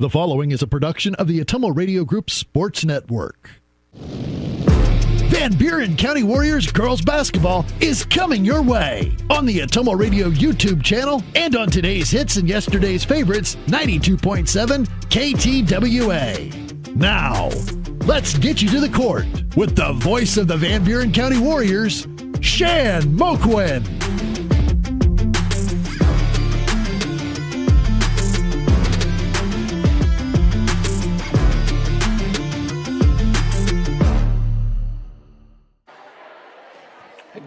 The following is a production of the Ottumwa Radio Group Sports Network. Van Buren County Warriors Girls Basketball is coming your way on the Ottumwa Radio YouTube channel and on today's hits and yesterday's favorites, 92.7 KTWA. Now, let's get you to the court with the voice of the Van Buren County Warriors, Shan Moquin.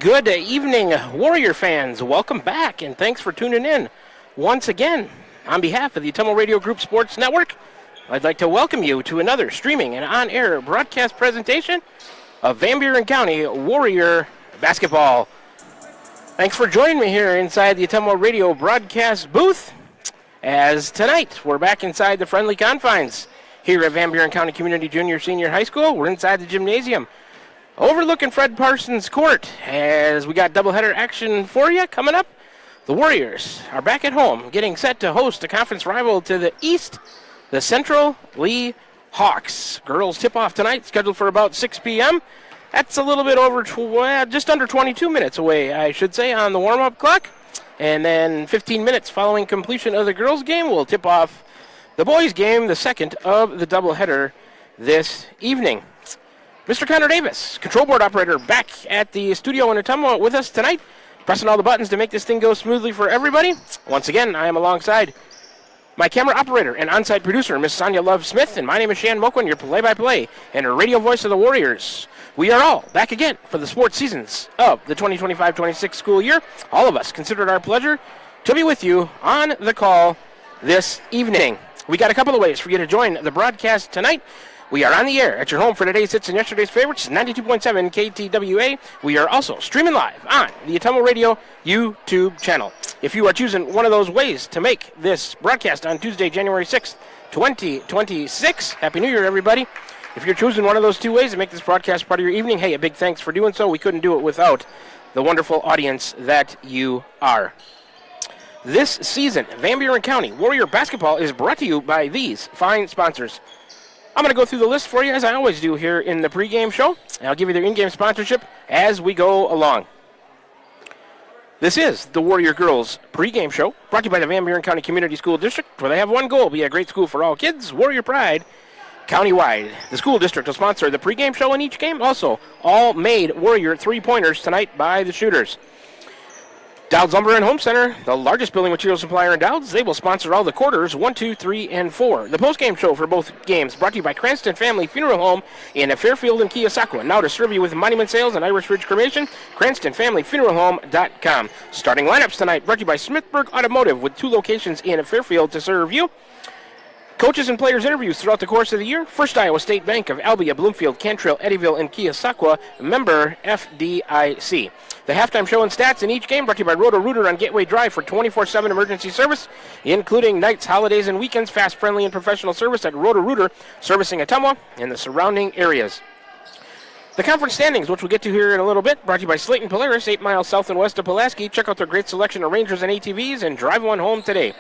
Good evening, Warrior fans. Welcome back, and thanks for tuning in once again. On behalf of the Ottumwa Radio Group Sports Network, I'd like to welcome you to another streaming and on-air broadcast presentation of Van Buren County Warrior Basketball. Thanks for joining me here inside the Ottumwa Radio broadcast booth, as tonight we're back inside the friendly confines here at Van Buren County Community Junior Senior High School. We're inside the gymnasium, overlooking Fred Parsons Court, as we got doubleheader action for you coming up. The Warriors are back at home, getting set to host a conference rival to the east, the Central Lee Hawks. Girls tip-off tonight, scheduled for about 6 p.m. That's a little bit over, just under 22 minutes away, I should say, on the warm-up clock. And then 15 minutes following completion of the girls' game, we'll tip off the boys' game, the second of the doubleheader this evening. Mr. Connor Davis, control board operator, back at the studio in Ottumwa with us tonight, pressing all the buttons to make this thing go smoothly for everybody. Once again, I am alongside my camera operator and on-site producer, Miss Sonia Love Smith, and my name is Shan Moquin, your play-by-play and radio voice of the Warriors. We are all back again for the sports seasons of the 2025-26 school year. All of us consider it our pleasure to be with you on the call this evening. We got a couple of ways for you to join the broadcast tonight. We are on the air at your home for today's hits and yesterday's favorites, 92.7 KTWA. We are also streaming live on the Ottumwa Radio YouTube channel. If you are choosing one of those ways to make this broadcast on Tuesday, January 6th, 2026, Happy New Year, everybody. If you're choosing one of those two ways to make this broadcast part of your evening, hey, a big thanks for doing so. We couldn't do it without the wonderful audience that you are. This season, Van Buren County Warrior Basketball is brought to you by these fine sponsors. I'm going to go through the list for you, as I always do here in the pregame show, and I'll give you their in-game sponsorship as we go along. This is the Warrior Girls pregame show, brought to you by the Van Buren County Community School District, where they have one goal: be a great school for all kids, Warrior Pride, countywide. The school district will sponsor the pregame show in each game. Also, all made Warrior three-pointers tonight by the shooters. Dowd's Lumber and Home Center, the largest building material supplier in Dowd's. They will sponsor all the quarters 1, 2, 3, and 4. The postgame show for both games brought to you by Cranston Family Funeral Home in Fairfield and Keosauqua. Now to serve you with monument sales and Irish Ridge Cremation, CranstonFamilyFuneralHome.com. Starting lineups tonight brought to you by Smithburg Automotive, with 2 locations in Fairfield to serve you. Coaches and players interviews throughout the course of the year. First Iowa State Bank of Albia, Bloomfield, Cantrell, Eddyville, and Keosauqua, member FDIC. The halftime show and stats in each game brought to you by Roto-Rooter on Gateway Drive for 24/7 emergency service, including nights, holidays, and weekends. Fast, friendly, and professional service at Roto-Rooter, servicing Ottumwa and the surrounding areas. The conference standings, which we'll get to here in a little bit, brought to you by Slayton Polaris, 8 miles south and west of Pulaski. Check out their great selection of Rangers and ATVs and drive one home today.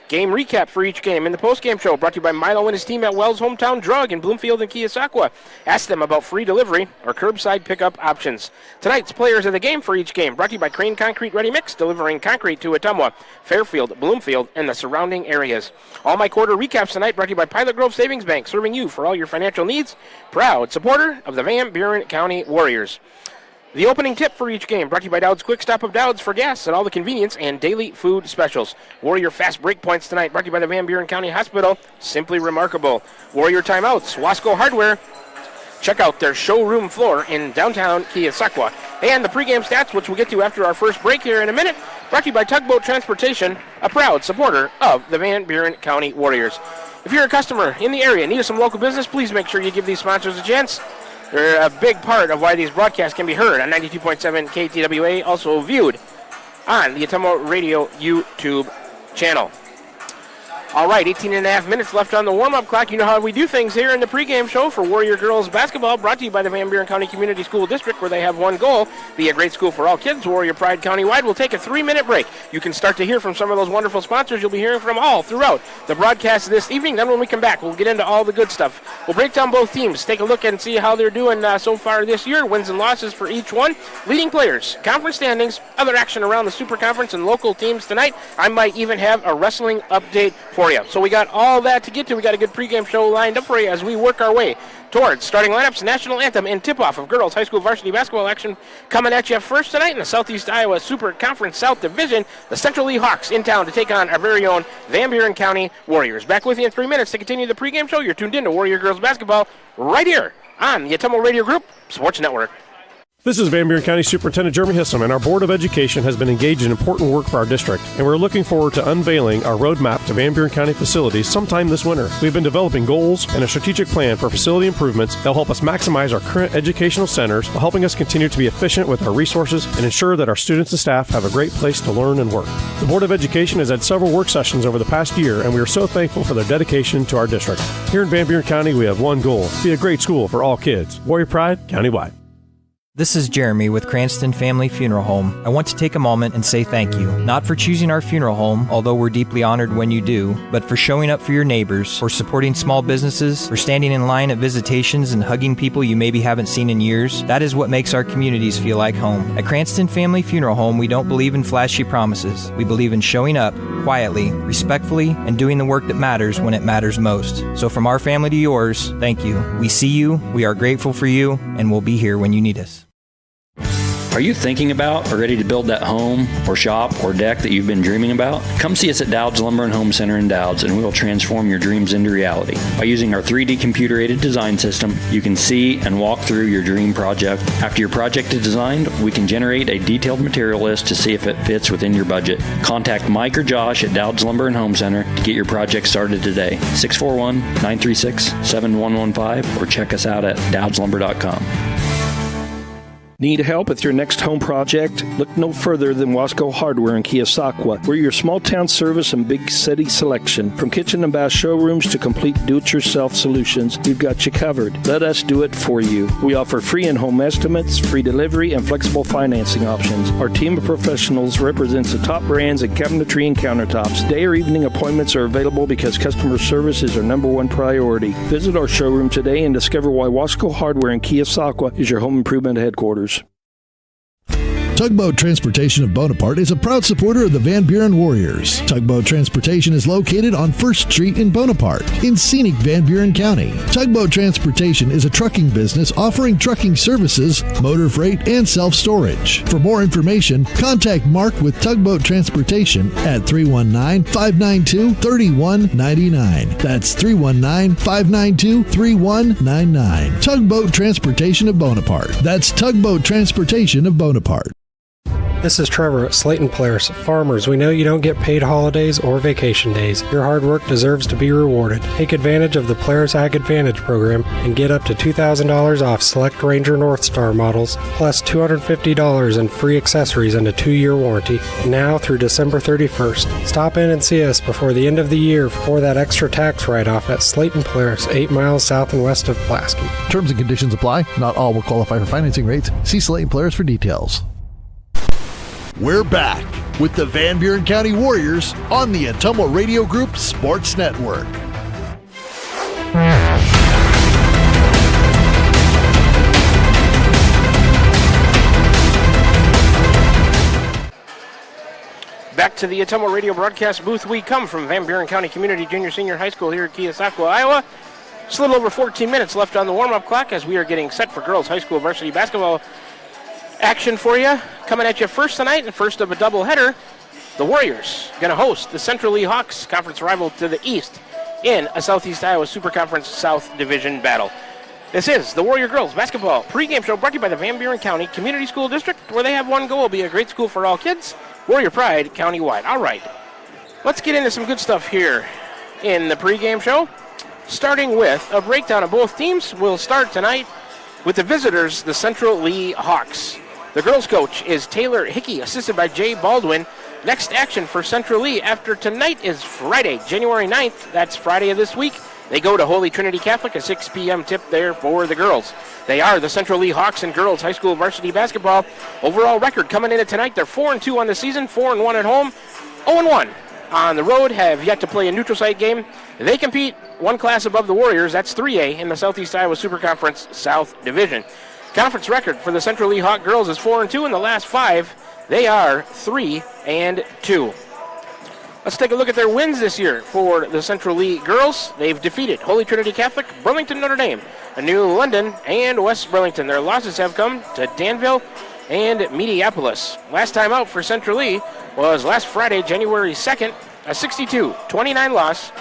Game recap for each game in the postgame show brought to you by Milo and his team at Wells Hometown Drug in Bloomfield and Keosauqua. Ask them about free delivery or curbside pickup options. Tonight's players of the game for each game brought to you by Crane Concrete Ready Mix, delivering concrete to Ottumwa, Fairfield, Bloomfield, and the surrounding areas. All my quarter recaps tonight brought to you by Pilot Grove Savings Bank, serving you for all your financial needs. Proud supporter of the Van Buren County Warriors. The opening tip for each game brought to you by Dowd's Quick Stop of Dowd's for gas and all the convenience and daily food specials. Warrior Fast Break Points tonight brought to you by the Van Buren County Hospital. Simply remarkable. Warrior Timeouts, Wasco Hardware. Check out their showroom floor in downtown Keosauqua. And the pregame stats, which we'll get to after our first break here in a minute, brought to you by Tugboat Transportation, a proud supporter of the Van Buren County Warriors. If you're a customer in the area and need some local business, please make sure you give these sponsors a chance. They're a big part of why these broadcasts can be heard on 92.7 KTWA, also viewed on the Ottumwa Radio YouTube channel. All right, 18 and a half minutes left on the warm-up clock. You know how we do things here in the pregame show for Warrior Girls Basketball, brought to you by the Van Buren County Community School District, where they have one goal, be a great school for all kids. Warrior Pride countywide. We'll take a 3-minute break. You can start to hear from some of those wonderful sponsors you'll be hearing from all throughout the broadcast this evening. Then when we come back, we'll get into all the good stuff. We'll break down both teams, take a look and see how they're doing so far this year, wins and losses for each one, leading players, conference standings, other action around the Super Conference and local teams tonight. I might even have a wrestling update for you. So we got all that to get to. We got a good pregame show lined up for you as we work our way towards starting lineups, national anthem, and tip-off of girls high school varsity basketball action coming at you first tonight in the Southeast Iowa Super Conference South Division. The Central Lee Hawks in town to take on our very own Van Buren County Warriors. Back with you in 3 minutes to continue the pregame show. You're tuned in to Warrior Girls Basketball right here on the Atomo Radio Group Sports Network. This is Van Buren County Superintendent Jeremy Hissam, and our Board of Education has been engaged in important work for our district, and we're looking forward to unveiling our roadmap to Van Buren County facilities sometime this winter. We've been developing goals and a strategic plan for facility improvements that will help us maximize our current educational centers while helping us continue to be efficient with our resources and ensure that our students and staff have a great place to learn and work. The Board of Education has had several work sessions over the past year, and we are so thankful for their dedication to our district. Here in Van Buren County, we have one goal: be a great school for all kids. Warrior Pride, countywide. This is Jeremy with Cranston Family Funeral Home. I want to take a moment and say thank you, not for choosing our funeral home, although we're deeply honored when you do, but for showing up for your neighbors, for supporting small businesses, for standing in line at visitations and hugging people you maybe haven't seen in years. That is what makes our communities feel like home. At Cranston Family Funeral Home, we don't believe in flashy promises. We believe in showing up quietly, respectfully, and doing the work that matters when it matters most. So from our family to yours, thank you. We see you, we are grateful for you, and we'll be here when you need us. Are you thinking about or ready to build that home or shop or deck that you've been dreaming about? Come see us at Dowd's Lumber and Home Center in Dowd's, and we will transform your dreams into reality. By using our 3D computer-aided design system, you can see and walk through your dream project. After your project is designed, we can generate a detailed material list to see if it fits within your budget. Contact Mike or Josh at Dowd's Lumber and Home Center to get your project started today. 641-936-7115 or check us out at dowdslumber.com. Need help with your next home project? Look no further than Wasco Hardware in Keosauqua. We're your small town service and big city selection. From kitchen and bath showrooms to complete do-it-yourself solutions, we've got you covered. Let us do it for you. We offer free in-home estimates, free delivery, and flexible financing options. Our team of professionals represents the top brands in cabinetry and countertops. Day or evening appointments are available because customer service is our number one priority. Visit our showroom today and discover why Wasco Hardware in Keosauqua is your home improvement headquarters. Tugboat Transportation of Bonaparte is a proud supporter of the Van Buren Warriors. Tugboat Transportation is located on 1st Street in Bonaparte, in scenic Van Buren County. Tugboat Transportation is a trucking business offering trucking services, motor freight, and self-storage. For more information, contact Mark with Tugboat Transportation at 319-592-3199. That's 319-592-3199. Tugboat Transportation of Bonaparte. That's Tugboat Transportation of Bonaparte. This is Trevor at Slayton Polaris. Farmers, we know you don't get paid holidays or vacation days. Your hard work deserves to be rewarded. Take advantage of the Polaris Ag Advantage program and get up to $2,000 off select Ranger North Star models, plus $250 in free accessories and a 2-year warranty. Now through December 31st. Stop in and see us before the end of the year for that extra tax write-off at Slayton Polaris, 8 miles south and west of Pulaski. Terms and conditions apply. Not all will qualify for financing rates. See Slayton Polaris for details. We're back with the Van Buren County Warriors on the Atomo Radio Group Sports Network. Back to the Atomo Radio broadcast booth we come from Van Buren County Community Junior Senior High School here at Keosauqua, Iowa. Just a little over 14 minutes left on the warm-up clock as we are getting set for girls high school varsity basketball action for you. Coming at you first tonight, and first of a doubleheader, the Warriors going to host the Central Lee Hawks, conference rival to the east, in a Southeast Iowa Super Conference South Division battle. This is the Warrior Girls Basketball pregame show brought to you by the Van Buren County Community School District, where they have one goal: be a great school for all kids. Warrior Pride countywide. All right, let's get into some good stuff here in the pregame show. Starting with a breakdown of both teams, we'll start tonight with the visitors, the Central Lee Hawks. The girls' coach is Taylor Hickey, assisted by Jay Baldwin. Next action for Central Lee after tonight is Friday, January 9th. That's Friday of this week. They go to Holy Trinity Catholic, a 6 p.m. tip there for the girls. They are the Central Lee Hawks in girls high school varsity basketball. Overall record coming into tonight, they're 4-2 on the season, 4-1 at home, 0-1 on the road, have yet to play a neutral site game. They compete one class above the Warriors. That's 3A in the Southeast Iowa Super Conference South Division. Conference record for the Central Lee Hawk girls is 4-2 in the last 5. They are 3-2. Let's take a look at their wins this year for the Central Lee girls. They've defeated Holy Trinity Catholic, Burlington Notre Dame, New London, and West Burlington. Their losses have come to Danville and Mediapolis. Last time out for Central Lee was last Friday, January 2nd, a 62-29 loss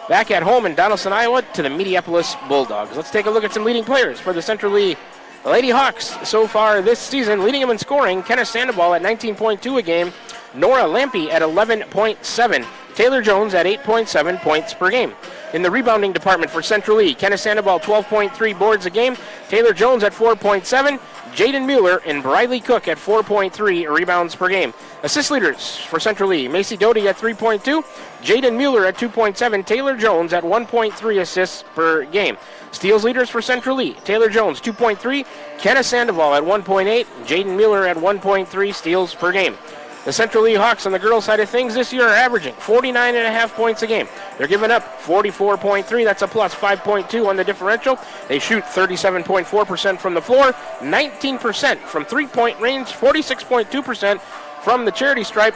back at home in Donaldson, Iowa to the Mediapolis Bulldogs. Let's take a look at some leading players for the Central Lee Lady Hawks so far this season. Leading them in scoring, Kenna Sandoval at 19.2 a game, Nora Lampy at 11.7, Taylor Jones at 8.7 points per game. In the rebounding department for Central Lee, Kenna Sandoval 12.3 boards a game, Taylor Jones at 4.7, Jaden Mueller and Briley Cook at 4.3 rebounds per game. Assist leaders for Central Lee, Macy Doty at 3.2, Jaden Mueller at 2.7, Taylor Jones at 1.3 assists per game. Steals leaders for Central Lee, Taylor Jones 2.3, Kenna Sandoval at 1.8, Jaden Mueller at 1.3 steals per game. The Central Lee Hawks on the girls' side of things this year are averaging 49.5 points a game. They're giving up 44.3. That's a plus 5.2 on the differential. They shoot 37.4% from the floor, 19% from three-point range, 46.2% from the charity stripe.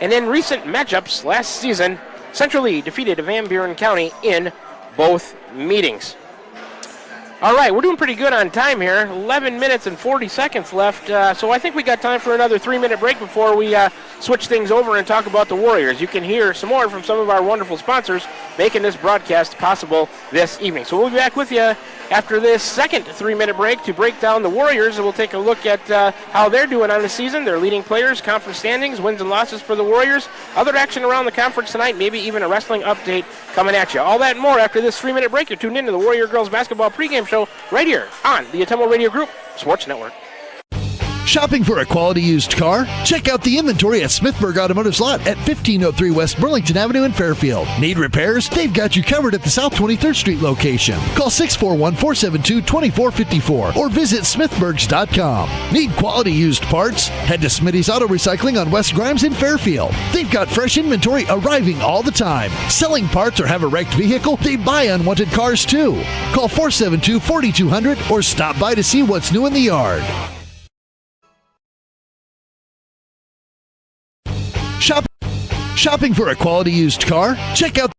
And in recent matchups last season, Central Lee defeated Van Buren County in both meetings. All right, we're doing pretty good on time here. 11 minutes and 40 seconds left, so I think we got time for another 3-minute break before we switch things over and talk about the Warriors. You can hear some more from some of our wonderful sponsors making this broadcast possible this evening. So we'll be back with you after this second 3-minute break to break down the Warriors, and we'll take a look at how they're doing on the season, their leading players, conference standings, wins and losses for the Warriors, other action around the conference tonight, maybe even a wrestling update coming at you. All that and more after this 3-minute break. You're tuned into the Warrior Girls Basketball pregame show right here on the Atomo Radio Group Sports Network. Shopping for a quality used car? Check out the inventory at Smithburg Automotive's lot at 1503 West Burlington Avenue in Fairfield. Need repairs? They've got you covered at the South 23rd Street location. Call 641-472-2454 or visit smithburgs.com. Need quality used parts? Head to Smitty's Auto Recycling on West Grimes in Fairfield. They've got fresh inventory arriving all the time. Selling parts or have a wrecked vehicle? They buy unwanted cars too. Call 472-4200 or stop by to see what's new in the yard. Shopping for a quality used car? Check out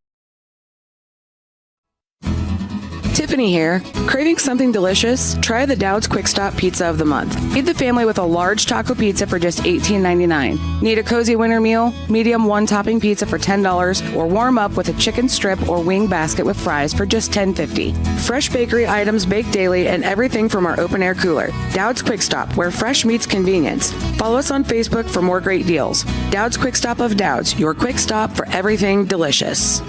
Tiffany here. Craving something delicious? Try the Dowd's Quick Stop Pizza of the Month. Feed the family with a large taco pizza for just $18.99. Need a cozy winter meal? Medium one-topping pizza for $10, or warm up with a chicken strip or wing basket with fries for just $10.50. Fresh bakery items baked daily and everything from our open-air cooler. Dowd's Quick Stop, where fresh meets convenience. Follow us on Facebook for more great deals. Dowd's Quick Stop of Dowd's, your quick stop for everything delicious.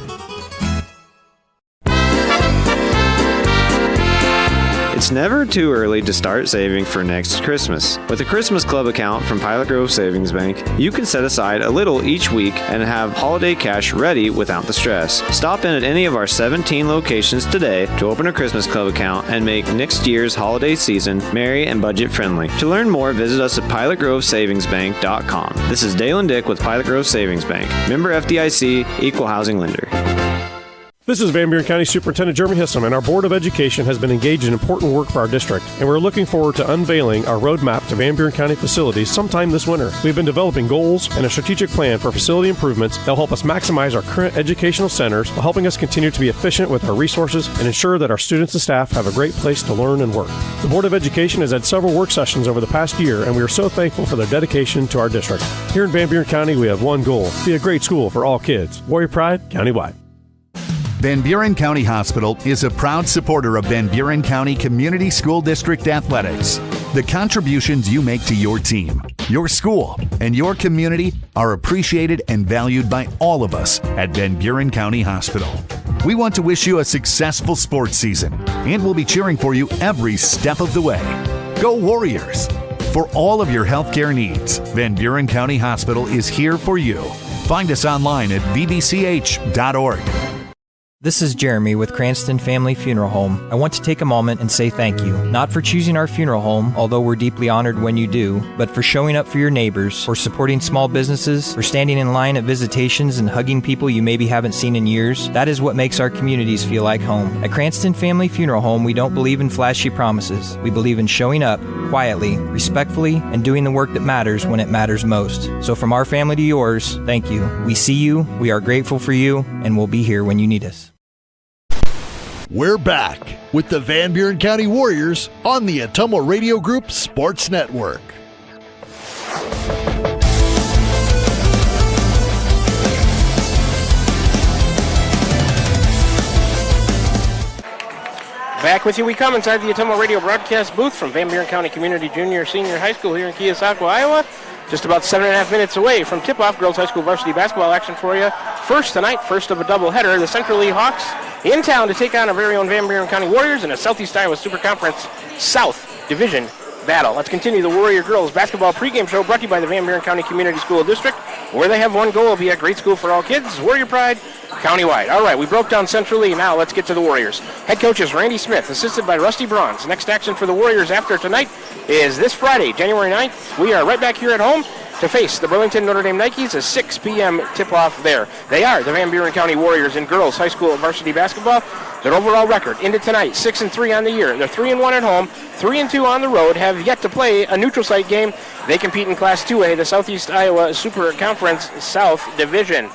It's never too early to start saving for next Christmas. With a Christmas Club account from Pilot Grove Savings Bank, you can set aside a little each week and have holiday cash ready without the stress. Stop in at any of our 17 locations today to open a Christmas Club account and make next year's holiday season merry and budget friendly. To learn more, visit us at pilotgrovesavingsbank.com. This is Dale and Dick with Pilot Grove Savings Bank. Member FDIC, Equal Housing Lender. This is Van Buren County Superintendent Jeremy Hissom, and our Board of Education has been engaged in important work for our district, and we're looking forward to unveiling our roadmap to Van Buren County facilities sometime this winter. We've been developing goals and a strategic plan for facility improvements that will help us maximize our current educational centers while helping us continue to be efficient with our resources and ensure that our students and staff have a great place to learn and work. The Board of Education has had several work sessions over the past year, and we are so thankful for their dedication to our district. Here in Van Buren County, we have one goal: be a great school for all kids. Warrior Pride, countywide. Van Buren County Hospital is a proud supporter of Van Buren County Community School District Athletics. The contributions you make to your team, your school, and your community are appreciated and valued by all of us at Van Buren County Hospital. We want to wish you a successful sports season, and we'll be cheering for you every step of the way. Go Warriors! For all of your healthcare needs, Van Buren County Hospital is here for you. Find us online at vbch.org. This is Jeremy with Cranston Family Funeral Home. I want to take a moment and say thank you, not for choosing our funeral home, although we're deeply honored when you do, but for showing up for your neighbors, for supporting small businesses, for standing in line at visitations and hugging people you maybe haven't seen in years. That is what makes our communities feel like home. At Cranston Family Funeral Home, we don't believe in flashy promises. We believe in showing up quietly, respectfully, and doing the work that matters when it matters most. So from our family to yours, thank you. We see you, we are grateful for you, and we'll be here when you need us. We're back with the Van Buren County Warriors on the Atomo Radio Group Sports Network. Back with you we come inside the Atomo Radio broadcast booth from Van Buren County Community Junior Senior High School here in Keosauqua, Iowa. Just about 7.5 minutes away from tip-off girls high school varsity basketball action for you. First tonight, first of a doubleheader, the Central Lee Hawks in town to take on our very own Van Buren County Warriors in a Southeast Iowa Super Conference South Division battle. Let's continue the Warrior Girls Basketball pregame show brought to you by the Van Buren County Community School District, where they have one goal, be a great school for all kids. Warrior pride, countywide. All right, we broke down Central Lee. Now let's get to the Warriors. Head coach is Randy Smith, assisted by Rusty Bronze. Next action for the Warriors after tonight is this Friday, January 9th. We are right back here at home to face the Burlington Notre Dame Nikes, a 6 p.m. tip-off there. They are the Van Buren County Warriors in girls high school varsity basketball. Their overall record into tonight, 6-3 on the year. They're 3-1 at home, 3-2 on the road, have yet to play a neutral site game. They compete in Class 2A, the Southeast Iowa Super Conference South Division.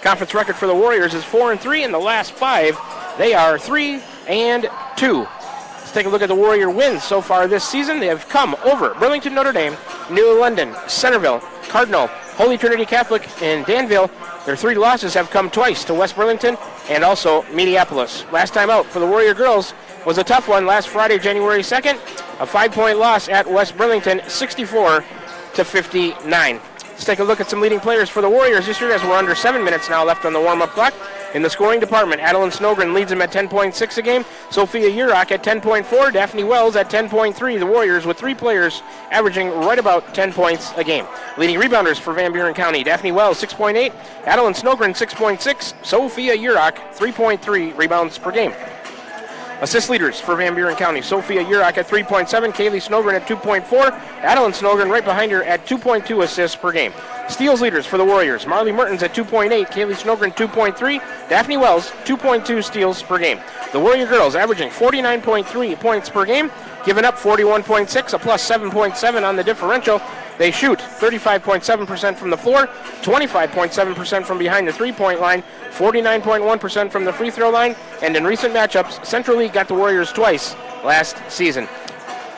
Conference record for the Warriors is 4-3 in the last 5. They are 3-2. Let's take a look at the Warrior wins so far this season. They have come over Burlington, Notre Dame, New London, Centerville, Cardinal, Holy Trinity Catholic, and Danville. Their 3 losses have come twice to West Burlington and also Minneapolis. Last time out for the Warrior girls was a tough one last Friday, January 2nd. A 5-point loss at West Burlington, 64-59. Let's take a look at some leading players for the Warriors this year as we're under 7 minutes now left on the warm-up clock. In the scoring department, Adeline Snogren leads them at 10.6 a game. Sophia Urach at 10.4. Daphne Wells at 10.3. The Warriors with 3 players averaging right about 10 points a game. Leading rebounders for Van Buren County, Daphne Wells 6.8. Adeline Snogren 6.6. Sophia Urach 3.3 rebounds per game. Assist leaders for Van Buren County, Sophia Urach at 3.7, Kaylee Snogren at 2.4, Adeline Snogren right behind her at 2.2 assists per game. Steals leaders for the Warriors, Marley Mertens at 2.8, Kaylee Snogren 2.3, Daphne Wells 2.2 steals per game. The Warrior girls averaging 49.3 points per game, giving up 41.6, a plus 7.7 on the differential. They shoot 35.7% from the floor, 25.7% from behind the three-point line, 49.1% from the free throw line, and in recent matchups, Central League got the Warriors twice last season.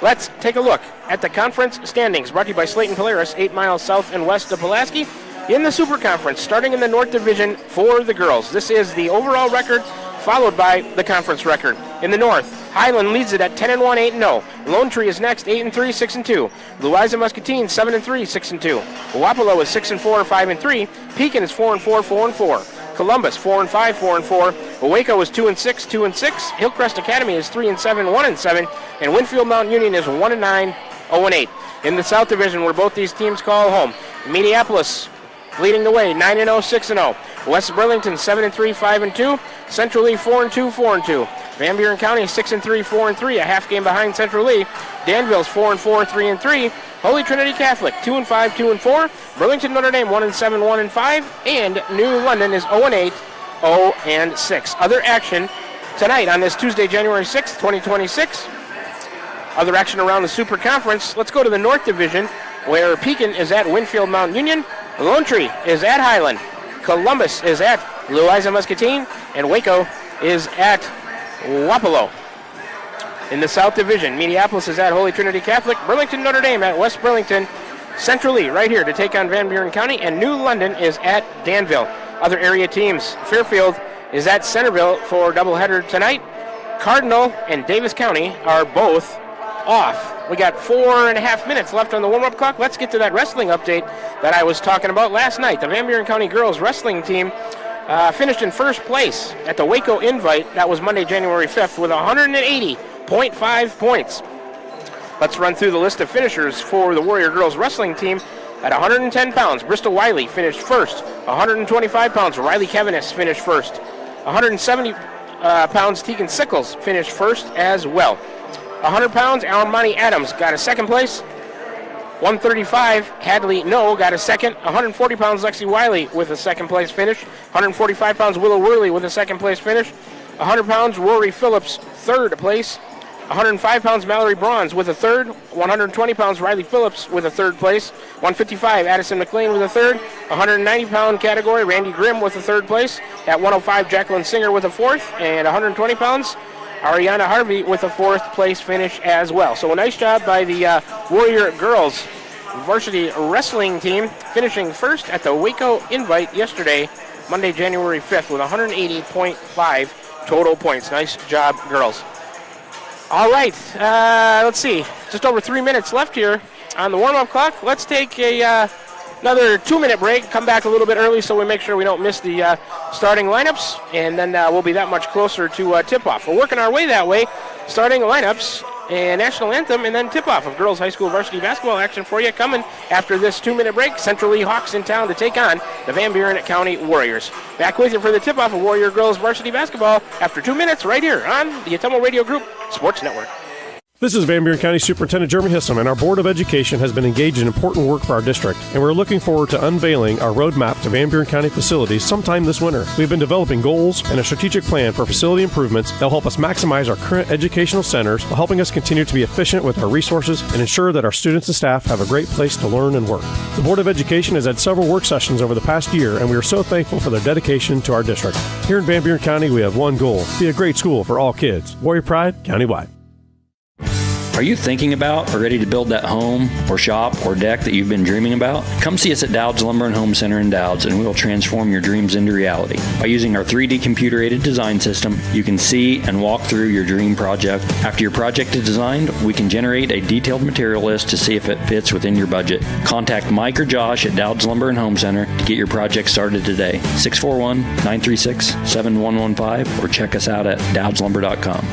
Let's take a look at the conference standings brought to you by Slayton Polaris, 8 miles south and west of Pulaski. In the Super Conference, starting in the North Division for the girls. This is the overall record, followed by the conference record. In the North, Highland leads it at 10-1, 8-0. Lone Tree is next, 8-3, 6-2. Louisa Muscatine, 7-3, 6-2. Wapello is 6-4, 5-3. Pekin is 4-4, 4-4. Columbus 4-5, 4-4. Waco is 2-6, 2-6. Hillcrest Academy is 3-7, 1-7. And Winfield Mount Union is 1-9, 0-8. In the South Division, where both these teams call home, Minneapolis leading the way, 9-0, 6-0. West Burlington 7-3, 5-2. Central Lee 4-2, 4-2. Van Buren County 6-3, 4-3, a half game behind Central Lee. Danville's 4-4, 3-3. Holy Trinity Catholic 2-5, 2-4. Burlington Notre Dame 1-7, 1-5, and New London is 0-8, 0-6. Other action tonight on this Tuesday, January 6th, 2026. Other action around the Super Conference. Let's go to the North Division, where Pekin is at Winfield Mount Union. Lone Tree is at Highland. Columbus is at Louisa Muscatine, and Waco is at Wapello. In the South Division, Minneapolis is at Holy Trinity Catholic. Burlington Notre Dame at West Burlington. Central Lee right here to take on Van Buren County, and New London is at Danville. Other area teams, Fairfield is at Centerville for a doubleheader tonight. Cardinal and Davis County are both off. We got 4.5 minutes left on the warm-up clock. Let's get to that wrestling update that I was talking about last night. The Van Buren County girls wrestling team finished in first place at the Waco Invite. That was Monday, January 5th, with 180.5 points. Let's run through the list of finishers for the Warrior Girls Wrestling team. At 110 pounds, Bristol Wiley finished first. 125 pounds, Riley Kevinis finished first. 170 pounds, Tegan Sickles finished first as well. 100 pounds, Armani Adams got a second place. 135, Hadley No got a second. 140 pounds, Lexi Wiley with a second place finish. 145 pounds, Willow Worley with a second place finish. 100 pounds, Rory Phillips, third place. 105 pounds, Mallory Bronze with a third. 120 pounds, Riley Phillips with a third place. 155, Addison McLean with a third. 190 pound category, Randy Grimm with a third place. At 105, Jacqueline Singer with a fourth. And 120 pounds, Ariana Harvey with a fourth place finish as well. So a nice job by the Warrior Girls Varsity Wrestling team, finishing first at the Waco Invite yesterday, Monday, January 5th, with 180.5 total points. Nice job, girls. All right, let's see. Just over 3 minutes left here on the warm-up clock. Let's take another 2-minute break, come back a little bit early so we make sure we don't miss the starting lineups, and then we'll be that much closer to tip-off. We're working our way that way, starting lineups and national anthem, and then tip-off of girls high school varsity basketball action for you coming after this 2-minute break. Central Lee Hawks in town to take on the Van Buren County Warriors. Back with you for the tip-off of Warrior Girls Varsity Basketball after 2 minutes right here on the Atomo Radio Group Sports Network. This is Van Buren County Superintendent Jeremy Hissom, and our Board of Education has been engaged in important work for our district, and we're looking forward to unveiling our roadmap to Van Buren County facilities sometime this winter. We've been developing goals and a strategic plan for facility improvements that will help us maximize our current educational centers while helping us continue to be efficient with our resources and ensure that our students and staff have a great place to learn and work. The Board of Education has had several work sessions over the past year, and we are so thankful for their dedication to our district. Here in Van Buren County, we have one goal: be a great school for all kids. Warrior Pride, countywide. Are you thinking about or ready to build that home or shop or deck that you've been dreaming about? Come see us at Dowd's Lumber and Home Center in Dowd's, and we will transform your dreams into reality. By using our 3D computer-aided design system, you can see and walk through your dream project. After your project is designed, we can generate a detailed material list to see if it fits within your budget. Contact Mike or Josh at Dowd's Lumber and Home Center to get your project started today. 641-936-7115 or check us out at dowdslumber.com.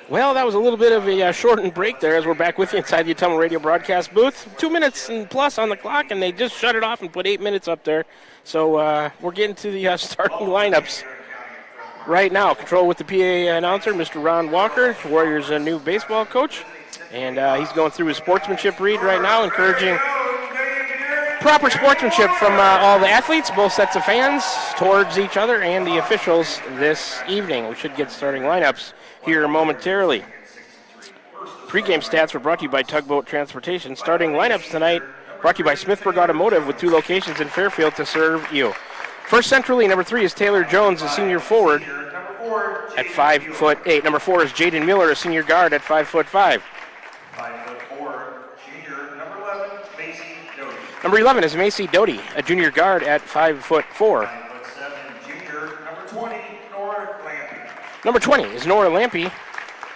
Well, that was a little bit of a shortened break there as we're back with you inside the Atomo Radio broadcast booth. 2 minutes and plus on the clock, and they just shut it off and put 8 minutes up there. So we're getting to the starting lineups right now. Control with the PA announcer, Mr. Ron Walker, Warriors' new baseball coach. And he's going through his sportsmanship read right now, encouraging proper sportsmanship from all the athletes, both sets of fans, towards each other and the officials this evening. We should get starting lineups here momentarily. Pre-game stats were brought to you by Tugboat Transportation. Starting lineups tonight brought to you by Smithburg Automotive with 2 locations in Fairfield to serve you. First centrally, number 3 is Taylor Jones, a senior forward at 5'8". Number 4 is Jaden Miller, a senior guard at 5'5". 5'4", junior, number 11, Macy Doty. Number 11 is Macy Doty, a junior guard at 5'4". 5'7", junior, number 20, Nora Lampy. Number 20 is Nora Lampy,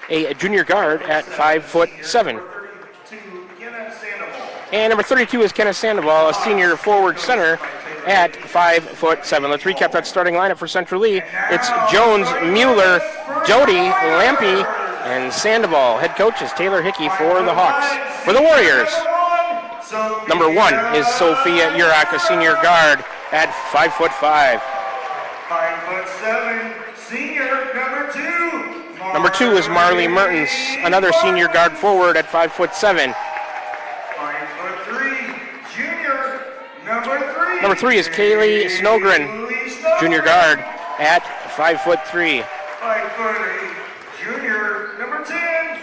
a junior guard at 5'7". And number 32 is Kenneth Sandoval, a senior forward center at 5'7". Let's recap that starting lineup for Central Lee. It's Jones, Mueller, Doty, Lampy, and Sandoval. Head coach is Taylor Hickey for the Hawks. For the Warriors, number 1 is Sophia Urak, a senior guard at 5'5". 5'7", senior, number 2. Number 2 is Marley Mertens, another senior guard forward at 5'7". 5'3", junior, number 3. Number 3 is Kaylee Snogren, junior guard at 5'3". 5'8", junior, number 10.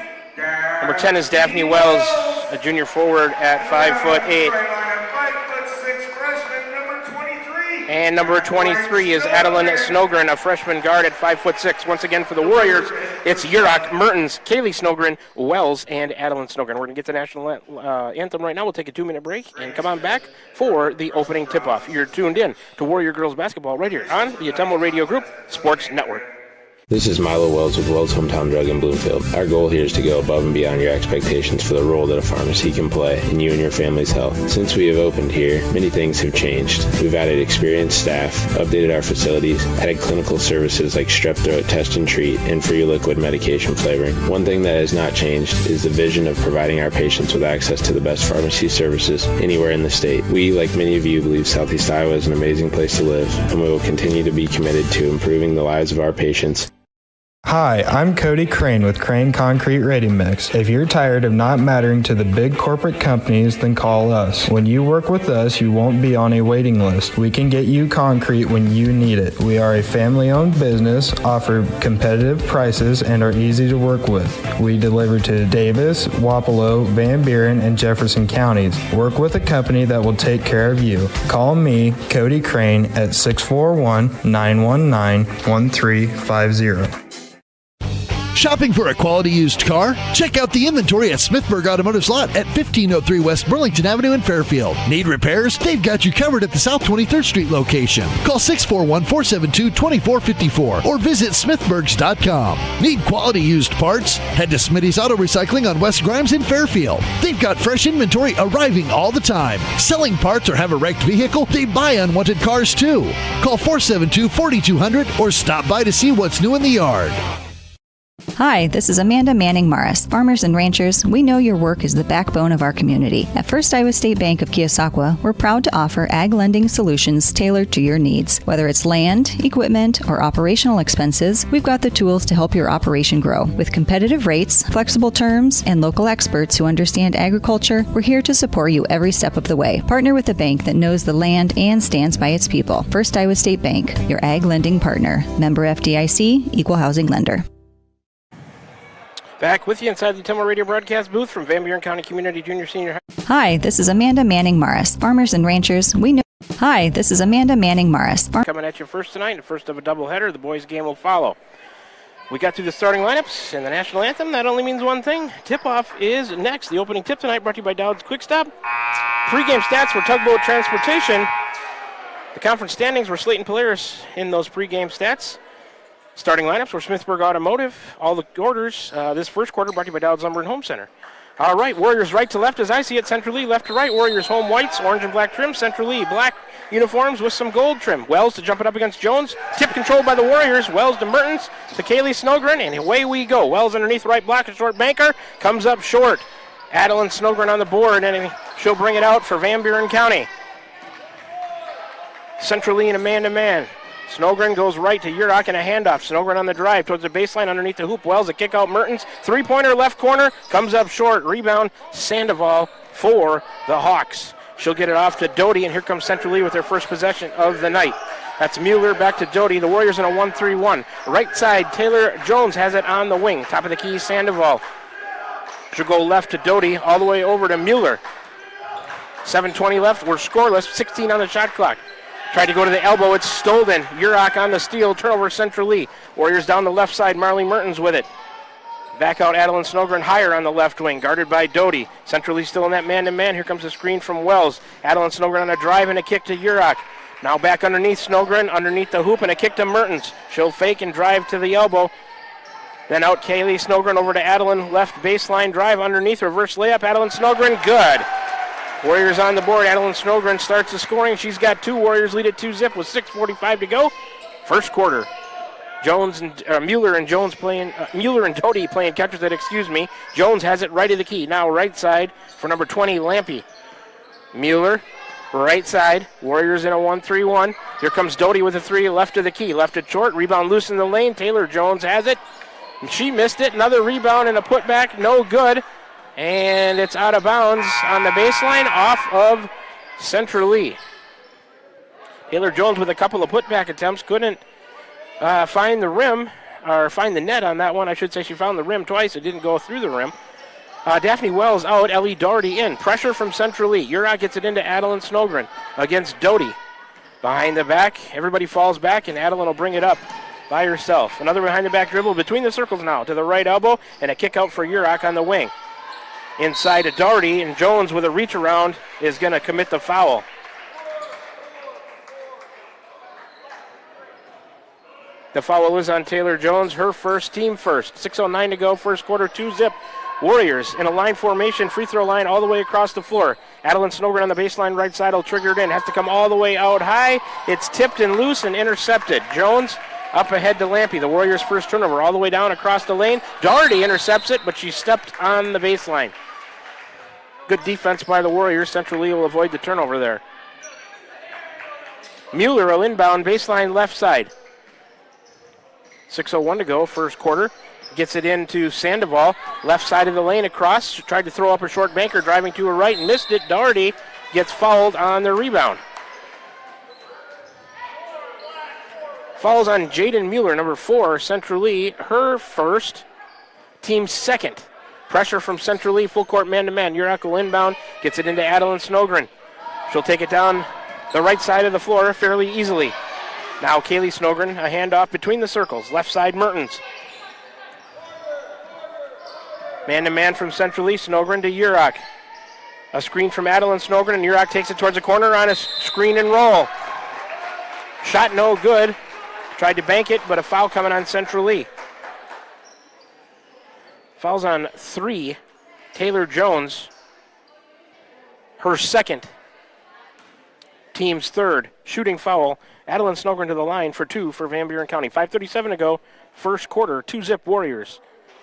Number 10 is Daphne Wells, a junior forward at 5'8". 5'6", freshman, number 23. And number 23 is Adeline Snogren, a freshman guard at 5'6". Once again for the Warriors, it's Urak, Mertens, Kaylee Snogren, Wells, and Adeline Snogren. We're going to get the national anthem right now. We'll take a 2-minute break and come on back for the opening tip-off. You're tuned in to Warrior Girls Basketball right here on the Atomo Radio Group Sports Network. This is Milo Wells with Wells Hometown Drug in Bloomfield. Our goal here is to go above and beyond your expectations for the role that a pharmacy can play in you and your family's health. Since we have opened here, many things have changed. We've added experienced staff, updated our facilities, added clinical services like strep throat test and treat, and free liquid medication flavoring. One thing that has not changed is the vision of providing our patients with access to the best pharmacy services anywhere in the state. We, like many of you, believe Southeast Iowa is an amazing place to live, and we will continue to be committed to improving the lives of our patients. Hi, I'm Cody Crane with Crane Concrete Ready Mix. If you're tired of not mattering to the big corporate companies, then call us. When you work with us, you won't be on a waiting list. We can get you concrete when you need it. We are a family-owned business, offer competitive prices, and are easy to work with. We deliver to Davis, Wapello, Van Buren, and Jefferson counties. Work with a company that will take care of you. Call me, Cody Crane, at 641-919-1350. Shopping for a quality used car? Check out the inventory at Smithburg Automotive's lot at 1503 West Burlington Avenue in Fairfield. Need repairs? They've got you covered at the South 23rd Street location. Call 641-472-2454 or visit smithburgs.com. Need quality used parts? Head to Smitty's Auto Recycling on West Grimes in Fairfield. They've got fresh inventory arriving all the time. Selling parts or have a wrecked vehicle? They buy unwanted cars too. Call 472-4200 or stop by to see what's new in the yard. Hi, this is Amanda Manning Morris. Farmers and ranchers, we know your work is the backbone of our community. At First Iowa State Bank of Keosauqua, we're proud to offer ag lending solutions tailored to your needs. Whether it's land, equipment, or operational expenses, we've got the tools to help your operation grow. With competitive rates, flexible terms, and local experts who understand agriculture, we're here to support you every step of the way. Partner with a bank that knows the land and stands by its people. First Iowa State Bank, your ag lending partner. Member FDIC, Equal Housing Lender. Back with you inside the Tumble Radio broadcast booth from Van Buren County Community Junior Senior High. Hi, this is Amanda Manning Morris. Farmers and ranchers, we know. Hi, this is Amanda Manning Morris. Coming at you first tonight, the first of a doubleheader. The boys' game will follow. We got through the starting lineups and the national anthem. That only means one thing. Tip-off is next. The opening tip tonight brought to you by Dowd's Quick Stop. Pre-game stats for Tugboat Transportation. The conference standings were Slate and Polaris in those pre-game stats. Starting lineups were Smithburg Automotive. All the orders this first quarter brought to you by Dowd's Lumber and Home Center. All right, Warriors right to left as I see it. Central Lee left to right. Warriors home whites, orange and black trim. Central Lee black uniforms with some gold trim. Wells to jump it up against Jones. Tip controlled by the Warriors. Wells to Mertens to Kaylee Snowgren, and away we go. Wells underneath right block, a short banker. Comes up short. Adeline Snowgren on the board, and she'll bring it out for Van Buren County. Central Lee in a man-to-man. Snowgren goes right to Urach and a handoff. Snowgren on the drive towards the baseline underneath the hoop. Wells a kick out Mertens. Three-pointer left corner. Comes up short. Rebound Sandoval for the Hawks. She'll get it off to Doty, and here comes Central Lee with their first possession of the night. That's Mueller back to Doty. The Warriors in a 1-3-1. Right side, Taylor Jones has it on the wing. Top of the key, Sandoval. She'll go left to Doty, all the way over to Mueller. 7:20 left. We're scoreless. 16 on the shot clock. Tried to go to the elbow. It's stolen. Urach on the steal. Turnover Central Lee. Warriors down the left side. Marley Mertens with it. Back out Adeline Snowgren higher on the left wing. Guarded by Doty. Central Lee still in that man-to-man. Here comes a screen from Wells. Adeline Snowgren on a drive and a kick to Urach. Now back underneath Snowgren. Underneath the hoop and a kick to Mertens. She'll fake and drive to the elbow. Then out Kaylee Snowgren over to Adeline. Left baseline drive underneath. Reverse layup. Adeline Snowgren. Good. Warriors on the board. Adeline Snowgren starts the scoring. She's got two. Warriors lead at 2-zip with 6:45 to go. First quarter. Jones and Mueller and Jones playing. Mueller and Doty playing catch with it. Jones has it right of the key. Now right side for number 20, Lampy. Mueller, right side. Warriors in a 1-3-1. Here comes Doty with a three. Left of the key. Left it short. Rebound loose in the lane. Taylor Jones has it. She missed it. Another rebound and a putback. No good. And it's out of bounds on the baseline off of Central Lee. Taylor Jones with a couple of putback attempts. Couldn't find the rim, or find the net on that one. I should say she found the rim twice. It didn't go through the rim. Daphne Wells out. Ellie Doherty in. Pressure from Central Lee. Urach gets it into Adeline Snowgren against Doty. Behind the back. Everybody falls back, and Adeline will bring it up by herself. Another behind the back dribble between the circles now to the right elbow, and a kick out for Urach on the wing. Inside to Doherty, and Jones with a reach around is going to commit the foul. The foul is on Taylor Jones, her first, team first. 6:09 to go, first quarter, 2-zip. Warriors in a line formation, free throw line all the way across the floor. Adeline Snowgren on the baseline right side will trigger it in. Has to come all the way out high. It's tipped and loose and intercepted. Jones up ahead to Lampy. The Warriors' first turnover all the way down across the lane. Doherty intercepts it, but she stepped on the baseline. Good defense by the Warriors. Central Lee will avoid the turnover there. Mueller will inbound baseline left side. 6:01 to go, first quarter. Gets it into Sandoval, left side of the lane across. She tried to throw up a short banker, driving to her right and missed it. Doherty gets fouled on the rebound. Fouls on Jaden Mueller, number 4, Central Lee, her first, team second. Pressure from Central Lee, full court man-to-man. Yurok will inbound, gets it into Adeline Snowgren. She'll take it down the right side of the floor fairly easily. Now Kaylee Snowgren, a handoff between the circles. Left side, Mertens. Man-to-man from Central Lee, Snowgren to Yurok. A screen from Adeline Snowgren, and Yurok takes it towards the corner on a screen and roll. Shot no good. Tried to bank it, but a foul coming on Central Lee. Fouls on 3. Taylor Jones, her second. Team's third. Shooting foul. Adeline Snowgren to the line for 2 for Van Buren County. 5:37 to go. First quarter. 2-zip Warriors.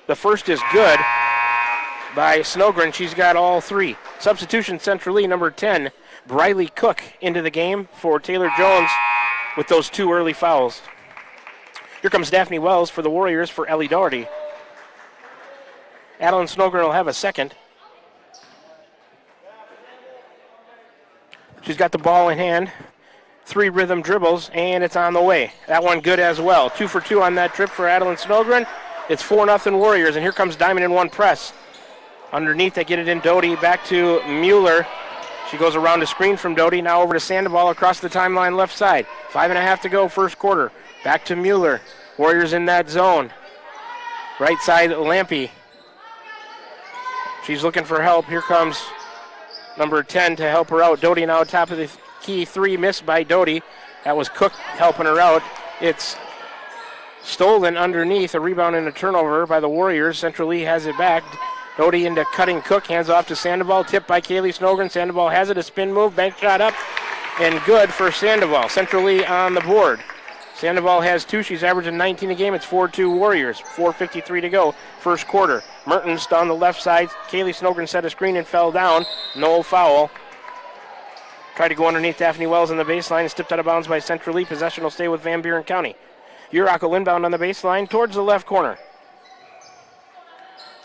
The first is good by Snowgren. She's got all 3. Substitution Central Lee, number 10. Briley Cook into the game for Taylor Jones with those 2 early fouls. Here comes Daphne Wells for the Warriors for Ellie Doherty. Adeline Snowgren will have a second. She's got the ball in hand. 3 rhythm dribbles, and it's on the way. That one good as well. 2 for 2 on that trip for Adeline Snowgren. It's 4-0 Warriors, and here comes Diamond in 1 press. Underneath, they get it in Doty, back to Mueller. She goes around a screen from Doty, now over to Sandoval across the timeline left side. 5.5 to go, first quarter. Back to Mueller. Warriors in that zone. Right side, Lampy. She's looking for help. Here comes number 10 to help her out. Doty now top of the key. 3 missed by Doty. That was Cook helping her out. It's stolen underneath. A rebound and a turnover by the Warriors. Central Lee has it back. Doty into cutting Cook. Hands off to Sandoval. Tipped by Kaylee Snowgren. Sandoval has it. A spin move. Bank shot up. And good for Sandoval. Central Lee on the board. Sandoval has 2. She's averaging 19 a game. It's 4-2 Warriors. 4:53 to go. First quarter. Mertens down the left side. Kaylee Snowgren set a screen and fell down. No foul. Tried to go underneath Daphne Wells on the baseline. Stepped out of bounds by Central Lee. Possession will stay with Van Buren County. Yurok will inbound on the baseline towards the left corner.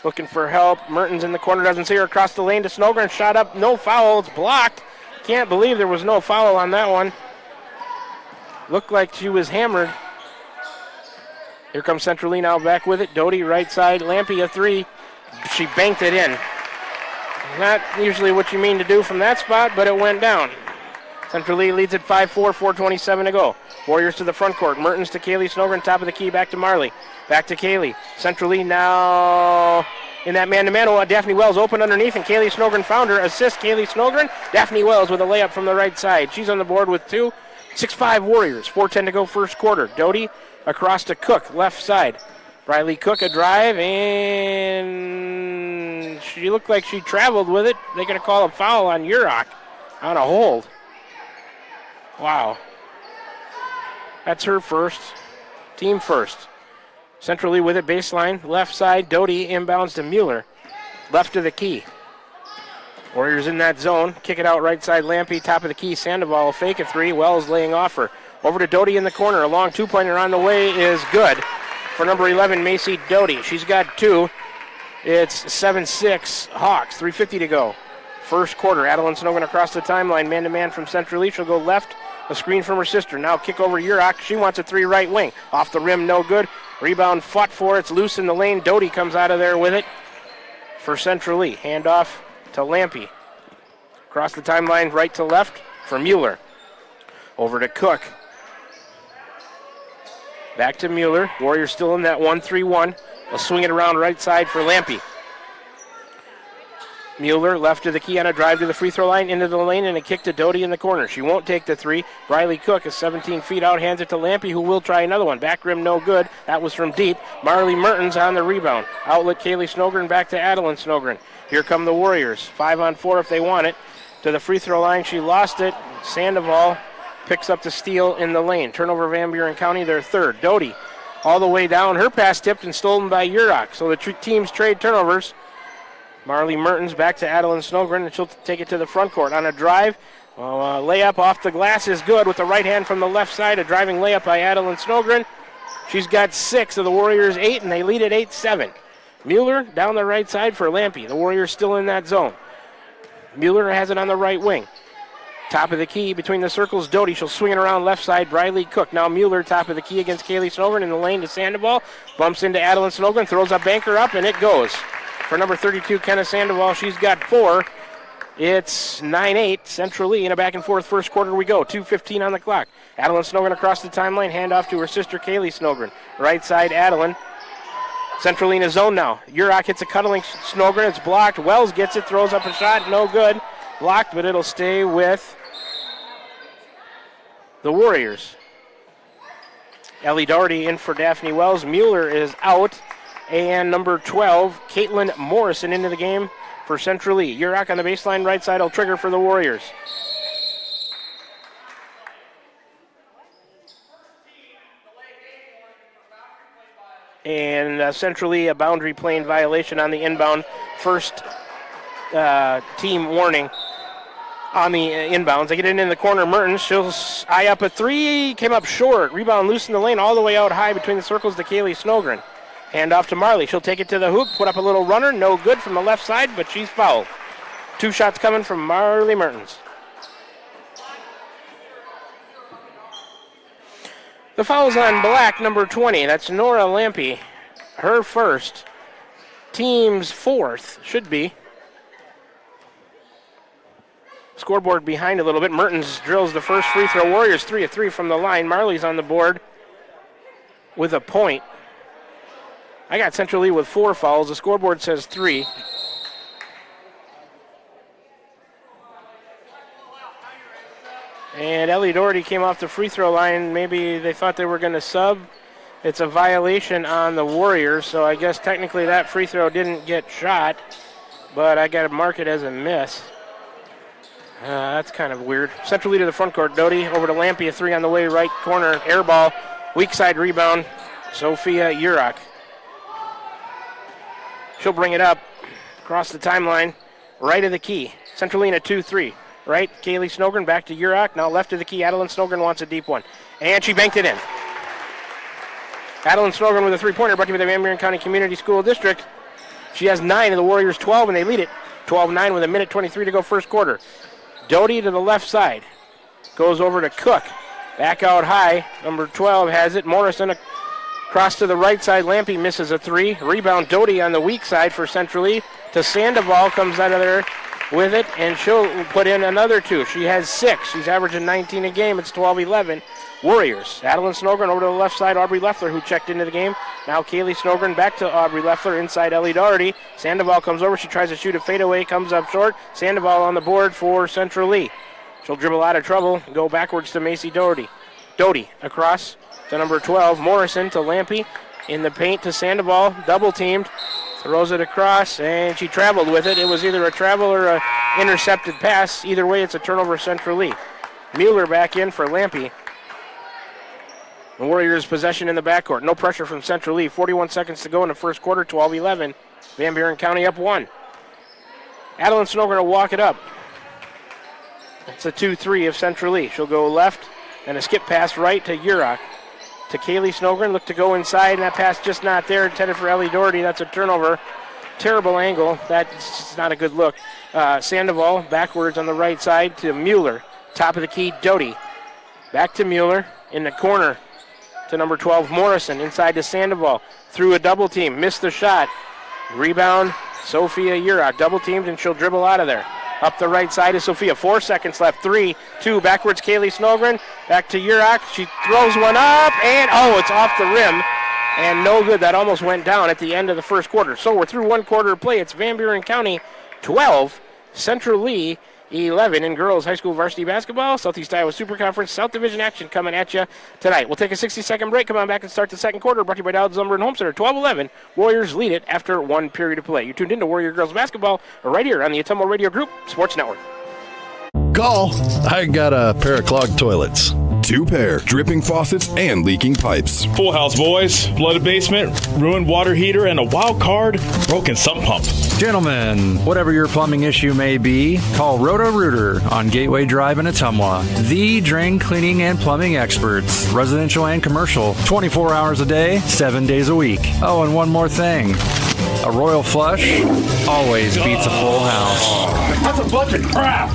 Looking for help. Mertens in the corner. Doesn't see her across the lane to Snowgren. Shot up. No foul. It's blocked. Can't believe there was no foul on that one. Looked like she was hammered. Here comes Central Lee now back with it. Doty right side. Lampy a 3. She banked it in. Not usually what you mean to do from that spot, but it went down. Central Lee leads at 5-4, 4:27 to go. Warriors to the front court. Mertens to Kaylee Snowgren, top of the key, back to Marley. Back to Kaylee. Central Lee now in that man-to-man. Daphne Wells open underneath, and Kaylee Snowgren found her. Assist Kaylee Snowgren. Daphne Wells with a layup from the right side. She's on the board with 2. 6-5 Warriors. 4:10 to go first quarter. Doty across to Cook, left side. Briley Cook a drive, and she looked like she traveled with it. They're going to call a foul on Yurok on a hold. Wow. That's her first. Team first. Central Lee with it, baseline, left side. Doty inbounds to Mueller. Left of the key. Warriors in that zone. Kick it out right side. Lampy, top of the key. Sandoval, fake a 3. Wells laying off her. Over to Doty in the corner. A long 2-pointer on the way is good for number 11, Macy Doty. She's got 2. It's 7-6 Hawks. 3:50 to go. First quarter. Adeline Snowgren across the timeline. Man-to-man from Central Lee. She'll go left. A screen from her sister. Now kick over Yurok. She wants a 3 right wing. Off the rim, no good. Rebound fought for. It's loose in the lane. Doty comes out of there with it for Central Lee. Handoff to Lampy. Across the timeline, right to left for Mueller. Over to Cook. Back to Mueller. Warriors still in that 1-3-1. They'll swing it around right side for Lampy. Mueller left to the key on a drive to the free throw line, into the lane, and a kick to Doty in the corner. She won't take the three. Riley Cook is 17 feet out, hands it to Lampy, who will try another one. Back rim, no good. That was from deep. Marley Mertens on the rebound. Outlet Kaylee Snogren back to Adeline Snogren. Here come the Warriors. 5-on-4 if they want it. To the free throw line, she lost it. Sandoval picks up the steal in the lane. Turnover Van Buren County, their third. Doty all the way down. Her pass tipped and stolen by Urach. So the teams trade turnovers. Marley Mertens back to Adeline Snogren, and she'll take it to the front court. On a drive, layup off the glass is good with the right hand from the left side. A driving layup by Adeline Snogren. She's got 6 of the Warriors' 8, and they lead at 8-7. Mueller down the right side for Lampy. The Warriors still in that zone. Mueller has it on the right wing. Top of the key between the circles, Doty. She'll swing it around left side. Briley Cook. Now Mueller top of the key against Kaylee Snogren in the lane to Sandoval. Bumps into Adeline Snogren, throws a banker up, and it goes. For number 32, Kenna Sandoval, she's got 4. It's 9-8, Central Lee in a back-and-forth first quarter we go. 2:15 on the clock. Adeline Snogren across the timeline, handoff to her sister Kaylee Snogren. Right side, Adeline. Central Lee in a zone now. Urach hits a cuddling Snogren, it's blocked. Wells gets it, throws up a shot, no good. Blocked, but it'll stay with the Warriors. Ellie Doherty in for Daphne Wells. Mueller is out. And number 12, Caitlin Morrison into the game for Central Lee. Urach on the baseline right side will trigger for the Warriors. And Central Lee, a boundary plane violation on the inbound. First team warning on the inbounds. They get it in the corner. Mertens, she'll eye up a three. Came up short. Rebound loose in the lane all the way out high between the circles to Kaylee Snogren. Hand off to Marley. She'll take it to the hoop, put up a little runner. No good from the left side, but she's fouled. 2 shots coming from Marley Mertens. The foul's on black, number 20. That's Nora Lampy. Her first. Team's 4th, should be. Scoreboard behind a little bit. Mertens drills the first free throw. Warriors 3 of 3 from the line. Marley's on the board with a point. I got Central Lee with 4 fouls. The scoreboard says 3. And Ellie Doherty came off the free throw line. Maybe they thought they were going to sub. It's a violation on the Warriors, so I guess technically that free throw didn't get shot, but I got to mark it as a miss. That's kind of weird. Central Lee to the front court. Doty over to Lampy, a 3 on the way, right corner, air ball, weak side rebound, Sophia Urach. She'll bring it up across the timeline, right of the key. Central Lee in a 2-3. Right, Kaylee Snogren back to Urach. Now left of the key, Adeline Snogren wants a deep one. And she banked it in. Adeline Snogren with a 3-pointer brought to you by the Van Buren County Community School District. She has 9 of the Warriors 12, and they lead it 12-9 with 1:23 to go first quarter. Doty to the left side. Goes over to Cook. Back out high. Number 12 has it. Morrison across to the right side. Lampy misses a 3. Rebound Doty on the weak side for Central Lee. To Sandoval, comes out of there with it, and she'll put in another 2. She has 6. She's averaging 19 a game. It's 12-11. Warriors. Adeline Snogren over to the left side. Aubrey Leffler, who checked into the game. Now Kaylee Snogren back to Aubrey Leffler inside Ellie Doherty. Sandoval comes over. She tries to shoot a fadeaway. Comes up short. Sandoval on the board for Central Lee. She'll dribble out of trouble. Go backwards to Macy Doherty. Doty across to number 12. Morrison to Lampy. In the paint to Sandoval. Double teamed. Throws it across, and she traveled with it. It was either a travel or an intercepted pass. Either way, it's a turnover Central Lee. Mueller back in for Lampy. The Warriors possession in the backcourt. No pressure from Central Lee. 41 seconds to go in the first quarter, 12-11. Van Buren County up 1. Adeline Snogren will walk it up. It's a 2-3 of Central Lee. She'll go left, and a skip pass right to Urach. To Kaylee Snogren, look to go inside, and that pass just not there, intended for Ellie Doherty. That's a turnover. Terrible angle. That's not a good look. Sandoval backwards on the right side to Mueller. Top of the key, Doty. Back to Mueller in the corner to number 12, Morrison. Inside to Sandoval. Through a double team. Missed the shot. Rebound, Sophia Urach. Double teamed, and she'll dribble out of there. Up the right side is Sophia. 4 seconds left. 3, 2. Backwards, Kaylee Snogren. Back to Urach. She throws one up, and it's off the rim. And no good. That almost went down at the end of the first quarter. So we're through 1 quarter of play. It's Van Buren County 12, Central Lee 11 in girls high school varsity basketball. Southeast Iowa Super Conference South Division action coming at you tonight. We'll take a 60-second break. Come on back and start the second quarter. Brought to you by Dowd's Lumber and Home Center. 12-11. Warriors lead it after one period of play. You're tuned into Warrior Girls Basketball right here on the Atomo Radio Group Sports Network. Call. I got a pair of clogged toilets. 2 pair, dripping faucets, and leaking pipes. Full house, boys. Flooded basement, ruined water heater, and a wild card, broken sump pump. Gentlemen, whatever your plumbing issue may be, call Roto-Rooter on Gateway Drive in Ottumwa. The drain cleaning and plumbing experts, residential and commercial, 24 hours a day, 7 days a week. Oh, and one more thing. A royal flush always beats a full house. That's a bunch of crap.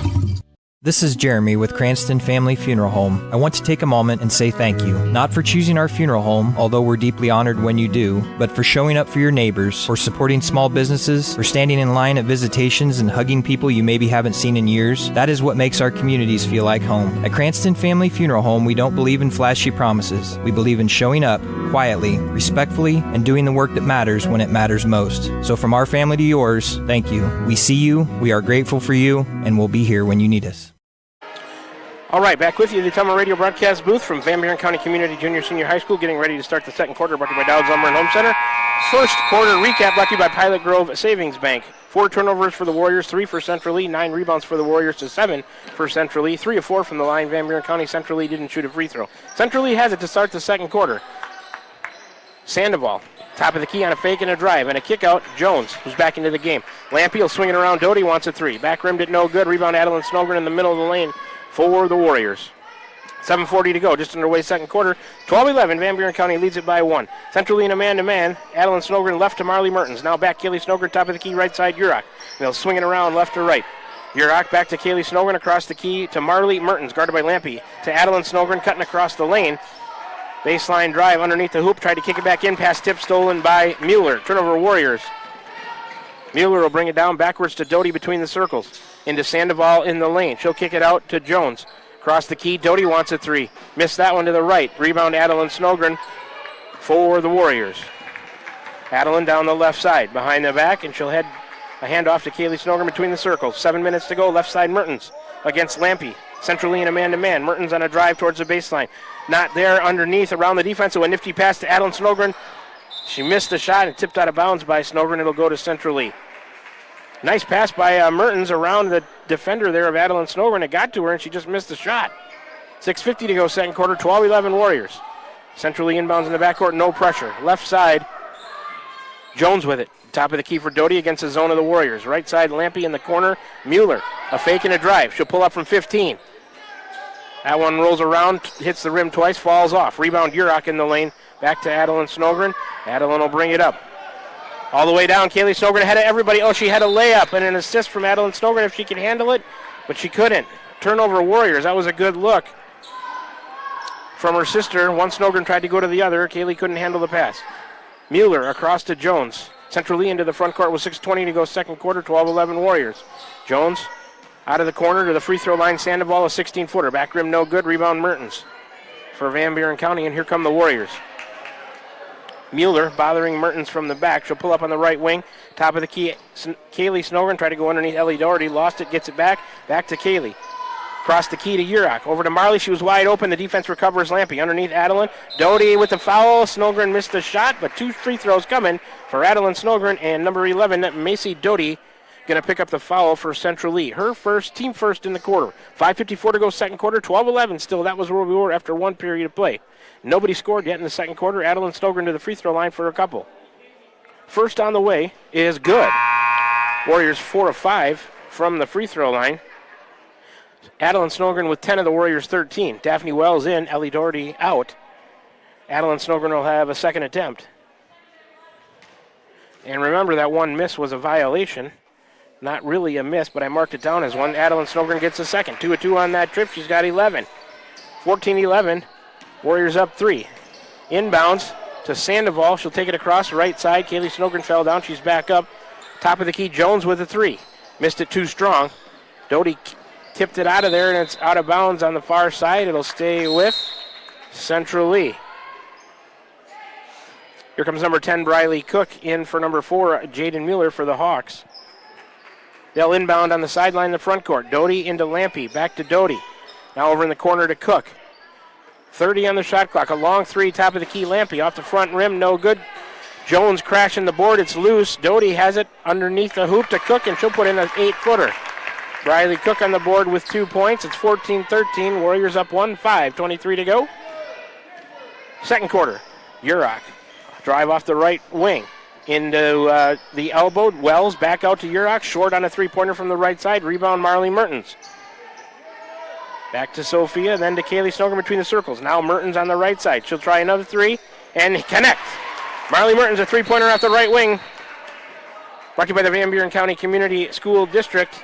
This is Jeremy with Cranston Family Funeral Home. I want to take a moment and say thank you, not for choosing our funeral home, although we're deeply honored when you do, but for showing up for your neighbors, for supporting small businesses, for standing in line at visitations and hugging people you maybe haven't seen in years. That is what makes our communities feel like home. At Cranston Family Funeral Home, we don't believe in flashy promises. We believe in showing up quietly, respectfully, and doing the work that matters when it matters most. So from our family to yours, thank you. We see you, we are grateful for you, and we'll be here when you need us. All right, back with you, the Atomo Radio broadcast booth from Van Buren County Community Junior Senior High School, getting ready to start the second quarter, brought to you by Dowd's Lumber and Home Center. First quarter recap brought to you by Pilot Grove Savings Bank. 4 turnovers for the Warriors, 3 for Central Lee, 9 rebounds for the Warriors to 7 for Central Lee. 3 of 4 from the line. Van Buren County Central Lee didn't shoot a free throw. Central Lee has it to start the second quarter. Sandoval, top of the key on a fake and a drive, and a kick out. Jones, who's back into the game. Lampe will swing it around. Doty wants a 3. Back rimmed it no good. Rebound Adeline Snowgren in the middle of the lane for the Warriors. 7:40 to go, just underway second quarter. 12-11, Van Buren County leads it by 1. Central Lee in a man-to-man. Adeline Snowgren left to Marley Mertens. Now back Kaylee Snowgren, top of the key, right side, Urach. They'll swing it around left to right. Urach back to Kaylee Snowgren, across the key to Marley Mertens, guarded by Lampe. To Adeline Snowgren, cutting across the lane. Baseline drive underneath the hoop, tried to kick it back in, pass tip stolen by Mueller. Turnover Warriors. Mueller will bring it down backwards to Doty between the circles. Into Sandoval in the lane. She'll kick it out to Jones. Across the key, Doty wants a 3. Missed that one to the right. Rebound Adeline Snowgren for the Warriors. Adeline down the left side, behind the back, and she'll head a handoff to Kaylee Snowgren between the circles. 7 minutes to go, left side Mertens against Lampe. Central Lee in a man-to-man. Mertens on a drive towards the baseline. Not there underneath, around the defense, so a nifty pass to Adeline Snowgren. She missed the shot and tipped out of bounds by Snowgren. It'll go to Central Lee. Nice pass by Mertens around the defender there of Adeline Snowgren. It got to her, and she just missed the shot. 6:50 to go, second quarter, 12-11 Warriors. Central Lee inbounds in the backcourt, no pressure. Left side, Jones with it. Top of the key for Doty against the zone of the Warriors. Right side, Lampe in the corner. Mueller, a fake and a drive. She'll pull up from 15. That one rolls around, hits the rim twice, falls off. Rebound Urach in the lane. Back to Adeline Snowgren. Adeline will bring it up. All the way down, Kaylee Snowgren ahead of everybody. Oh, she had a layup and an assist from Adeline Snowgren if she could handle it, but she couldn't. Turnover Warriors. That was a good look from her sister. One Snowgren tried to go to the other. Kaylee couldn't handle the pass. Mueller across to Jones. Central Lee into the front court with 6:20 to go second quarter, 12-11 Warriors. Jones out of the corner to the free throw line. Sandoval, a 16-footer. Back rim no good. Rebound Mertens for Van Buren County, and here come the Warriors. Mueller bothering Mertens from the back. She'll pull up on the right wing. Top of the key, Kaylee Snowgren tried to go underneath Ellie Doherty. Lost it, gets it back. Back to Kaylee. Across the key to Urach. Over to Marley. She was wide open. The defense recovers Lampe. Underneath Adeline. Doty with the foul. Snowgren missed the shot, but 2 free throws coming for Adeline Snowgren. And number 11, Macy Doty, going to pick up the foul for Central Lee. Her first, team first in the quarter. 5:54 to go second quarter. 12-11 still. That was where we were after one period of play. Nobody scored yet in the second quarter. Adeline Snowgren to the free throw line for a couple. First on the way is good. Warriors 4 of 5 from the free throw line. Adeline Snowgren with 10 of the Warriors 13. Daphne Wells in, Ellie Doherty out. Adeline Snowgren will have a second attempt. And remember, that one miss was a violation. Not really a miss, but I marked it down as one. Adeline Snowgren gets a second. 2 of 2 on that trip. She's got 11. 14-11. Warriors up 3. Inbounds to Sandoval. She'll take it across right side. Kaylee Snowgren fell down. She's back up. Top of the key, Jones with a 3. Missed it too strong. Doty tipped it out of there, and it's out of bounds on the far side. It'll stay with Central Lee. Here comes number 10, Briley Cook, in for number 4, Jaden Mueller for the Hawks. They'll inbound on the sideline in the front court. Doty into Lampy. Back to Doty. Now over in the corner to Cook. 30 on the shot clock. A long three, top of the key. Lampy off the front rim. No good. Jones crashing the board. It's loose. Doty has it underneath the hoop to Cook, and she'll put in an 8-footer. Briley Cook on the board with 2 points. It's 14-13. Warriors up 1, 5:23 to go. Second quarter. Urach. Drive off the right wing. Into the elbow. Wells back out to Urach. Short on a three-pointer from the right side. Rebound Marley Mertens. Back to Sophia, then to Kaylee Snogren between the circles. Now Mertens on the right side. She'll try another three and connect. Marley Mertens, a three-pointer off the right wing. Brought to you by the Van Buren County Community School District.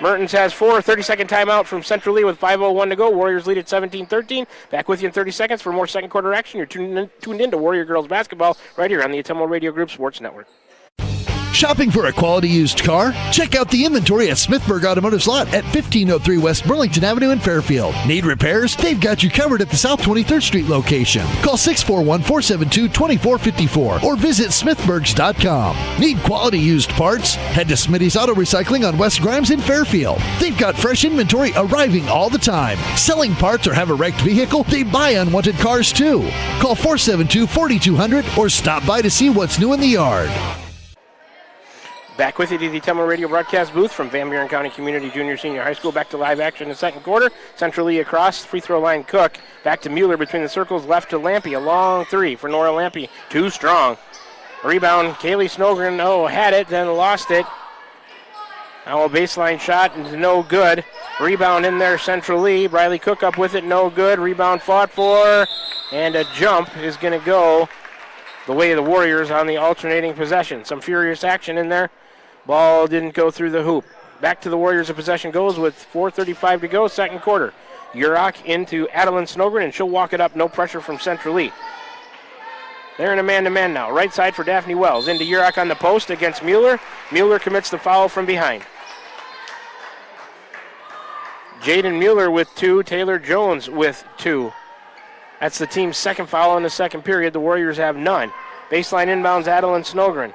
Mertens has 4. 30-second timeout from Central Lee with 5:01 to go. Warriors lead at 17-13. Back with you in 30 seconds for more second quarter action. You're tuned in to Warrior Girls Basketball right here on the Atomo Radio Group Sports Network. Shopping for a quality used car? Check out the inventory at Smithburg Automotive's lot at 1503 West Burlington Avenue in Fairfield. Need repairs? They've got you covered at the South 23rd Street location. Call 641-472-2454 or visit smithburgs.com. Need quality used parts? Head to Smitty's Auto Recycling on West Grimes in Fairfield. They've got fresh inventory arriving all the time. Selling parts or have a wrecked vehicle? They buy unwanted cars too. Call 472-4200 or stop by to see what's new in the yard. Back with you to the Atomo Radio broadcast booth from Van Buren County Community Junior Senior High School. Back to live action in the second quarter. Central Lee across, free throw line Cook. Back to Mueller between the circles, left to Lampy. A long three for Nora Lampy. Too strong. Rebound, Kaylee Snogren, had it, then lost it. Now a baseline shot, no good. Rebound in there, Central Lee. Briley Cook up with it, no good. Rebound fought for, and a jump is going to go the way of the Warriors on the alternating possession. Some furious action in there. Ball didn't go through the hoop. Back to the Warriors. The possession goes with 4:35 to go, second quarter. Urach into Adeline Snogren, and she'll walk it up. No pressure from Central Lee. They're in a man-to-man now. Right side for Daphne Wells. Into Urach on the post against Mueller. Mueller commits the foul from behind. Jaden Mueller with 2. Taylor Jones with 2. That's the team's second foul in the second period. The Warriors have none. Baseline inbounds Adeline Snogren.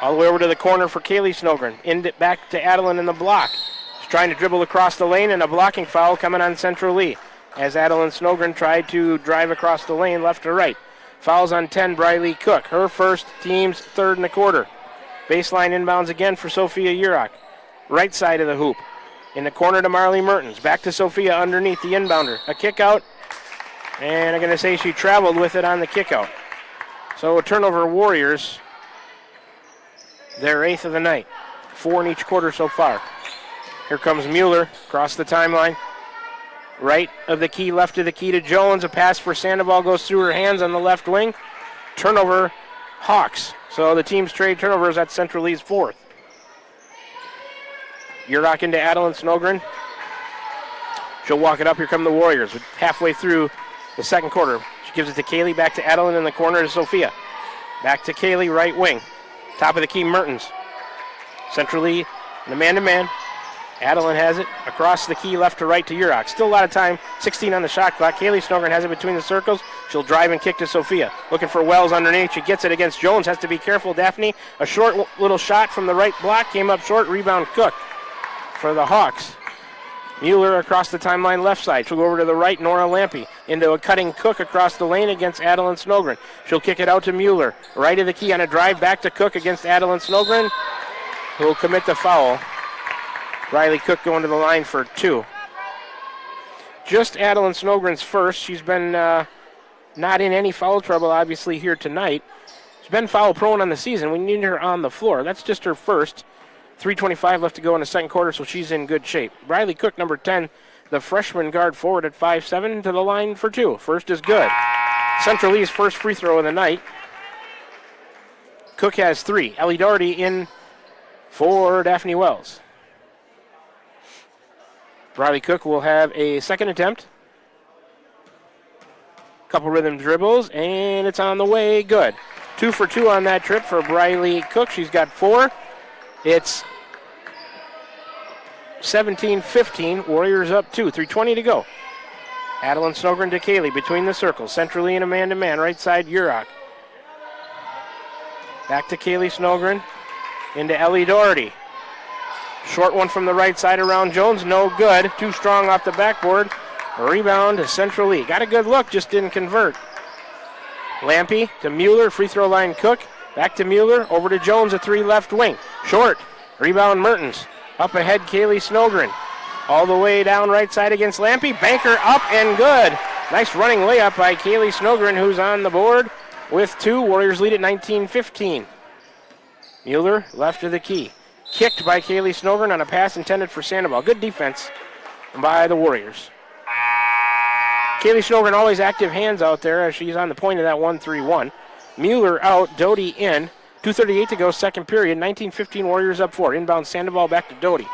All the way over to the corner for Kaylee Snogren. Back to Adeline in the block. She's trying to dribble across the lane, and a blocking foul coming on Central Lee as Adeline Snogren tried to drive across the lane left to right. Fouls on 10, Briley Cook. Her first, team's third in the quarter. Baseline inbounds again for Sophia Urach. Right side of the hoop. In the corner to Marley Mertens. Back to Sophia underneath the inbounder. A kick out, and I'm going to say she traveled with it on the kick out. So a turnover, Warriors. Their 8th of the night. 4 in each quarter so far. Here comes Mueller across the timeline. Right of the key, left of the key to Jones. A pass for Sandoval goes through her hands on the left wing. Turnover, Hawks. So the team's trade turnovers at Central Lee's 4th. Urach into Adeline Snogren. She'll walk it up. Here come the Warriors. Halfway through the second quarter. She gives it to Kaylee. Back to Adeline in the corner to Sophia. Back to Kaylee, right wing. Top of the key, Mertens. Central Lee in the man-to-man. Adeline has it across the key, left to right to Urach. Still a lot of time, 16 on the shot clock. Kaylee Snogren has it between the circles. She'll drive and kick to Sophia. Looking for Wells underneath. She gets it against Jones. Has to be careful, Daphne. A short little shot from the right block. Came up short. Rebound Cook for the Hawks. Mueller across the timeline left side. She'll go over to the right, Nora Lampy. Into a cutting Cook across the lane against Adeline Snogren. She'll kick it out to Mueller. Right of the key on a drive back to Cook against Adeline Snogren, who will commit the foul. Riley Cook going to the line for 2. Just Adeline Snogren's first. She's been not in any foul trouble, obviously, here tonight. She's been foul prone on the season. We need her on the floor. That's just her first. 3:25 left to go in the second quarter, so she's in good shape. Riley Cook, number 10, the freshman guard forward at 5'7", to the line for 2. First is good. Central Lee's first free throw of the night. Cook has 3. Ellie Doherty in for Daphne Wells. Riley Cook will have a second attempt. Couple rhythm dribbles, and it's on the way. Good. 2 for 2 on that trip for Riley Cook. She's got 4. It's 17-15. Warriors up 2. 3:20 to go. Adeline Snogren to Kaylee between the circles. Central Lee in a man-to-man. Right side, Urach. Back to Kaylee Snogren. Into Ellie Doherty. Short one from the right side around Jones, no good. Too strong off the backboard. A rebound to Central Lee. Got a good look, just didn't convert. Lampy to Mueller, free throw line Cook. Back to Mueller, over to Jones, a 3 left wing. Short, rebound Mertens. Up ahead, Kaylee Snogren. All the way down right side against Lampy. Banker up and good. Nice running layup by Kaylee Snogren, who's on the board with 2. Warriors lead at 19-15. Mueller left of the key. Kicked by Kaylee Snogren on a pass intended for Sandoval. Good defense by the Warriors. Kaylee Snogren always active hands out there as she's on the point of that 1-3-1. Mueller out, Doty in. 2:38 to go, second period. 19-15 Warriors up 4. Inbound Sandoval back to Doty.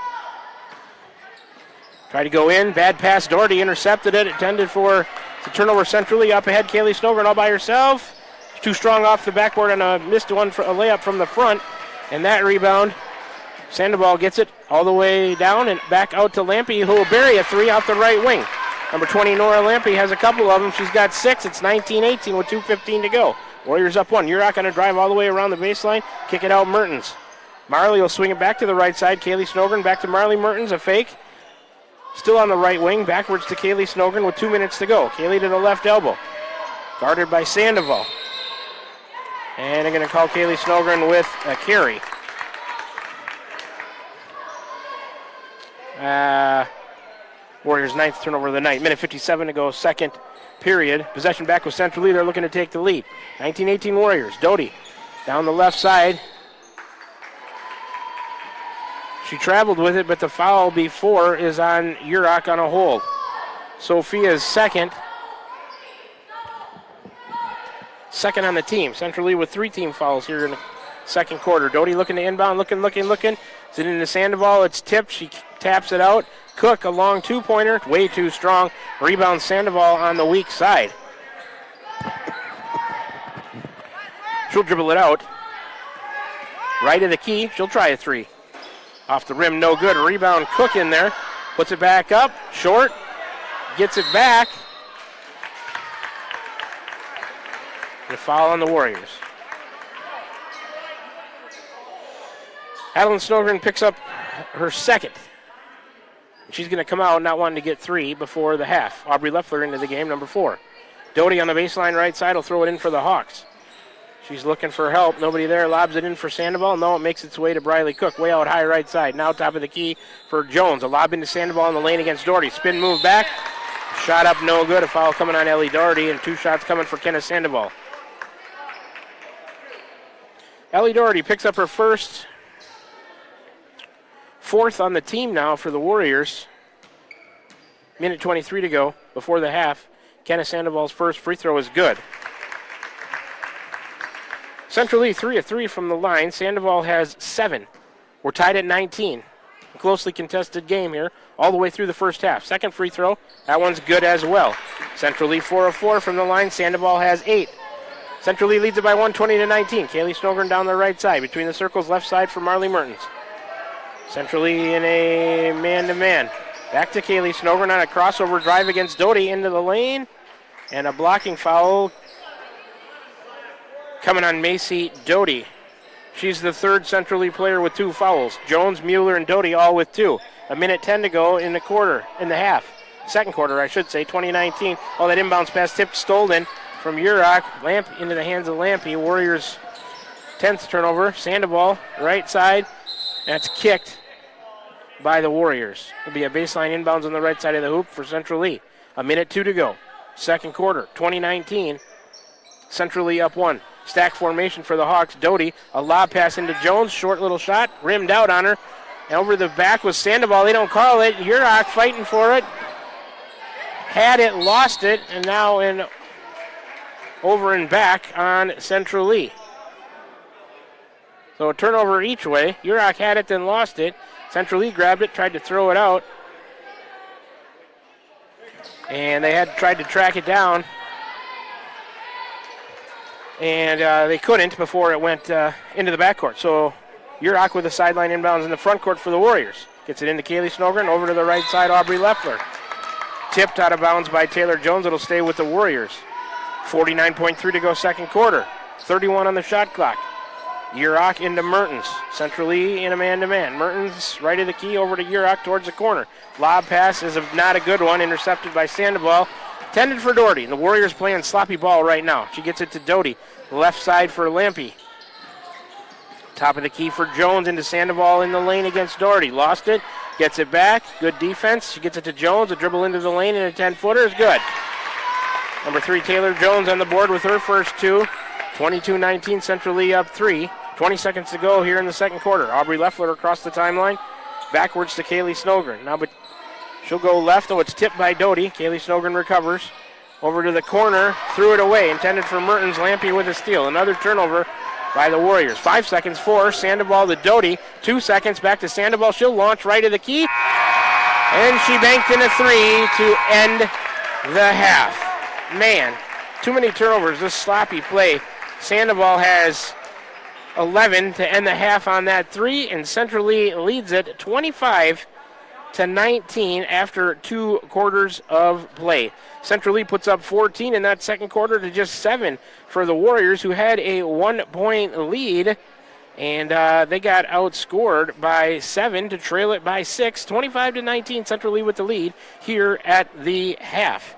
Tried to go in, bad pass. Doherty intercepted it, intended for the turnover centrally. Up ahead, Kaylee Snogren all by herself. Too strong off the backboard and a missed one for a layup from the front. And that rebound, Sandoval gets it all the way down and back out to Lampy, who will bury a 3 out the right wing. Number 20, Nora Lampy, has a couple of them. She's got 6. It's 19-18 with 2:15 to go. Warriors up 1. Urach going to drive all the way around the baseline. Kick it out, Mertens. Marley will swing it back to the right side. Kaylee Snogren back to Marley Mertens. A fake. Still on the right wing. Backwards to Kaylee Snogren with 2 minutes to go. Kaylee to the left elbow. Guarded by Sandoval. And they're going to call Kaylee Snogren with a carry. Warriors' 9th turnover of the night. Minute 57 to go, second period. Possession back with Central Lee. They're looking to take the lead. 19-18 Warriors. Doty down the left side. She traveled with it, but the foul before is on Urach on a hold. Sophia's second. Second on the team. Central Lee with 3 team fouls here in the second quarter. Doty looking to inbound, looking. Is it into Sandoval? It's tipped. She taps it out. Cook, a long 2-pointer, way too strong. Rebound Sandoval on the weak side. She'll dribble it out. Right of the key. She'll try a 3. Off the rim, no good. Rebound Cook in there. Puts it back up. Short. Gets it back. And a foul on the Warriors. Adeline Snogren picks up her second. She's going to come out not wanting to get 3 before the half. Aubrey Leffler into the game, number 4. Doty on the baseline right side will throw it in for the Hawks. She's looking for help. Nobody there. Lobs it in for Sandoval. No, it makes its way to Briley Cook. Way out high right side. Now top of the key for Jones. A lob into Sandoval in the lane against Doherty. Spin move back. Shot up no good. A foul coming on Ellie Doherty and 2 shots coming for Kenneth Sandoval. Ellie Doherty picks up her first. 4th on the team now for the Warriors. Minute 23 to go before the half. Kenneth Sandoval's first free throw is good. Central Lee 3 of 3 from the line. Sandoval has 7. We're tied at 19. A closely contested game here all the way through the first half. Second free throw, that one's good as well. Central Lee 4 of 4 from the line. Sandoval has 8. Central Lee leads it by 120-19. Kaylee Snogren down the right side. Between the circles, left side for Marley Mertens. Central Lee in a man-to-man. Back to Kaylee Snogren on a crossover drive against Doty into the lane. And a blocking foul coming on Macy Doty. She's the 3rd Central Lee player with 2 fouls. Jones, Mueller, and Doty all with 2. A minute 10 to go in the half. Second quarter, I should say, 2019. Oh, that inbounds pass tipped, stolen from Urach. Lamp into the hands of Lampy. Warriors 10th turnover. Sandoval, right side. That's kicked by the Warriors. It'll be a baseline inbounds on the right side of the hoop for Central Lee. A minute 2 to go. Second quarter, 2019. Central Lee up 1. Stack formation for the Hawks. Doty, a lob pass into Jones. Short little shot, rimmed out on her. And over the back was Sandoval. They don't call it. Urach fighting for it. Had it, lost it, and now in over and back on Central Lee. So a turnover each way. Urach had it, then lost it. Central Lee grabbed it, tried to throw it out. And they had tried to track it down. And they couldn't before it went into the backcourt. So Urach with a sideline inbounds in the front court for the Warriors. Gets it into Kaylee Snogren, over to the right side, Aubrey Leffler. Tipped out of bounds by Taylor Jones. It'll stay with the Warriors. 49.3 to go second quarter. 31 on the shot clock. Urach into Mertens. Central Lee in a man-to-man. Mertens right of the key over to Urach towards the corner. Lob pass is not a good one, intercepted by Sandoval. Tended for Doherty. The Warriors playing sloppy ball right now. She gets it to Doty. Left side for Lampy. Top of the key for Jones into Sandoval in the lane against Doherty. Lost it. Gets it back. Good defense. She gets it to Jones. A dribble into the lane and a 10-footer is good. Number 3, Taylor Jones on the board with her first two. 22-19, Central Lee up 3. 20 seconds to go here in the second quarter. Aubrey Leffler across the timeline. Backwards to Kaylee Snogren. Now, but she'll go left, though it's tipped by Doty. Kaylee Snogren recovers. Over to the corner, threw it away. Intended for Mertens. Lampy with a steal. Another turnover by the Warriors. 5 seconds for Sandoval to Doty. 2 seconds back to Sandoval. She'll launch right of the key. And she banked in a 3 to end the half. Man, too many turnovers. This sloppy play. Sandoval has 11 to end the half on that 3, and Central Lee leads it 25-19 after 2 quarters of play. Central Lee puts up 14 in that second quarter to just 7 for the Warriors, who had a 1-point lead, and they got outscored by 7 to trail it by 6. 25-19, Central Lee with the lead here at the half.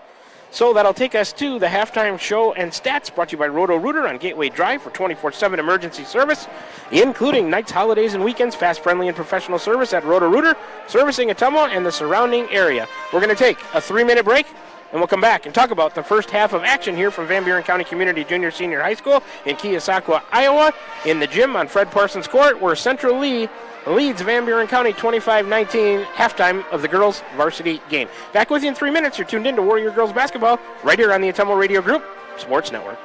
So that'll take us to the halftime show and stats, brought to you by Roto-Rooter on Gateway Drive for 24/7 emergency service, including nights, holidays, and weekends. Fast, friendly, and professional service at Roto-Rooter, servicing Ottumwa and the surrounding area. We're going to take a 3-minute break, and we'll come back and talk about the first half of action here from Van Buren County Community Junior Senior High School in Keosauqua, Iowa, in the gym on Fred Parsons Court, where Central Lee leads Van Buren County 25-19, halftime of the girls' varsity game. Back with you in 3 minutes. You're tuned in to Warrior Girls Basketball right here on the Ottumwa Radio Group Sports Network.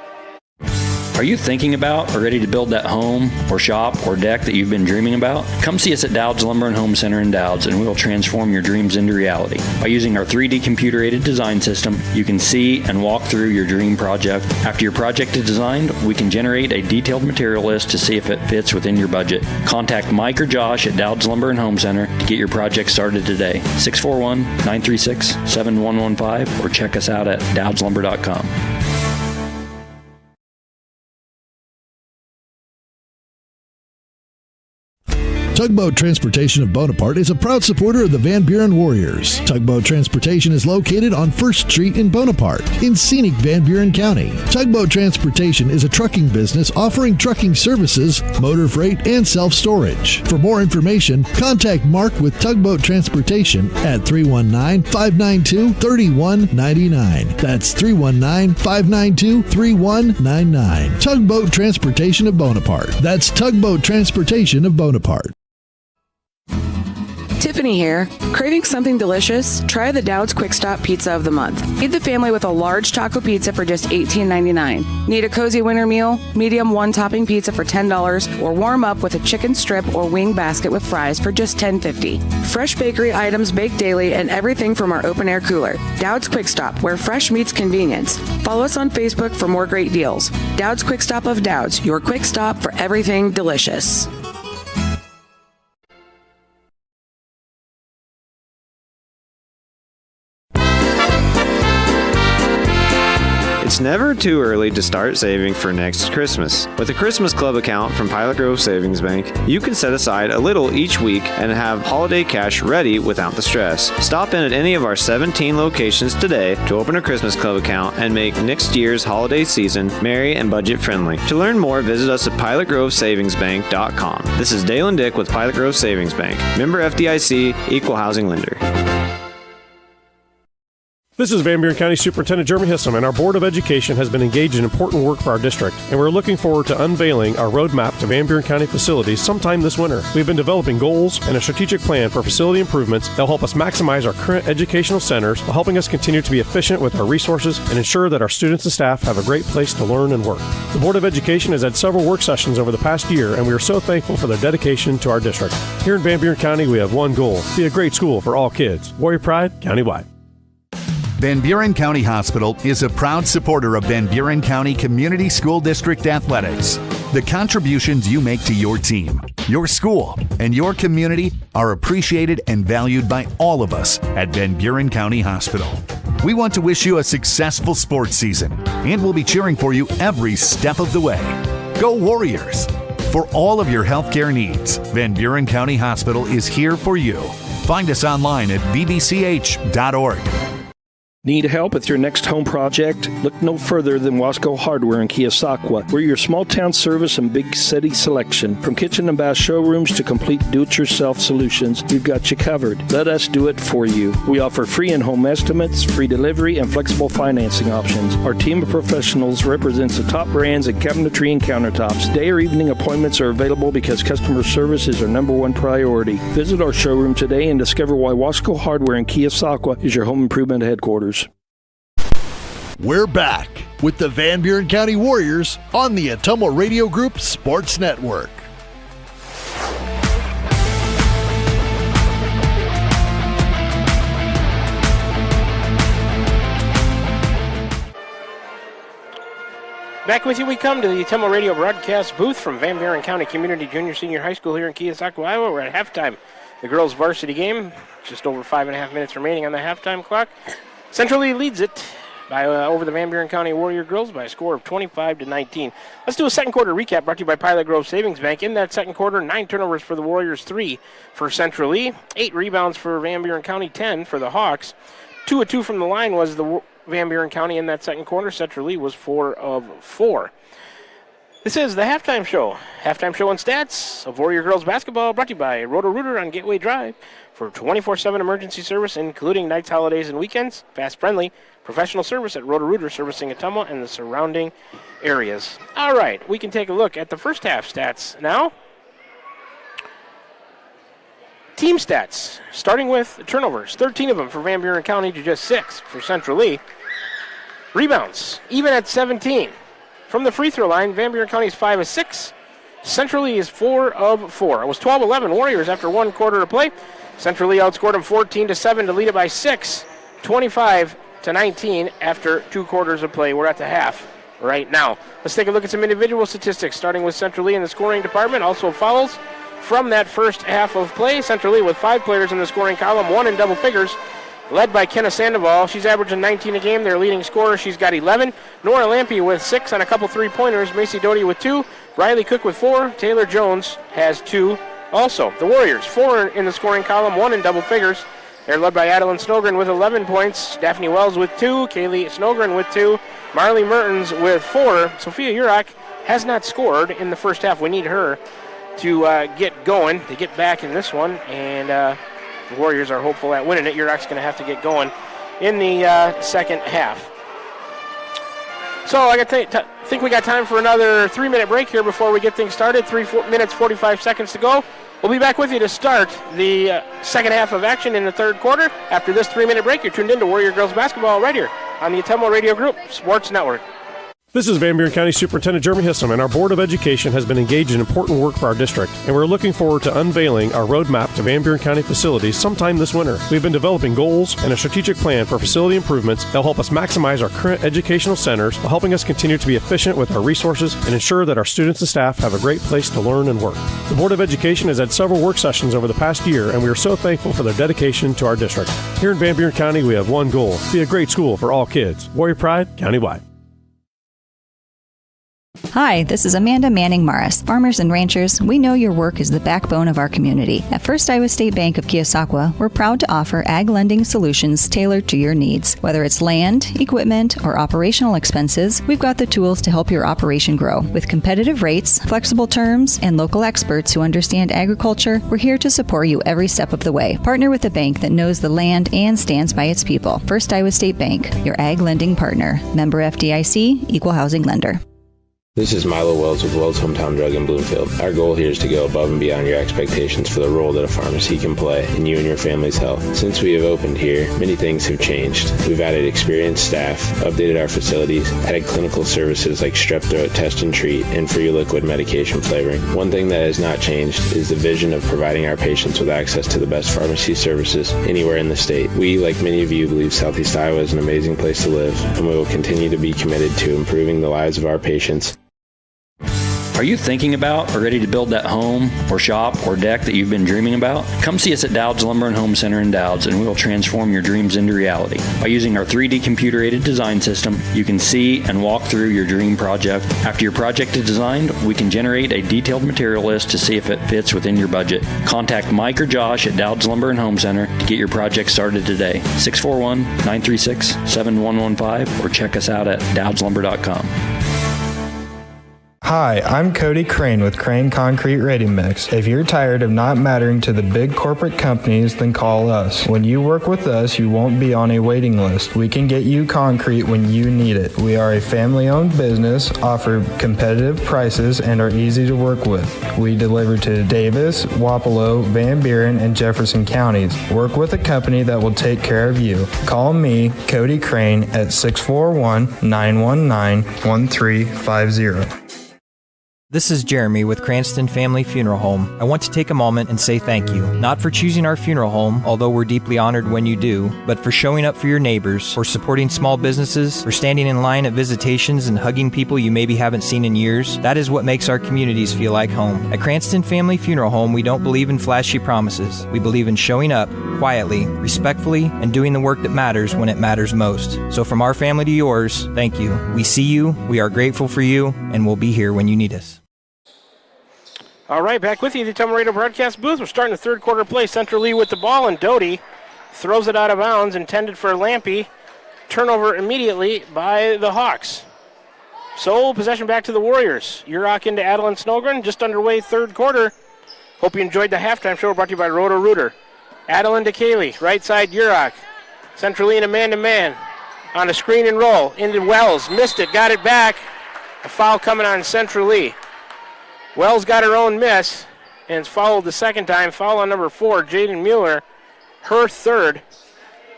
Are you thinking about or ready to build that home or shop or deck that you've been dreaming about? Come see us at Dowd's Lumber and Home Center in Dowd's, and we will transform your dreams into reality. By using our 3D computer-aided design system, you can see and walk through your dream project. After your project is designed, we can generate a detailed material list to see if it fits within your budget. Contact Mike or Josh at Dowd's Lumber and Home Center to get your project started today. 641-936-7115, or check us out at dowdslumber.com. Tugboat Transportation of Bonaparte is a proud supporter of the Van Buren Warriors. Tugboat Transportation is located on 1st Street in Bonaparte, in scenic Van Buren County. Tugboat Transportation is a trucking business offering trucking services, motor freight, and self-storage. For more information, contact Mark with Tugboat Transportation at 319-592-3199. That's 319-592-3199. Tugboat Transportation of Bonaparte. That's Tugboat Transportation of Bonaparte. Tiffany here. Craving something delicious? Try the Dowd's Quick Stop Pizza of the Month. Feed the family with a large taco pizza for just $18.99. Need a cozy winter meal? Medium 1-topping pizza for $10, or warm up with a chicken strip or wing basket with fries for just $10.50. Fresh bakery items baked daily and everything from our open-air cooler. Dowd's Quick Stop, where fresh meets convenience. Follow us on Facebook for more great deals. Dowd's Quick Stop of Dowd's, your quick stop for everything delicious. It's never too early to start saving for next Christmas. With a Christmas Club account from Pilot Grove Savings Bank, you can set aside a little each week and have holiday cash ready without the stress. Stop in at any of our 17 locations today to open a Christmas Club account and make next year's holiday season merry and budget friendly. To learn more, visit us at pilotgrovesavingsbank.com. This is Dalen Dick with Pilot Grove Savings Bank. Member FDIC, Equal Housing Lender. This is Van Buren County Superintendent Jeremy Hissom, and our Board of Education has been engaged in important work for our district, and we're looking forward to unveiling our roadmap to Van Buren County facilities sometime this winter. We've been developing goals and a strategic plan for facility improvements that will help us maximize our current educational centers while helping us continue to be efficient with our resources and ensure that our students and staff have a great place to learn and work. The Board of Education has had several work sessions over the past year, and we are so thankful for their dedication to our district. Here in Van Buren County, we have one goal: be a great school for all kids. Warrior Pride, countywide. Van Buren County Hospital is a proud supporter of Van Buren County Community School District Athletics. The contributions you make to your team, your school, and your community are appreciated and valued by all of us at Van Buren County Hospital. We want to wish you a successful sports season, and we'll be cheering for you every step of the way. Go Warriors! For all of your healthcare needs, Van Buren County Hospital is here for you. Find us online at bbch.org. Need help with your next home project? Look no further than Wasco Hardware in Keosauqua. We're your small town service and big city selection. From kitchen and bath showrooms to complete do-it-yourself solutions, we've got you covered. Let us do it for you. We offer free in-home estimates, free delivery, and flexible financing options. Our team of professionals represents the top brands in cabinetry and countertops. Day or evening appointments are available because customer service is our number one priority. Visit our showroom today and discover why Wasco Hardware in Keosauqua is your home improvement headquarters. We're back with the Van Buren County Warriors on the Atomo Radio Group Sports Network. Back with you we come to the Atomo Radio broadcast booth from Van Buren County Community Junior Senior High School here in Keosauqua, Iowa. We're at halftime. The girls' varsity game, just over 5.5 minutes remaining on the halftime clock. Central Lee leads it by over the Van Buren County Warrior girls by a score of 25-19. Let's do a second quarter recap brought to you by Pilot Grove Savings Bank. In that second quarter, 9 turnovers for the Warriors, 3 for Central Lee, 8 rebounds for Van Buren County, 10 for the Hawks. 2 of 2 from the line was the Van Buren County in that second quarter. Central Lee was 4 of 4. This is the halftime show. Halftime show and stats of Warrior Girls Basketball brought to you by Roto-Rooter on Gateway Drive for 24/7 emergency service, including nights, holidays, and weekends. Fast, friendly, professional service at Roto-Rooter, servicing Atomo and the surrounding areas. All right, we can take a look at the first half stats now. Team stats, starting with turnovers, 13 of them for Van Buren County to just 6 for Central Lee. Rebounds, even at 17. From the free throw line, Van Buren County is 5 of 6. Central Lee is 4 of 4. It was 12-11 Warriors after one quarter to play. Central Lee outscored them 14-7 to lead it by 6, 25-19 after 2 quarters of play. We're at the half right now. Let's take a look at some individual statistics, starting with Central Lee in the scoring department. Also fouls from that first half of play. Central Lee with 5 players in the scoring column, 1 in double figures, led by Kenna Sandoval. She's averaging 19 a game. Their leading scorer, she's got 11. Nora Lampe with 6 on a couple three-pointers. Macy Doty with 2. Riley Cook with 4. Taylor Jones has 2 also. The Warriors, 4 in the scoring column, 1 in double figures. They're led by Adeline Snogren with 11 points. Daphne Wells with 2. Kaylee Snogren with 2. Marley Mertens with 4. Sophia Urach has not scored in the first half. We need her to get going, to get back in this one. And the Warriors are hopeful at winning it. Urach's going to have to get going in the second half. So I think we got time for another 3-minute break here before we get things started. 3 minutes, 45 seconds to go. We'll be back with you to start the second half of action in the third quarter. After this 3-minute break, you're tuned in to Warrior Girls Basketball right here on the Atomo Radio Group Sports Network. This is Van Buren County Superintendent Jeremy Hissom, and our Board of Education has been engaged in important work for our district, and we're looking forward to unveiling our roadmap to Van Buren County facilities sometime this winter. We've been developing goals and a strategic plan for facility improvements that will help us maximize our current educational centers while helping us continue to be efficient with our resources and ensure that our students and staff have a great place to learn and work. The Board of Education has had several work sessions over the past year, and we are so thankful for their dedication to our district. Here in Van Buren County, we have one goal: be a great school for all kids. Warrior Pride, countywide. Hi, this is Amanda Manning Morris. Farmers and ranchers, we know your work is the backbone of our community. At First Iowa State Bank of Keosauqua, we're proud to offer ag lending solutions tailored to your needs. Whether it's land, equipment, or operational expenses, we've got the tools to help your operation grow. With competitive rates, flexible terms, and local experts who understand agriculture, we're here to support you every step of the way. Partner with a bank that knows the land and stands by its people. First Iowa State Bank, your ag lending partner. Member FDIC, Equal Housing Lender. This is Milo Wells with Wells Hometown Drug in Bloomfield. Our goal here is to go above and beyond your expectations for the role that a pharmacy can play in you and your family's health. Since we have opened here, many things have changed. We've added experienced staff, updated our facilities, added clinical services like strep throat test and treat, and free liquid medication flavoring. One thing that has not changed is the vision of providing our patients with access to the best pharmacy services anywhere in the state. We, like many of you, believe Southeast Iowa is an amazing place to live, and we will continue to be committed to improving the lives of our patients. Are you thinking about or ready to build that home or shop or deck that you've been dreaming about? Come see us at Dowd's Lumber and Home Center in Dowd's, and we will transform your dreams into reality. By using our 3D computer-aided design system, you can see and walk through your dream project. After your project is designed, we can generate a detailed material list to see if it fits within your budget. Contact Mike or Josh at Dowd's Lumber and Home Center to get your project started today. 641-936-7115 or check us out at dowdslumber.com. Hi, I'm Cody Crane with Crane Concrete Ready Mix. If you're tired of not mattering to the big corporate companies, then call us. When you work with us, you won't be on a waiting list. We can get you concrete when you need it. We are a family-owned business, offer competitive prices, and are easy to work with. We deliver to Davis, Wapello, Van Buren, and Jefferson counties. Work with a company that will take care of you. Call me, Cody Crane, at 641-919-1350. This is Jeremy with Cranston Family Funeral Home. I want to take a moment and say thank you, not for choosing our funeral home, although we're deeply honored when you do, but for showing up for your neighbors, for supporting small businesses, for standing in line at visitations and hugging people you maybe haven't seen in years. That is what makes our communities feel like home. At Cranston Family Funeral Home, we don't believe in flashy promises. We believe in showing up quietly, respectfully, and doing the work that matters when it matters most. So from our family to yours, thank you. We see you, we are grateful for you, and we'll be here when you need us. All right, back with you, the Ottumwa Radio broadcast booth. We're starting the third quarter play. Central Lee with the ball, and Doty throws it out of bounds, intended for Lampy. Turnover immediately by the Hawks. So possession back to the Warriors. Urach into Adeline Snogren, just underway third quarter. Hope you enjoyed the halftime show brought to you by Roto-Rooter. Adeline to Kaylee, right side Urach. Central Lee in a man-to-man. On a screen and roll, into Wells, missed it, got it back. A foul coming on Central Lee. Wells got her own miss and it's fouled the second time. Foul on number 4, Jaden Mueller. Her third,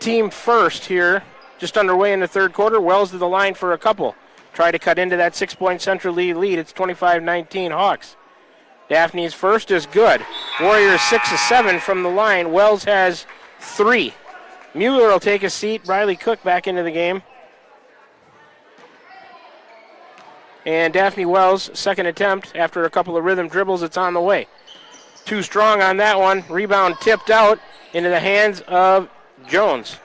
team first here, just underway in the third quarter. Wells to the line for a couple. Try to cut into that 6-point Central Lee lead. It's 25-19 Hawks. Daphne's first is good. Warriors 6 of 7 from the line. Wells has 3. Mueller will take a seat. Riley Cook back into the game. And Daphne Wells, second attempt, after a couple of rhythm dribbles, it's on the way. Too strong on that one. Rebound tipped out into the hands of Jones.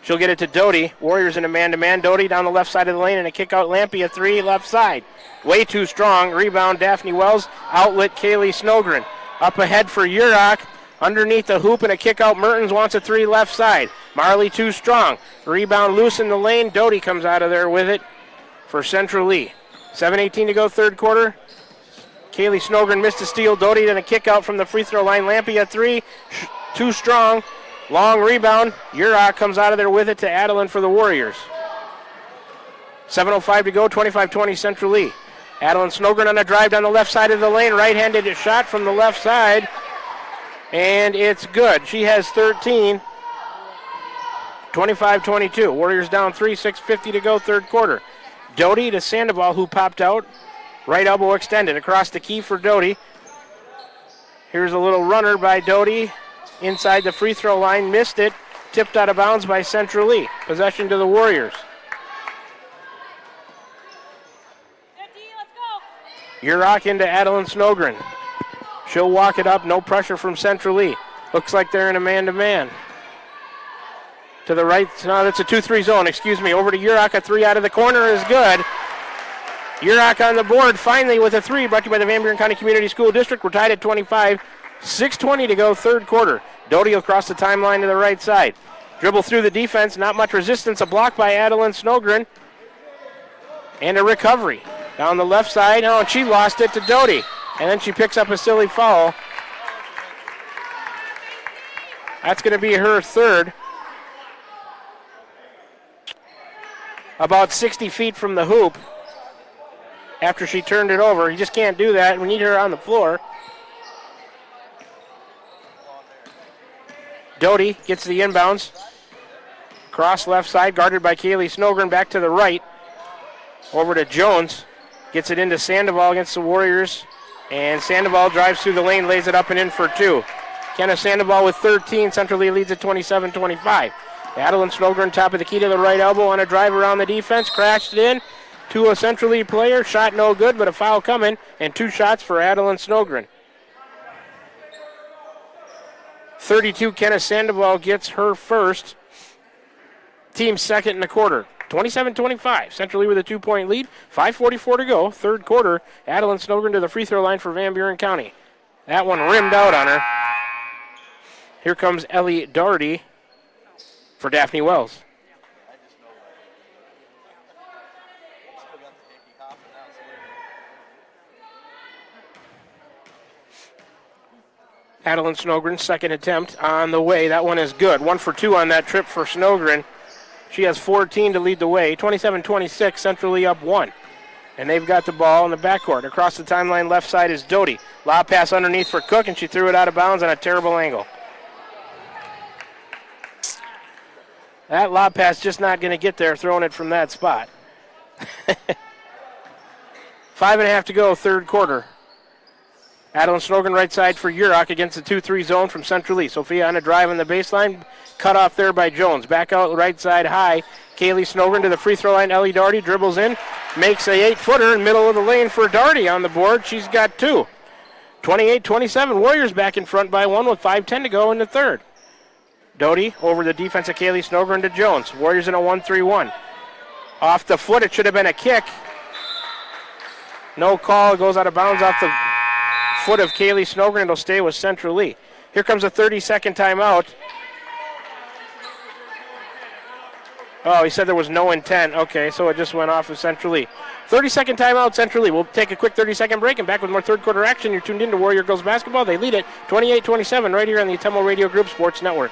She'll get it to Doty. Warriors in a man-to-man. Doty down the left side of the lane and a kick out. Lampy, a 3, left side. Way too strong. Rebound, Daphne Wells. Outlet, Kaylee Snogren. Up ahead for Urach. Underneath the hoop and a kick out. Mertens wants a 3, left side. Marley too strong. Rebound loose in the lane. Doty comes out of there with it for Central Lee. 7:18 to go, third quarter. Kaylee Snogren missed a steal. Doty then a kick out from the free throw line. Lampy a 3, too strong. Long rebound. Urach comes out of there with it to Adeline for the Warriors. 7:05 to go, 25-20 Central Lee. Adeline Snogren on a drive down the left side of the lane. Right-handed shot from the left side. And it's good. She has 13. 25-22. Warriors down 3, 6:50 to go, third quarter. Doty to Sandoval, who popped out. Right elbow extended across the key for Doty. Here's a little runner by Doty inside the free throw line. Missed it. Tipped out of bounds by Central Lee. Possession to the Warriors. Urach into Adeline Snogren. She'll walk it up. No pressure from Central Lee. Looks like they're in a man-to-man. To the right, no, that's a 2-3 zone, excuse me. Over to Urach, a 3 out of the corner is good. Urach on the board finally with a 3, brought to you by the Van Buren County Community School District. We're tied at 25, 6:20 to go, third quarter. Doty across the timeline to the right side. Dribble through the defense, not much resistance. A block by Adeline Snogren. And a recovery. Down the left side, oh, and she lost it to Doty. And then she picks up a silly foul. That's going to be her third. About 60 feet from the hoop after she turned it over. You just can't do that. We need her on the floor. Doty gets the inbounds. Cross left side, guarded by Kaylee Snogren, back to the right. Over to Jones. Gets it into Sandoval against the Warriors. And Sandoval drives through the lane, lays it up and in for 2. Kenna Sandoval with 13. Central Lee leads at 27-25. Adeline Snogren, top of the key to the right elbow on a drive around the defense. Crashed it in. to a Central Lee player. Shot no good, but a foul coming, and 2 shots for Adeline Snogren. 32, Kenna Sandoval gets her first. Team second in the quarter. 27-25. Central Lee with a 2-point lead. 5:44 to go. Third quarter. Adeline Snogren to the free throw line for Van Buren County. That one rimmed out on her. Here comes Ellie Doherty for Daphne Wells. Adeline Snogren's second attempt on the way. That one is good. 1 for 2 on that trip for Snogren. She has 14 to lead the way. 27-26, Central Lee up 1. And they've got the ball in the backcourt. Across the timeline left side is Doty. Lob pass underneath for Cook, and she threw it out of bounds on a terrible angle. That lob pass just not going to get there, throwing it from that spot. 5.5 to go, third quarter. Adeline Snogren right side for Urach against the 2-3 zone from Central Lee. Sophia on a drive on the baseline, cut off there by Jones. Back out right side high. Kaylee Snogren to the free throw line. Ellie Doherty dribbles in, makes a 8-footer in middle of the lane for Doherty on the board. She's got 2. 28-27, Warriors back in front by 1 with 5:10 to go in the third. Doherty over the defense of Kaylee Snogren to Jones. Warriors in a 1-3-1. Off the foot, it should have been a kick. No call, it goes out of bounds off the foot of Kaylee Snogren. It'll stay with Central Lee. Here comes a 30-second timeout. Oh, he said there was no intent. Okay, so it just went off of Central Lee. 30-second timeout, Central Lee. We'll take a quick 30-second break and back with more third quarter action. You're tuned in to Warrior Girls Basketball. They lead it 28-27 right here on the Tumble Radio Group Sports Network.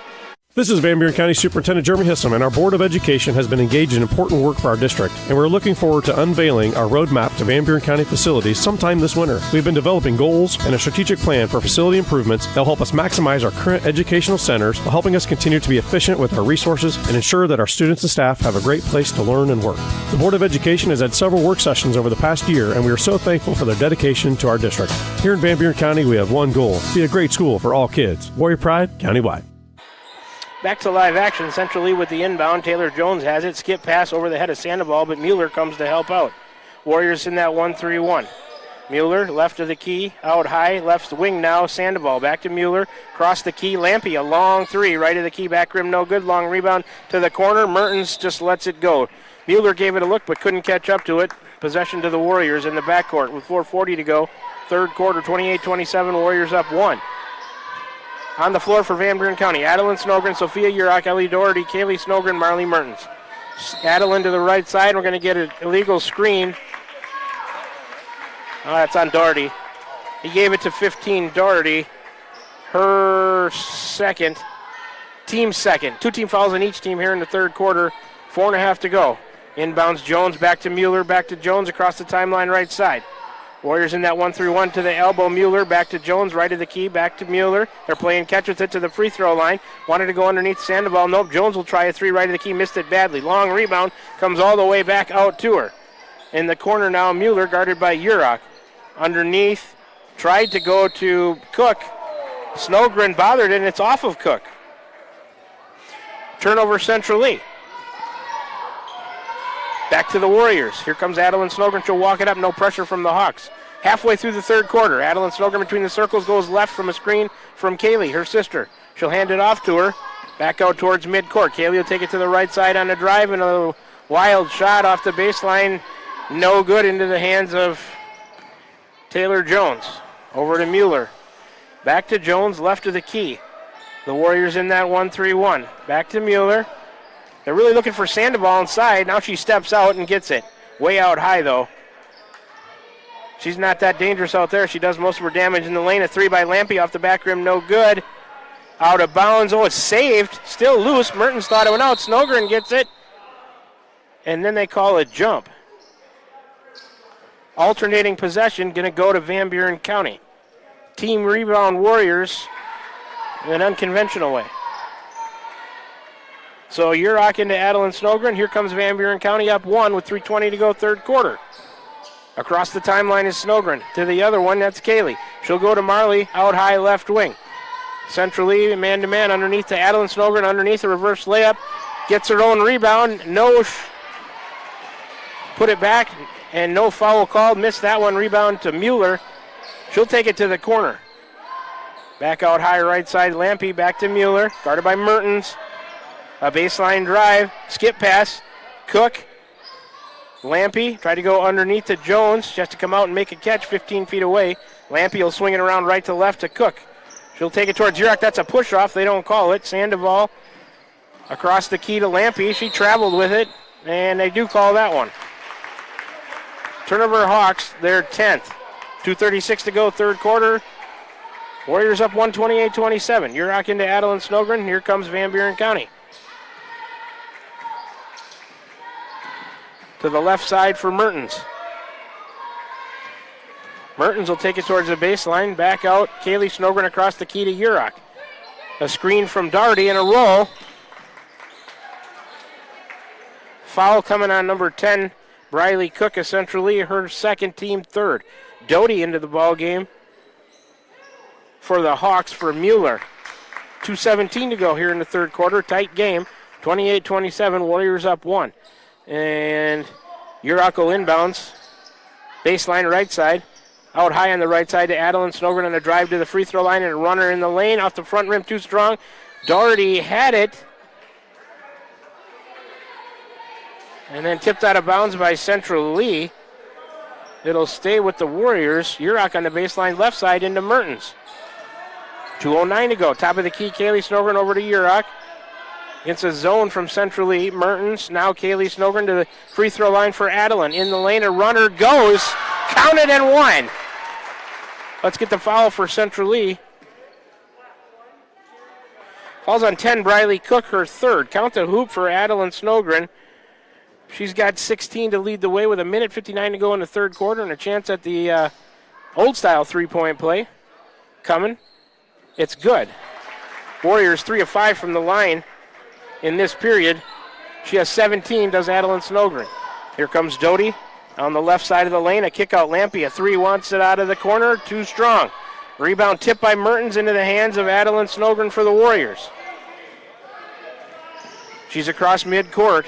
This is Van Buren County Superintendent Jeremy Hissom, and our Board of Education has been engaged in important work for our district, and we're looking forward to unveiling our roadmap to Van Buren County facilities sometime this winter. We've been developing goals and a strategic plan for facility improvements that will help us maximize our current educational centers while helping us continue to be efficient with our resources and ensure that our students and staff have a great place to learn and work. The Board of Education has had several work sessions over the past year, and we are so thankful for their dedication to our district. Here in Van Buren County, we have one goal: be a great school for all kids. Warrior Pride, countywide. Back to live action. Central Lee with the inbound. Taylor Jones has it. Skip pass over the head of Sandoval, but Mueller comes to help out. Warriors in that 1-3-1. Mueller left of the key, out high, left wing now. Sandoval back to Mueller. Cross the key. Lampy, a long 3. Right of the key, back rim, no good. Long rebound to the corner. Mertens just lets it go. Mueller gave it a look, but couldn't catch up to it. Possession to the Warriors in the backcourt with 4:40 to go. Third quarter, 28-27. Warriors up 1. On the floor for Van Buren County, Adeline Snogren, Sophia Urach, Ellie Doherty, Kaylee Snogren, Marley Mertens. Adeline to the right side. We're going to get an illegal screen. Oh, that's on Doherty. He gave it to 15 Doherty. Her second. Team second. 2 team fouls on each team here in the third quarter. 4.5 to go. Inbounds Jones, back to Mueller, back to Jones across the timeline right side. Warriors in that 1-3-1 to the elbow. Mueller back to Jones, right of the key, back to Mueller. They're playing catch with it to the free throw line. Wanted to go underneath Sandoval. Nope, Jones will try a 3 right of the key, missed it badly. Long rebound, comes all the way back out to her. In the corner now, Mueller guarded by Urach. Underneath, tried to go to Cook. Snogren bothered it, and it's off of Cook. Turnover Central Lee. Back to the Warriors. Here comes Adeline Snogren. She'll walk it up. No pressure from the Hawks. Halfway through the third quarter, Adeline Snogren between the circles goes left from a screen from Kaylee, her sister. She'll hand it off to her. Back out towards midcourt. Kaylee will take it to the right side on the drive, and a wild shot off the baseline. No good, into the hands of Taylor Jones. Over to Mueller. Back to Jones, left of the key. The Warriors in that 1-3-1. Back to Mueller. They're really looking for Sandoval inside. Now she steps out and gets it. Way out high, though. She's not that dangerous out there. She does most of her damage in the lane. A 3 by Lampy off the back rim, no good. Out of bounds. Oh, it's saved. Still loose. Mertens thought it went out. Snogren gets it. And then they call a jump. Alternating possession, going to go to Van Buren County. Team rebound Warriors in an unconventional way. So Urach into Adeline Snogren. Here comes Van Buren County up 1 with 3:20 to go, third quarter. Across the timeline is Snogren. To the other one, that's Kaylee. She'll go to Marley, out high left wing. Central Lee, man-to-man underneath to Adeline Snogren, underneath a reverse layup. Gets her own rebound. No put it back, and no foul called. Missed that one. Rebound to Mueller. She'll take it to the corner. Back out high right side. Lampe back to Mueller. Guarded by Mertens. A baseline drive. Skip pass. Cook. Lampe tried to go underneath to Jones. She has to come out and make a catch 15 feet away. Lampe will swing it around right to left to Cook. She'll take it towards Yurok. That's a push-off. They don't call it. Sandoval across the key to Lampe. She traveled with it, and they do call that one. Turnover Hawks, their 10th. 2:36 to go, third quarter. Warriors up 128-27. Yurok into Adeline Snogren. Here comes Van Buren County. To the left side for Mertens. Mertens will take it towards the baseline. Back out. Kaylee Snogren across the key to Yurok. A screen from Daugherty and a roll. Foul coming on number 10, Briley Cook, essentially her second, team third. Doty into the ball game for the Hawks for Mueller. 2:17 to go here in the third quarter. Tight game. 28-27. Warriors up one. And Yurok will inbounds. Baseline right side. Out high on the right side to Adeline Snogren on a drive to the free throw line and a runner in the lane. Off the front rim, too strong. Daugherty had it. And then tipped out of bounds by Central Lee. It'll stay with the Warriors. Yurok on the baseline left side into Mertens. 2:09 to go. Top of the key, Kaylee Snogren over to Yurok. Against a zone from Central Lee. Mertens, now Kaylee Snogren to the free throw line for Adeline. In the lane, a runner goes. Counted and one. Let's get the foul for Central Lee. Falls on 10, Briley Cook, her third. Count the hoop for Adeline Snogren. She's got 16 to lead the way with 1:59 to go in the third quarter and a chance at the old-style three-point play coming. It's good. Warriors 3 of 5 from the line in this period. She has 17, does Adeline Snogren. Here comes Doty on the left side of the lane. A kick out Lampe. A three wants it out of the corner. Too strong. Rebound tipped by Mertens into the hands of Adeline Snogren for the Warriors. She's across midcourt.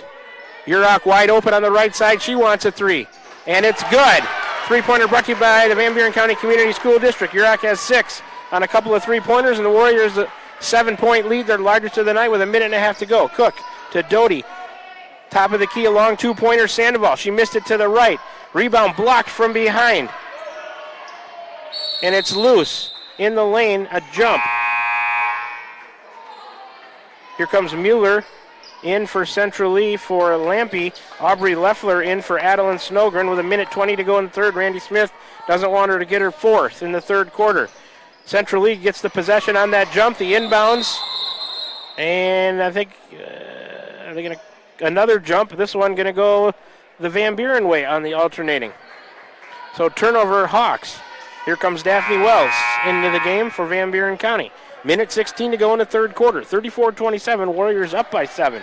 Yurok wide open on the right side. She wants a three. And it's good. Three-pointer brought to you by the Van Buren County Community School District. Yurok has 6 on a couple of three-pointers, and the Warriors a 7-point lead. Their largest of the night with 1.5 minutes to go. Cook to Doty. Top of the key, a long two-pointer, Sandoval. She missed it to the right. Rebound blocked from behind. And it's loose. In the lane, a jump. Here comes Mueller in for Central Lee for Lampe. Aubrey Leffler in for Adeline Snogren with 1:20 to go in the third. Randy Smith doesn't want her to get her fourth in the third quarter. Central Lee gets the possession on that jump, the inbounds. And I think are they going to another jump. This one going to go the Van Buren way on the alternating. So turnover Hawks. Here comes Daphne Wells into the game for Van Buren County. 1:16 to go in the third quarter. 34-27, Warriors up by 7.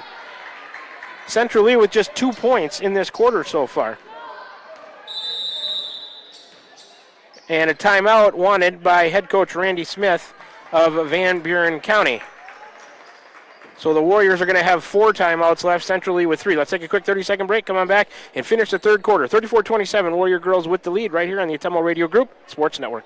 Central Lee with just 2 points in this quarter so far. And a timeout wanted by head coach Randy Smith of Van Buren County. So the Warriors are going to have 4 timeouts left, Central Lee with 3. Let's take a quick 30-second break, come on back, and finish the third quarter. 34-27, Warrior Girls with the lead right here on the Ottumwa Radio Group Sports Network.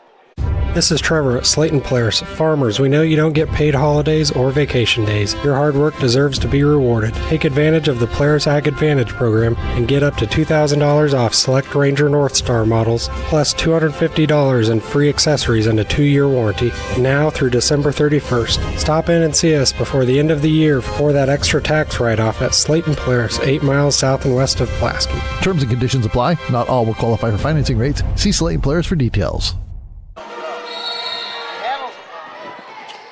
This is Trevor at Slayton Polaris. Farmers, we know you don't get paid holidays or vacation days. Your hard work deserves to be rewarded. Take advantage of the Polaris Ag Advantage program and get up to $2,000 off select Ranger North Star models, plus $250 in free accessories and a 2-year warranty, now through December 31st. Stop in and see us before the end of the year for that extra tax write-off at Slayton Polaris, 8 miles south and west of Pulaski. Terms and conditions apply. Not all will qualify for financing rates. See Slayton Polaris for details.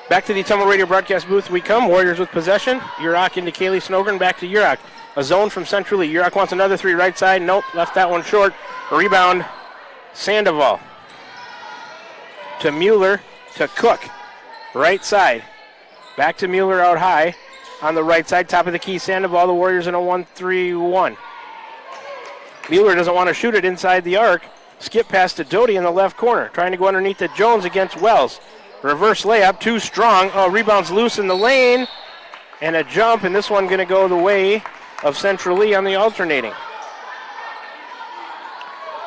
Back to the Ottumwa Radio broadcast booth we come. Warriors with possession. Yurok into Kaylee Snogren. Back to Yurok. A zone from Central Lee. Yurok wants another three right side. Nope, left that one short. A rebound, Sandoval. To Mueller, to Cook. Right side. Back to Mueller out high. On the right side, top of the key, Sandoval. The Warriors in a 1-3-1. Mueller doesn't want to shoot it inside the arc. Skip pass to Doty in the left corner. Trying to go underneath to Jones against Wells. Reverse layup, too strong. Oh, rebounds loose in the lane. And a jump, and this one going to go the way of Central Lee on the alternating.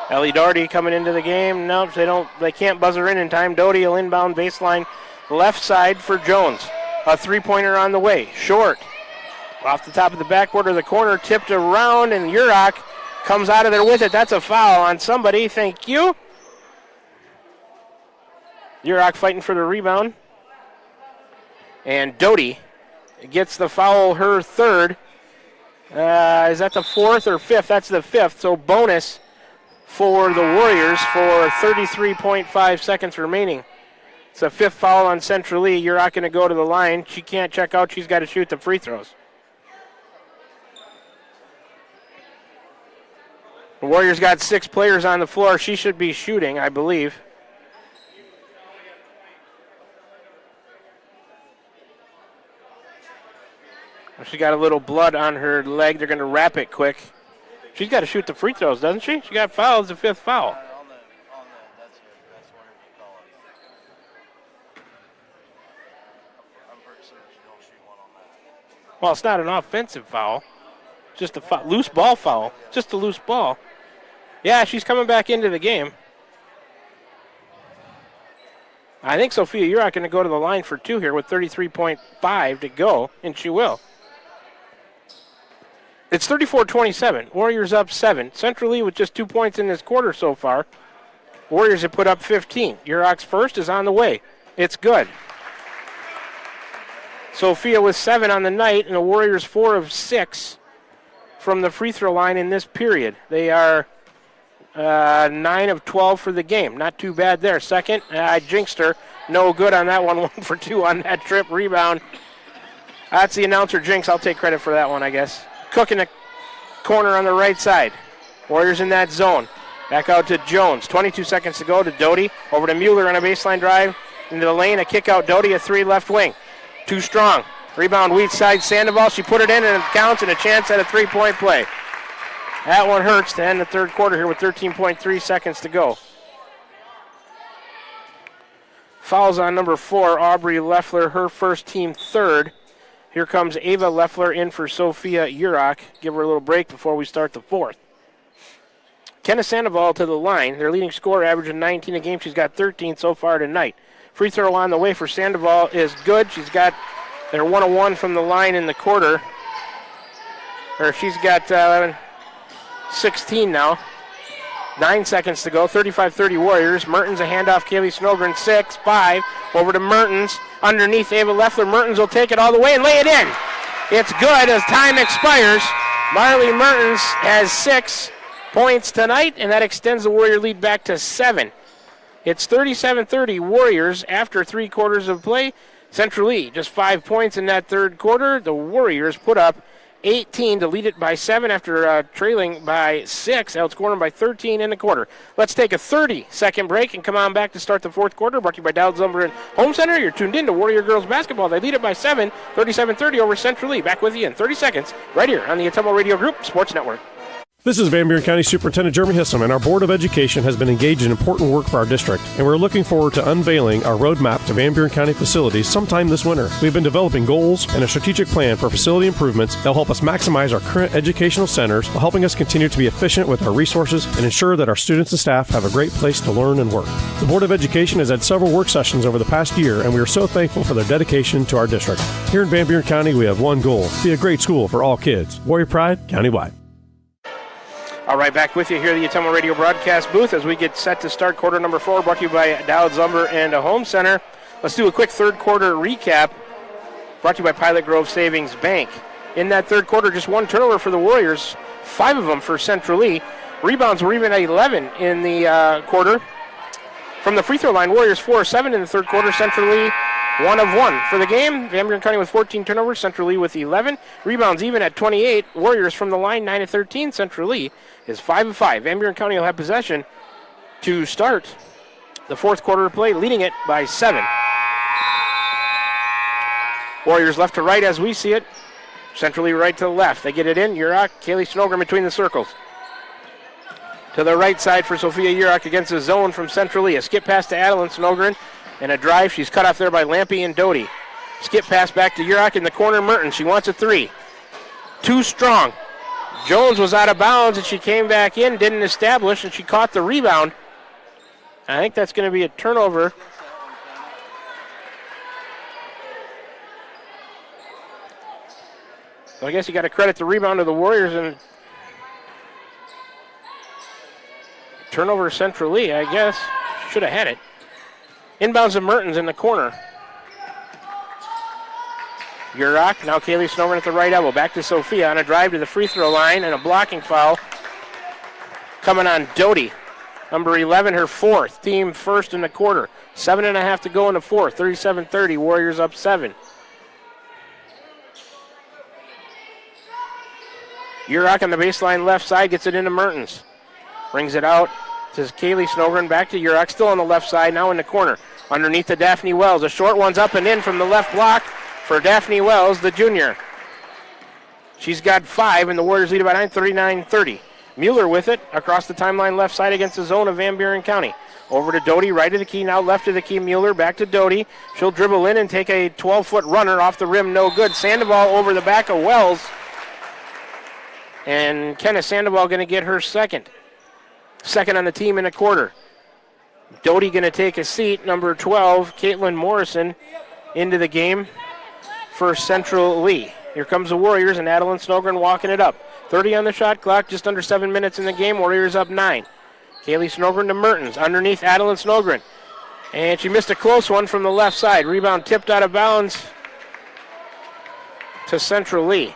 Ellie Doherty coming into the game. Nope, they can't buzz her in time. Doherty will inbound baseline left side for Jones. A three-pointer on the way. Short. Off the top of the backboard of the corner, tipped around, and Urach comes out of there with it. That's a foul on somebody. Thank you. Urach fighting for the rebound. And Doty gets the foul, her third. Is that the fourth or fifth? That's the fifth. So bonus for the Warriors for 33.5 seconds remaining. It's a fifth foul on Central Lee. Urach going to go to the line. She can't check out. She's got to shoot the free throws. The Warriors got 6 players on the floor. She should be shooting, I believe. She got a little blood on her leg. They're going to wrap it quick. She's got to shoot the free throws, doesn't she? She got fouled. It's the fifth foul. Well, it's not an offensive foul. Just a loose ball foul. Just a loose ball. Yeah, she's coming back into the game. I think Sophia Urach going to go to the line for 2 here with 33.5 to go, and she will. It's 34-27. Warriors up 7. Central Lee with just 2 points in this quarter so far. Warriors have put up 15. Urach's first is on the way. It's good. Sophia with 7 on the night, and the Warriors 4 of 6 from the free throw line in this period. They are 9 of 12 for the game. Not too bad there. Second, I jinxed her. No good on that one. 1 for 2 on that trip. Rebound. That's the announcer jinx. I'll take credit for that one, I guess. Cook in the corner on the right side. Warriors in that zone. Back out to Jones. 22 seconds to go to Doty. Over to Mueller on a baseline drive. Into the lane, a kick out. Doty, a 3 left wing. Too strong. Rebound, Wheat side. Sandoval, she put it in and it counts, and a chance at a 3-point play. That one hurts to end the third quarter here with 13.3 seconds to go. Fouls on number 4, Aubrey Leffler, her first, team third. Here comes Ava Leffler in for Sophia Urach. Give her a little break before we start the fourth. Kenna Sandoval to the line. Their leading scorer, averaging 19 a game. She's got 13 so far tonight. Free throw on the way for Sandoval is good. She's got their 1-1 from the line in the quarter. Or she's got 16 now. 9 seconds to go. 35-30 Warriors. Mertens a handoff. Kaylee Snogren 6-5. Over to Mertens. Underneath Ava Leffler. Mertens will take it all the way and lay it in. It's good as time expires. Marley Mertens has 6 points tonight, and that extends the Warrior lead back to 7. It's 37-30 Warriors after 3 quarters of play. Central Lee just 5 points in that third quarter. The Warriors put up 18 to lead it by 7 after trailing by 6, outscoring by 13 in the quarter. Let's take a 30-second break and come on back to start the fourth quarter. Brought to you by Dowd's Lumber and Home Center. You're tuned in to Warrior Girls Basketball. They lead it by 7, 37-30 over Central Lee. Back with you in 30 seconds right here on the Atomo Radio Group Sports Network. This is Van Buren County Superintendent Jeremy Hissam, and our Board of Education has been engaged in important work for our district, and we're looking forward to unveiling our roadmap to Van Buren County facilities sometime this winter. We've been developing goals and a strategic plan for facility improvements that will help us maximize our current educational centers while helping us continue to be efficient with our resources and ensure that our students and staff have a great place to learn and work. The Board of Education has had several work sessions over the past year, and we are so thankful for their dedication to our district. Here in Van Buren County, we have one goal: be a great school for all kids. Warrior Pride, countywide. All right, back with you here at the Atomo Radio broadcast booth as we get set to start quarter number 4, brought to you by Dowd's Lumber and Home Center. Let's do a quick third quarter recap, brought to you by Pilot Grove Savings Bank. In that third quarter, just 1 turnover for the Warriors, 5 of them for Central Lee. Rebounds were even at 11 in the quarter. From the free throw line, Warriors 4 of 7 in the third quarter. Central Lee 1 of 1 for the game. Van Buren County with 14 turnovers. Central Lee with 11. Rebounds even at 28. Warriors from the line 9 of 13. Central Lee is 5 of 5. Van Buren County will have possession to start the fourth quarter of play, leading it by 7. Warriors left to right as we see it. Central Lee right to the left. They get it in. Urach, Kaylee Snogren between the circles. To the right side for Sophia Urach against the zone from Central Lee. A skip pass to Adeline Snogren and a drive. She's cut off there by Lampe and Doty. Skip pass back to Urach in the corner. Mertens, she wants a 3. Too strong. Jones was out of bounds, and she came back in, didn't establish, and she caught the rebound. I think that's going to be a turnover. So I guess you got to credit the rebound to the Warriors, and turnover Central Lee, I guess. Should have had it. Inbounds to Mertens in the corner. Urach, now Kaylee Snowman at the right elbow. Back to Sophia on a drive to the free throw line, and a blocking foul coming on Doty. Number 11, her fourth. Team first in the quarter. 7.5 to go in the fourth. 37-30, Warriors up 7. Urach on the baseline left side gets it into Mertens. Brings it out to Kaylee Snowgren. Back to Urach, still on the left side, now in the corner. Underneath to Daphne Wells. A short one's up and in from the left block for Daphne Wells, the junior. She's got 5, and the Warriors lead by 9, 39-30. Mueller with it across the timeline left side against the zone of Van Buren County. Over to Doty, right of the key, now left of the key. Mueller back to Doty. She'll dribble in and take a 12-foot runner off the rim, no good. Sandoval over the back of Wells. And Kenneth Sandoval going to get her second. Second on the team in the quarter. Doty going to take a seat. Number 12, Caitlin Morrison, into the game for Central Lee. Here comes the Warriors, and Adeline Snowgren walking it up. 30 on the shot clock, just under 7 minutes in the game. Warriors up 9. Kaylee Snowgren to Mertens. Underneath Adeline Snowgren. And she missed a close one from the left side. Rebound tipped out of bounds to Central Lee.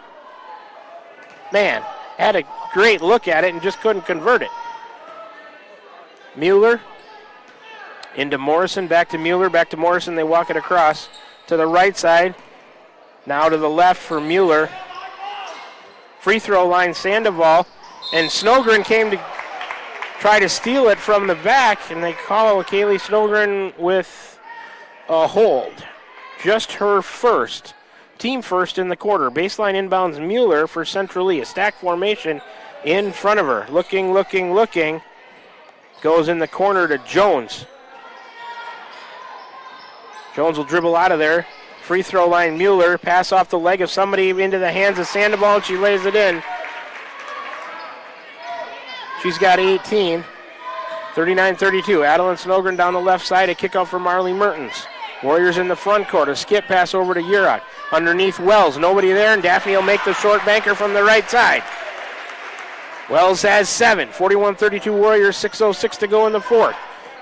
Man, had a great look at it and just couldn't convert it. Mueller into Morrison, back to Mueller, back to Morrison. They walk it across to the right side. Now to the left for Mueller. Free throw line, Sandoval. And Snowgren came to try to steal it from the back, and they call Kaylee Snowgren with a hold. Just her first. Team first in the quarter. Baseline inbounds Mueller for Central Lee. A stack formation in front of her. Looking. Goes in the corner to Jones. Jones will dribble out of there. Free throw line Mueller. Pass off the leg of somebody into the hands of Sandoval, and she lays it in. She's got 18. 39-32. Adeline Snowgren down the left side. A kickout for Marley Mertens. Warriors in the front court. A skip pass over to Urach. Underneath Wells. Nobody there, and Daphne will make the short banker from the right side. Wells has 7. 41-32 Warriors. 6:06 to go in the fourth.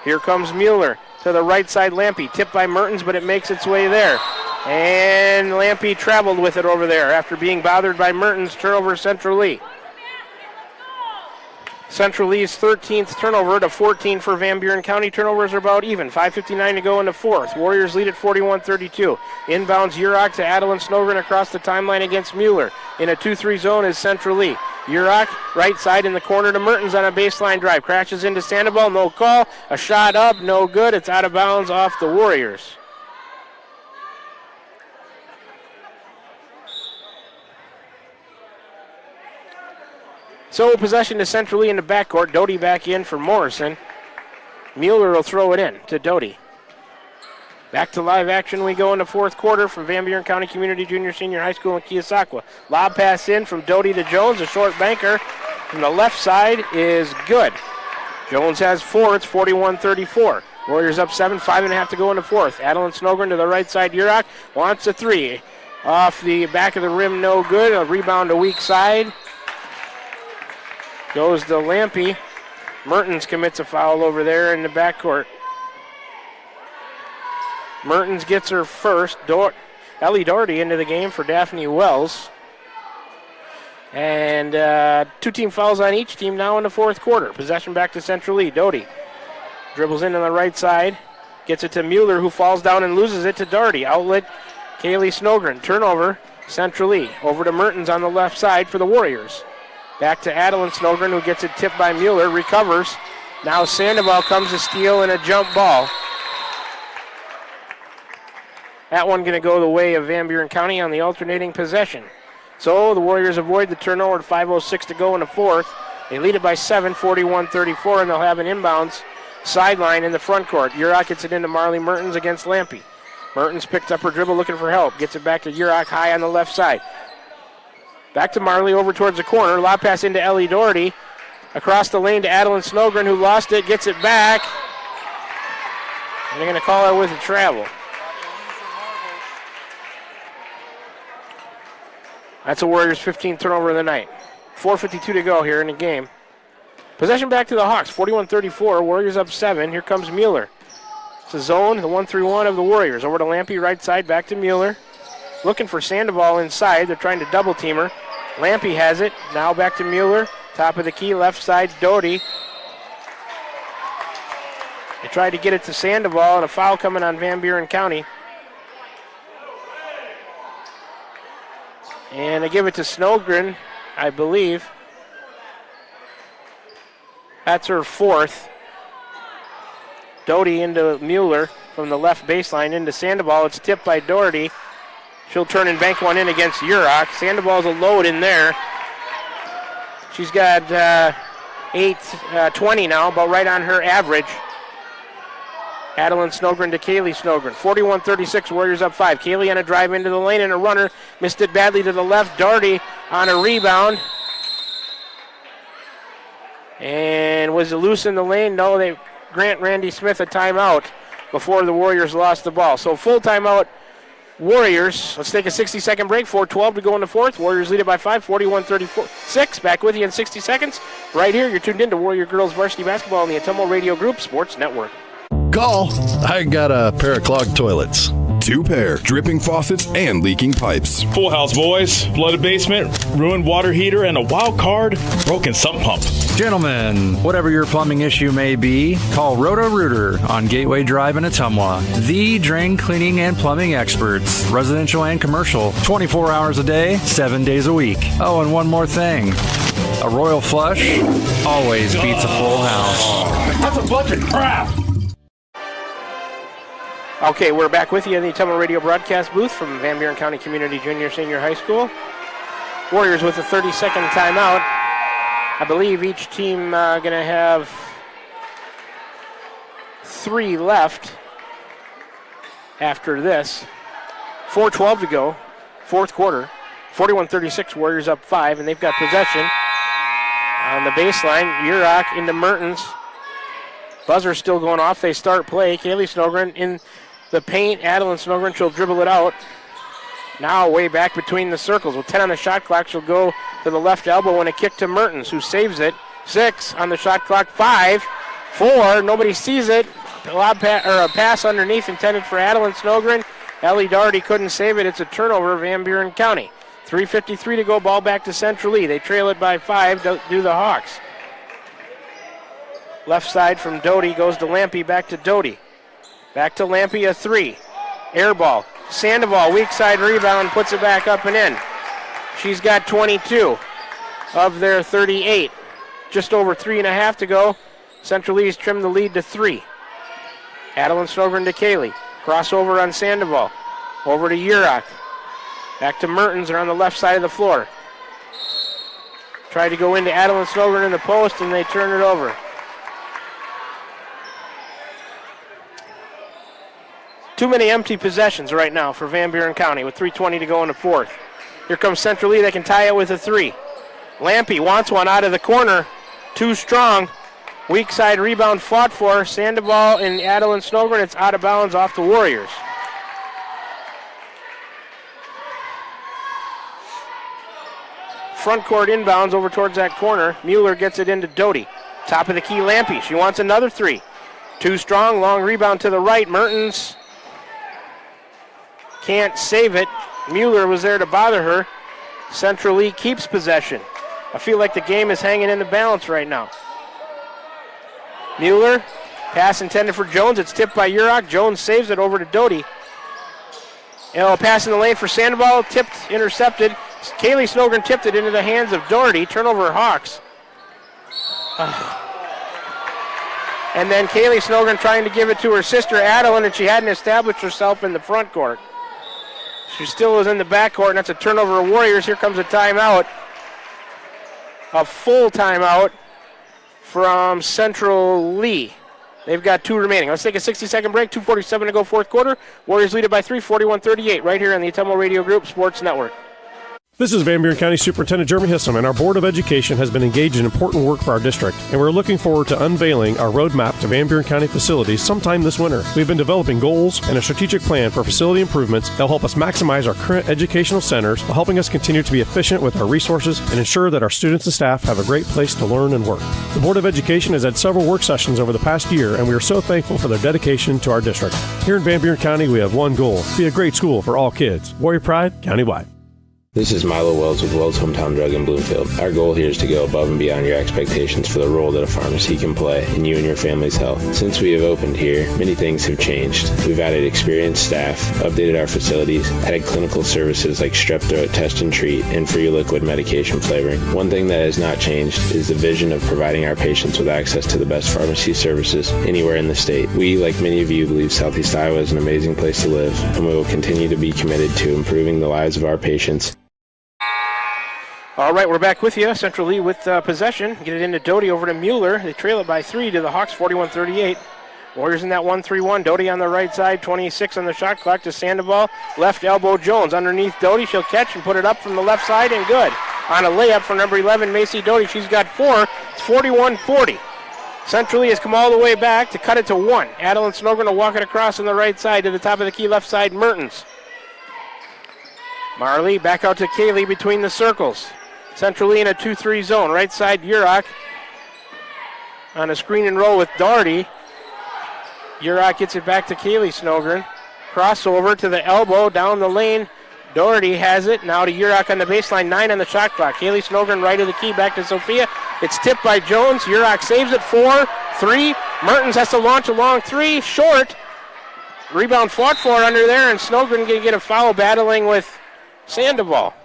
Here comes Mueller to the right side. Lampe tipped by Mertens, but it makes its way there. And Lampe traveled with it over there after being bothered by Mertens. Turnover Central Lee. Central Lee's 13th turnover to 14 for Van Buren County. Turnovers are about even. 5:59 to go in the fourth. Warriors lead at 41-32. Inbounds Urach to Adeline Snowgren across the timeline against Mueller. In a 2-3 zone is Central Lee. Urach, right side in the corner to Mertens on a baseline drive. Crashes into Sandoval, no call. A shot up, no good. It's out of bounds off the Warriors. So possession to Central Lee in the backcourt. Doty back in for Morrison. Mueller will throw it in to Doty. Back to live action we go in the fourth quarter from Van Buren County Community Junior Senior High School in Keosauqua. Lob pass in from Doty to Jones. A short banker from the left side is good. Jones has 4. It's 41-34. Warriors up 7, 5.5 to go in the fourth. Adeline Snowgren to the right side. Urach wants a 3. Off the back of the rim, no good. A rebound to weak side. Goes to Lampe. Mertens commits a foul over there in the backcourt. Mertens gets her first. Ellie Doherty into the game for Daphne Wells. And 2 team fouls on each team now in the fourth quarter. Possession back to Central Lee. Doherty dribbles in on the right side. Gets it to Mueller, who falls down and loses it to Doherty. Outlet, Kaylee Snowgren. Turnover, Central Lee. Over to Mertens on the left side for the Warriors. Back to Adeline Snowgren, who gets it tipped by Mueller. Recovers. Now Sandoval comes to steal in a jump ball. That one going to go the way of Van Buren County on the alternating possession. So the Warriors avoid the turnover at 5:06 to go in the fourth. They lead it by 7, 41-34, and they'll have an inbounds sideline in the front court. Urach gets it into Marley Mertens against Lampe. Mertens picked up her dribble looking for help. Gets it back to Urach high on the left side. Back to Marley over towards the corner. Lob pass into Ellie Doherty. Across the lane to Adeline Snowgren, who lost it, gets it back. And they're going to call it with a travel. That's a Warriors 15th turnover of the night. 4:52 to go here in the game. Possession back to the Hawks, 41-34. Warriors up 7. Here comes Mueller. It's a zone, the 1-3-1 of the Warriors. Over to Lampy, right side, back to Mueller. Looking for Sandoval inside. They're trying to double team her. Lampy has it. Now back to Mueller. Top of the key, left side, Doty. They tried to get it to Sandoval, and a foul coming on Van Buren County. And they give it to Snowgren, I believe. That's her fourth. Doty into Mueller from the left baseline into Sandoval. It's tipped by Doherty. She'll turn and bank one in against Urach. Sandoval's a load in there. She's got 8:20 now, about right on her average. Adeline Snowgren to Kaylee Snowgren. 41-36, Warriors up 5. Kaylee on a drive into the lane and a runner. Missed it badly to the left. Doherty on a rebound. And was it loose in the lane? No, they grant Randy Smith a timeout before the Warriors lost the ball. So full timeout, Warriors. Let's take a 60-second break. 4:12 to go in the fourth. Warriors lead it by 5, 41-36. Back with you in 60 seconds. Right here, you're tuned in to Warrior Girls Varsity Basketball on the Atomo Radio Group Sports Network. Call. I got a pair of clogged toilets. 2 pair, dripping faucets and leaking pipes. Full house, boys. Flooded basement, ruined water heater, and a wild card, broken sump pump. Gentlemen, whatever your plumbing issue may be, call Roto-Rooter on Gateway Drive in Ottumwa. The drain cleaning and plumbing experts, residential and commercial, 24 hours a day, 7 days a week. Oh, and one more thing. A royal flush always beats a full house. That's a bunch of crap. Okay, we're back with you in the Atomo Radio broadcast booth from Van Buren County Community Junior Senior High School. Warriors with a 30-second timeout. I believe each team going to have 3 left after this. 4:12 to go, fourth quarter. 41-36, Warriors up 5, and they've got possession on the baseline. Urach into Mertens. Buzzer still going off. They start play. Kaylee Snowgren in the paint. Adeline Snowgren, she'll dribble it out. Now way back between the circles. With 10 on the shot clock, she'll go to the left elbow and a kick to Mertens, who saves it. 6 on the shot clock. 5, 4, nobody sees it. A pass underneath intended for Adeline Snowgren. Ellie Doherty couldn't save it. It's a turnover, Van Buren County. 3:53 to go, ball back to Central Lee. They trail it by 5, do the Hawks. Left side from Doty goes to Lampy, back to Doty. Back to Lampy, a 3. Air ball. Sandoval, weak side rebound, puts it back up and in. She's got 22 of their 38. Just over 3.5 to go. Central East trimmed the lead to 3. Adeline Snowgren to Kaylee. Crossover on Sandoval. Over to Urach. Back to Mertens. They're on the left side of the floor. Tried to go into Adeline Snowgren in the post, and they turn it over. Too many empty possessions right now for Van Buren County with 3:20 to go in the fourth. Here comes Central Lee. They can tie it with a 3. Lampy wants one out of the corner. Too strong. Weak side rebound fought for. Sandoval and Adeline Snowgren. It's out of bounds off the Warriors. Front court inbounds over towards that corner. Mueller gets it into Doty. Top of the key, Lampy. She wants another 3. Too strong. Long rebound to the right. Mertens can't save it. Mueller was there to bother her. Central Lee keeps possession. I feel like the game is hanging in the balance right now. Mueller, pass intended for Jones. It's tipped by Urach. Jones saves it over to Doty. Pass in the lane for Sandoval. Tipped, intercepted. Kaylee Snowgren tipped it into the hands of Doherty. Turnover Hawks. And then Kaylee Snowgren trying to give it to her sister Adeline, and she hadn't established herself in the front court. She still was in the back court, and that's a turnover of Warriors. Here comes a timeout. A full timeout from Central Lee. They've got 2 remaining. Let's take a 60-second break. 2:47 to go, fourth quarter. Warriors lead it by 3, 41-38, right here on the Atomo Radio Group Sports Network. This is Van Buren County Superintendent Jeremy Hissam, and our Board of Education has been engaged in important work for our district, and we're looking forward to unveiling our roadmap to Van Buren County facilities sometime this winter. We've been developing goals and a strategic plan for facility improvements that will help us maximize our current educational centers while helping us continue to be efficient with our resources and ensure that our students and staff have a great place to learn and work. The Board of Education has had several work sessions over the past year, and we are so thankful for their dedication to our district. Here in Van Buren County, we have one goal: be a great school for all kids. Warrior Pride, countywide. This is Milo Wells with Wells Hometown Drug in Bloomfield. Our goal here is to go above and beyond your expectations for the role that a pharmacy can play in you and your family's health. Since we have opened here, many things have changed. We've added experienced staff, updated our facilities, added clinical services like strep throat test and treat, and free liquid medication flavoring. One thing that has not changed is the vision of providing our patients with access to the best pharmacy services anywhere in the state. We, like many of you, believe Southeast Iowa is an amazing place to live, and we will continue to be committed to improving the lives of our patients. All right, we're back with you. Central Lee with possession. Get it into Doty over to Mueller. They trail it by 3 to the Hawks, 41-38. Warriors in that 1-3-1. Doty on the right side, 26 on the shot clock to Sandoval. Left elbow Jones underneath Doty. She'll catch and put it up from the left side and good. On a layup for number 11, Macy Doty. She's got 4. It's 41-40. Central Lee has come all the way back to cut it to 1. Adeline Snogren will walk it across on the right side to the top of the key left side, Mertens. Marley back out to Kaylee between the circles. Central Lee in a 2-3 zone. Right side, Urach on a screen and roll with Doherty. Urach gets it back to Kaylee Snogren. Crossover to the elbow, down the lane. Doherty has it. Now to Urach on the baseline, 9 on the shot clock. Kaylee Snogren right of the key, back to Sophia. It's tipped by Jones. Urach saves it, 4-3. Mertens has to launch a long 3, short. Rebound fought for under there, and Snogren going to get a foul battling with Sandoval.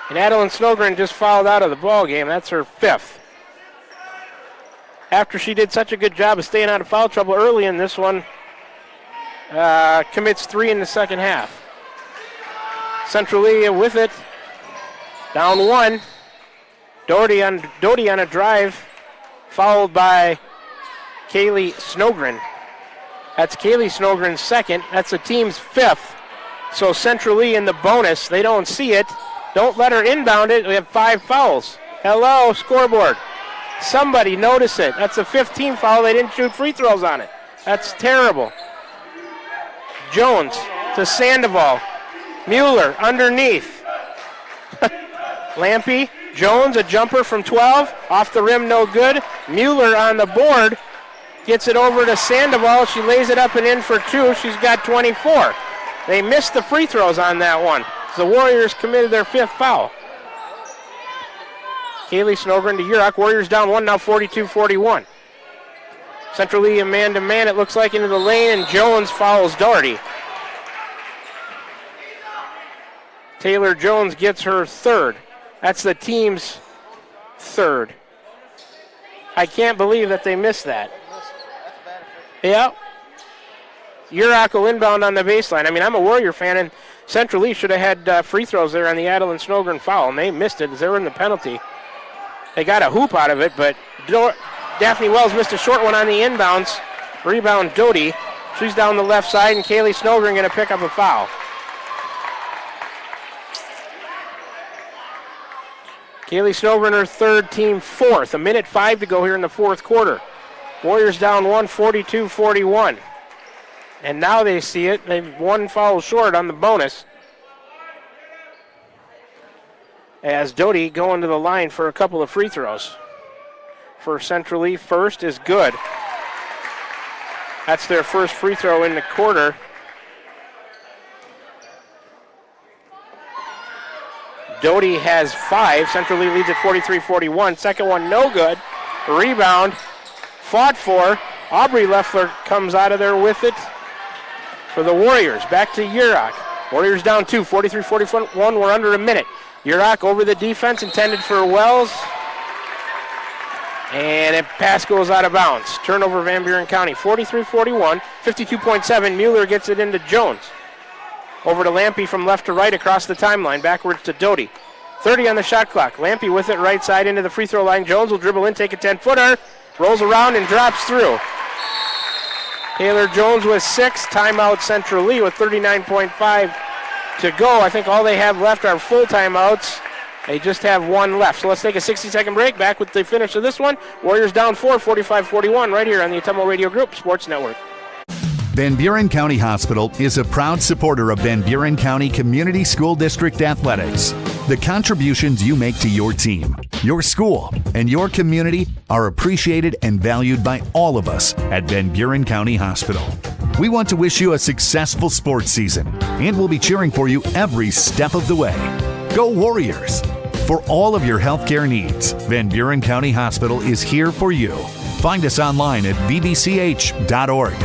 And Adeline Snogren just fouled out of the ball game. That's her 5th. After she did such a good job of staying out of foul trouble early in this one, commits 3 in the second half. Central Lee with it. Down 1. Doherty on a drive, followed by Kaylee Snogren. That's Kaylee Snogren's 2nd. That's the team's 5th. So Central Lee in the bonus. They don't see it. Don't let her inbound it. We have 5 fouls. Hello, scoreboard. Somebody notice it. That's a 15 foul. They didn't shoot free throws on it. That's terrible. Jones to Sandoval. Mueller underneath. Lampy. Jones, a jumper from 12. Off the rim, no good. Mueller on the board. Gets it over to Sandoval. She lays it up and in for 2. She's got 24. They missed the free throws on that one. The Warriors committed their 5th foul. Kaylee Snogren to Urach. Warriors down 1, now 42-41. Central Lee a man-to-man, it looks like, into the lane, and Jones fouls Doherty. Taylor Jones gets her 3rd. That's the team's 3rd. I can't believe that they missed that. Yeah. Urach will inbound on the baseline. I mean, I'm a Warrior fan, and Central Lee should have had free throws there on the Adeline Snogren foul, and they missed it as they were in the penalty. They got a hoop out of it, but Daphne Wells missed a short one on the inbounds. Rebound Doty. She's down the left side, and Kaylee Snogren going to pick up a foul. Kaylee Snogren, her 3rd, team 4th. 1:05 to go here in the 4th quarter. Warriors down 1, 42-41. And now they see it. They've 1 foul short on the bonus. As Doty going to the line for a couple of free throws. For Central Lee, first is good. That's their first free throw in the quarter. Doty has 5. Central Lee leads at 43-41. Second one, no good. Rebound, fought for. Aubrey Leffler comes out of there with it for the Warriors. Back to Urach. Warriors down 2, 43-41. We're under a minute. Urach over the defense, intended for Wells. And a pass goes out of bounds. Turnover Van Buren County. 43-41, 52.7. Mueller gets it into Jones. Over to Lampy from left to right across the timeline. Backwards to Doty. 30 on the shot clock. Lampy with it right side into the free throw line. Jones will dribble in, take a 10-footer. Rolls around and drops through. Taylor Jones with 6. Timeout Central Lee with 39.5 to go. I think all they have left are full timeouts. They just have one left. So let's take a 60-second break. Back with the finish of this one. Warriors down 4, 45-41, right here on the Ottumwa Radio Group Sports Network. Van Buren County Hospital is a proud supporter of Van Buren County Community School District Athletics. The contributions you make to your team, your school, and your community are appreciated and valued by all of us at Van Buren County Hospital. We want to wish you a successful sports season, and we'll be cheering for you every step of the way. Go Warriors! For all of your healthcare needs, Van Buren County Hospital is here for you. Find us online at vbch.org.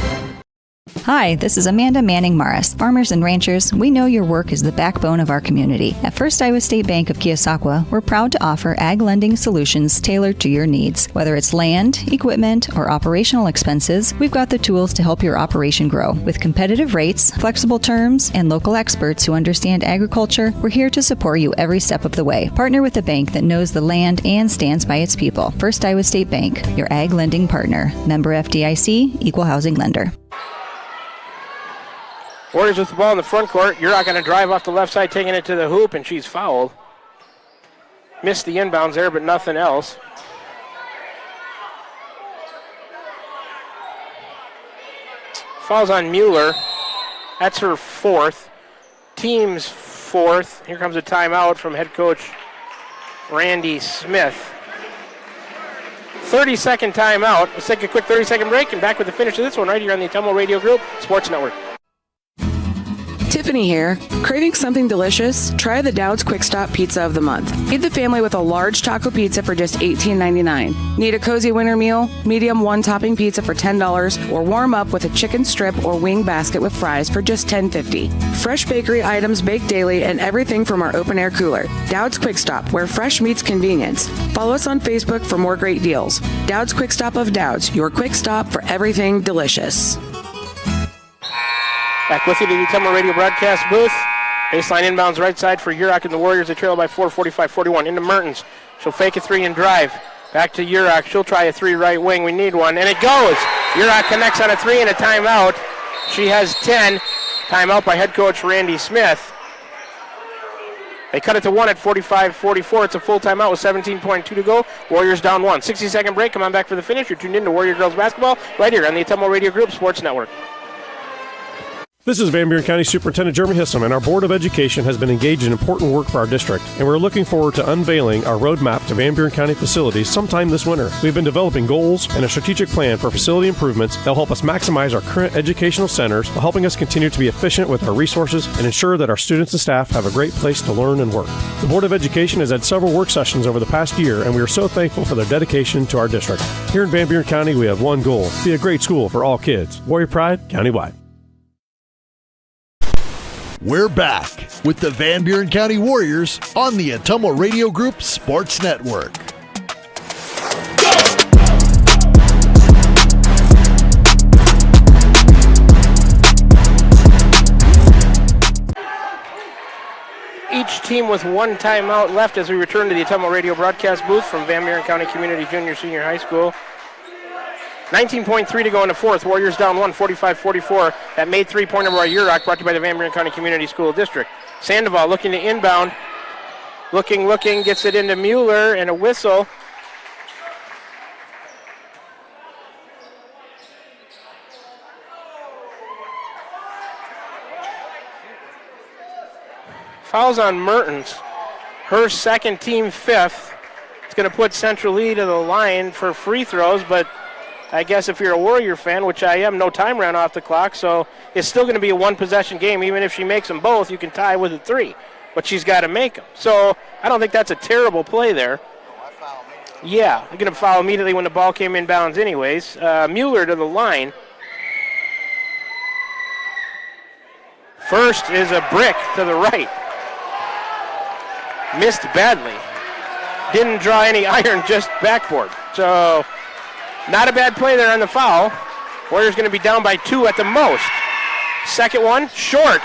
Hi, this is Amanda Manning Morris. Farmers and ranchers, we know your work is the backbone of our community. At First Iowa State Bank of Keosauqua, we're proud to offer ag lending solutions tailored to your needs. Whether it's land, equipment, or operational expenses, we've got the tools to help your operation grow. With competitive rates, flexible terms, and local experts who understand agriculture, we're here to support you every step of the way. Partner with a bank that knows the land and stands by its people. First Iowa State Bank, your ag lending partner. Member FDIC, Equal Housing Lender. Warriors with the ball in the front court. You're not going to drive off the left side, taking it to the hoop, and she's fouled. Missed the inbounds there, but nothing else. Fouls on Mueller. That's her fourth. Team's fourth. Here comes a timeout from head coach Randy Smith. 30-second timeout. Let's take a quick 30-second break and back with the finish of this one right here on the Ottumwa Radio Group Sports Network. Tiffany here. Craving something delicious? Try the Dowd's Quick Stop Pizza of the Month. Feed the family with a large taco pizza for just $18.99. Need a cozy winter meal? Medium one-topping pizza for $10, or warm up with a chicken strip or wing basket with fries for just $10.50. Fresh bakery items baked daily and everything from our open-air cooler. Dowd's Quick Stop, where fresh meets convenience. Follow us on Facebook for more great deals. Dowd's Quick Stop of Dowd's, your quick stop for everything delicious. Back with you to the Ottumwa Radio broadcast booth. Baseline inbounds right side for Yurok and the Warriors. They trail by 4, 45-41. Into Mertens. She'll fake a three and drive. Back to Yurok. She'll try a three right wing. We need one. And it goes. Yurok connects on a three and a timeout. She has 10. Timeout by head coach Randy Smith. They cut it to 1 at 45-44. It's a full timeout with 17.2 to go. Warriors down 1. 60-second break. Come on back for the finish. You're tuned in to Warrior Girls Basketball right here on the Ottumwa Radio Group Sports Network. This is Van Buren County Superintendent Jeremy Hissom, and our Board of Education has been engaged in important work for our district, and we're looking forward to unveiling our roadmap to Van Buren County facilities sometime this winter. We've been developing goals and a strategic plan for facility improvements that will help us maximize our current educational centers while helping us continue to be efficient with our resources and ensure that our students and staff have a great place to learn and work. The Board of Education has had several work sessions over the past year, and we are so thankful for their dedication to our district. Here in Van Buren County, we have one goal: be a great school for all kids. Warrior Pride, countywide. We're back with the Van Buren County Warriors on the Ottumwa Radio Group Sports Network. Each team with one timeout left as we return to the Ottumwa Radio broadcast booth from Van Buren County Community Junior Senior High School. 19.3 to go in the fourth. Warriors down 1, 45-44. That made three-pointer by Yurok, brought to you by the Van Buren County Community School District. Sandoval looking to inbound. Looking, gets it into Mueller, and a whistle. Fouls on Mertens. Her second, team fifth. It's going to put Central Lee to the line for free throws, but I guess if you're a Warrior fan, which I am, no time ran off the clock, so it's still going to be a one-possession game. Even if she makes them both, you can tie with a three, but she's got to make them. So I don't think that's a terrible play there. Yeah, they're going to foul immediately when the ball came inbounds anyways. Mueller to the line. First is a brick to the right. Missed badly. Didn't draw any iron, just backboard. So not a bad play there on the foul. Warriors going to be down by 2 at the most. Second one, short.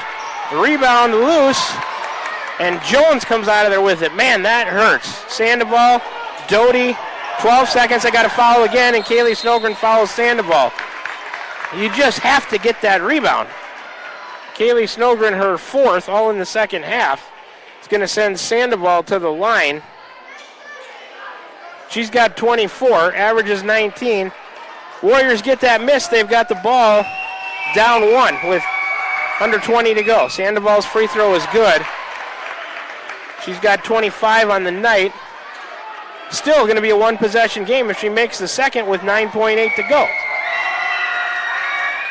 Rebound loose. And Jones comes out of there with it. Man, that hurts. Sandoval, Doty, 12 seconds. They got a foul again, and Kaylee Snogren fouls Sandoval. You just have to get that rebound. Kaylee Snogren her fourth, all in the second half. It's going to send Sandoval to the line. She's got 24, averages 19. Warriors get that miss. They've got the ball down one with under 20 to go. Sandoval's free throw is good. She's got 25 on the night. Still going to be a one-possession game if she makes the second with 9.8 to go.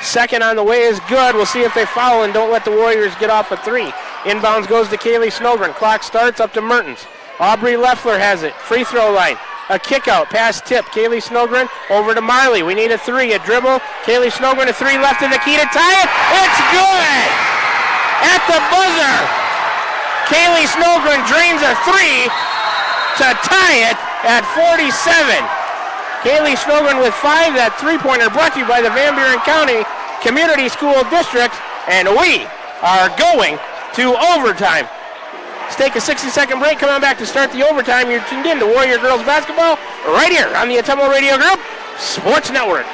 Second on the way is good. We'll see if they foul and don't let the Warriors get off a three. Inbounds goes to Kaylee Snogren. Clock starts up to Mertens. Aubrey Leffler has it. Free throw line. A kick out. Pass tip. Kaylee Snogren over to Marley. We need a three. A dribble. Kaylee Snogren, a three left in the key to tie it. It's good! At the buzzer. Kaylee Snogren drains a three to tie it at 47. Kaylee Snogren with 5. That three-pointer brought to you by the Van Buren County Community School District. And we are going to overtime. Let's take a 60-second break. Come on back to start the overtime. You're tuned in to Warrior Girls Basketball right here on the Atumo Radio Group Sports Network.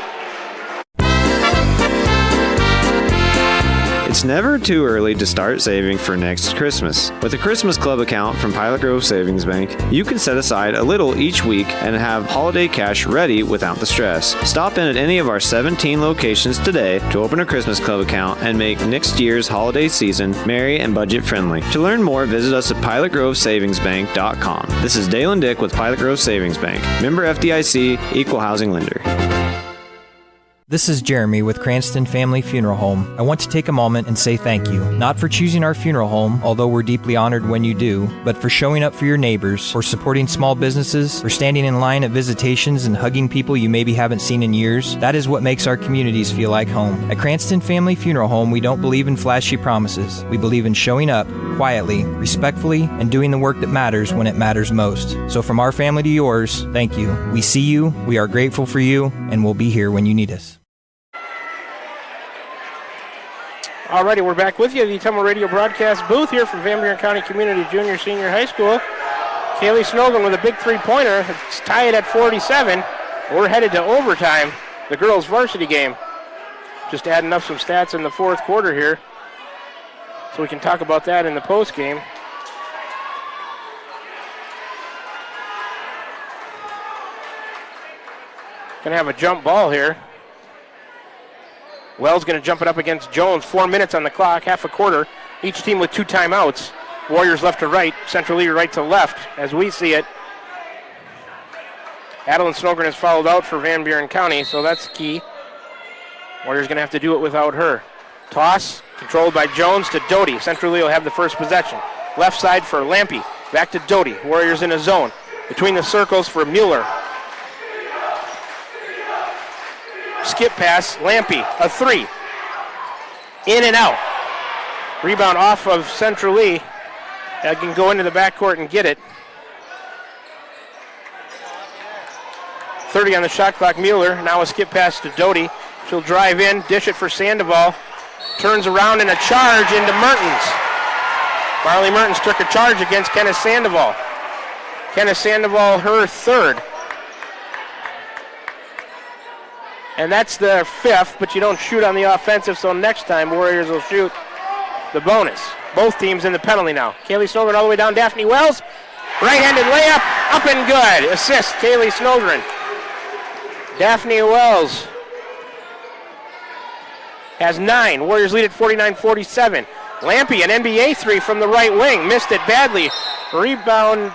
It's never too early to start saving for next Christmas. With a Christmas Club account from Pilot Grove Savings Bank, you can set aside a little each week and have holiday cash ready without the stress. Stop in at any of our 17 locations today to open a Christmas Club account and make next year's holiday season merry and budget friendly. To learn more, visit us at pilotgrovesavingsbank.com. This is Dale and Dick with Pilot Grove Savings Bank. Member FDIC, Equal Housing Lender. This is Jeremy with Cranston Family Funeral Home. I want to take a moment and say thank you, not for choosing our funeral home, although we're deeply honored when you do, but for showing up for your neighbors, for supporting small businesses, for standing in line at visitations and hugging people you maybe haven't seen in years. That is what makes our communities feel like home. At Cranston Family Funeral Home, we don't believe in flashy promises. We believe in showing up quietly, respectfully, and doing the work that matters when it matters most. So from our family to yours, thank you. We see you, we are grateful for you, and we'll be here when you need us. Alrighty, we're back with you at the Atumo Radio broadcast booth here from Van Buren County Community Junior Senior High School. Kaylee Snogren with a big three-pointer. It's tied at 47. We're headed to overtime, the girls' varsity game. Just adding up some stats in the fourth quarter here, so we can talk about that in the post game. Gonna have a jump ball here. Wells going to jump it up against Jones. 4 minutes on the clock, half a quarter. Each team with 2 timeouts. Warriors left to right, Central Lee right to left, as we see it. Adeline Snogren has fouled out for Van Buren County, so that's key. Warriors going to have to do it without her. Toss, controlled by Jones to Doty. Central Lee will have the first possession. Left side for Lampy. Back to Doty. Warriors in a zone. Between the circles for Mueller. Skip pass, Lampy, a three. In and out. Rebound off of Central Lee. I can go into the backcourt and get it. 30 on the shot clock, Mueller. Now a skip pass to Doty. She'll drive in, dish it for Sandoval. Turns around and a charge into Mertens. Marley Mertens took a charge against Kenneth Sandoval. Kenneth Sandoval, her third. And that's the fifth, but you don't shoot on the offensive, so next time Warriors will shoot the bonus. Both teams in the penalty now. Kaylee Snogren all the way down, Daphne Wells. Right-handed layup, up and good. Assist, Kaylee Snogren. Daphne Wells has 9. Warriors lead at 49-47. Lampy, an NBA three from the right wing. Missed it badly. Rebound,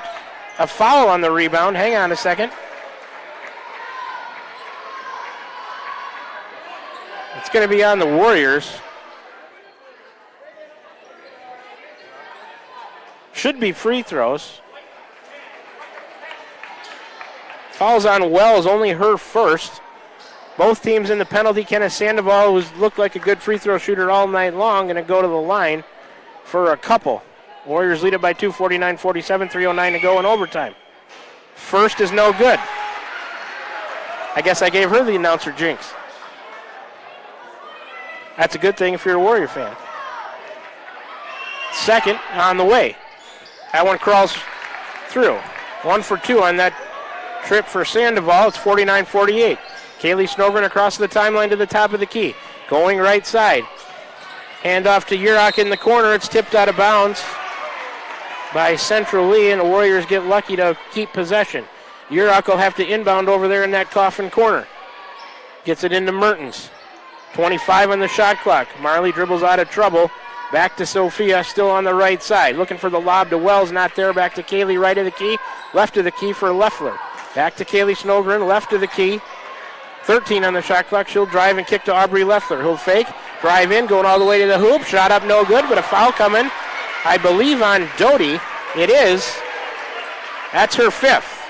a foul on the rebound. Hang on a second. It's going to be on the Warriors. Should be free throws. Fouls on Wells, only her first. Both teams in the penalty. Kenneth Sandoval, who's looked like a good free throw shooter all night long, going to go to the line for a couple. Warriors lead it by 2, 49-47, 3:09 to go in overtime. First is no good. I guess I gave her the announcer jinx. That's a good thing if you're a Warrior fan. Second on the way. That one crawls through. 1 for 2 on that trip for Sandoval. It's 49-48. Kaylee Snogren across the timeline to the top of the key. Going right side. Hand off to Yurok in the corner. It's tipped out of bounds by Central Lee, and the Warriors get lucky to keep possession. Yurok will have to inbound over there in that coffin corner. Gets it into Mertens. 25 on the shot clock. Marley dribbles out of trouble. Back to Sophia, still on the right side. Looking for the lob to Wells, not there. Back to Kaylee, right of the key. Left of the key for Leffler. Back to Kaylee Snowgren, left of the key. 13 on the shot clock. She'll drive and kick to Aubrey Leffler. He'll fake, drive in, going all the way to the hoop. Shot up, no good, but a foul coming, I believe, on Doty. It is. That's her fifth.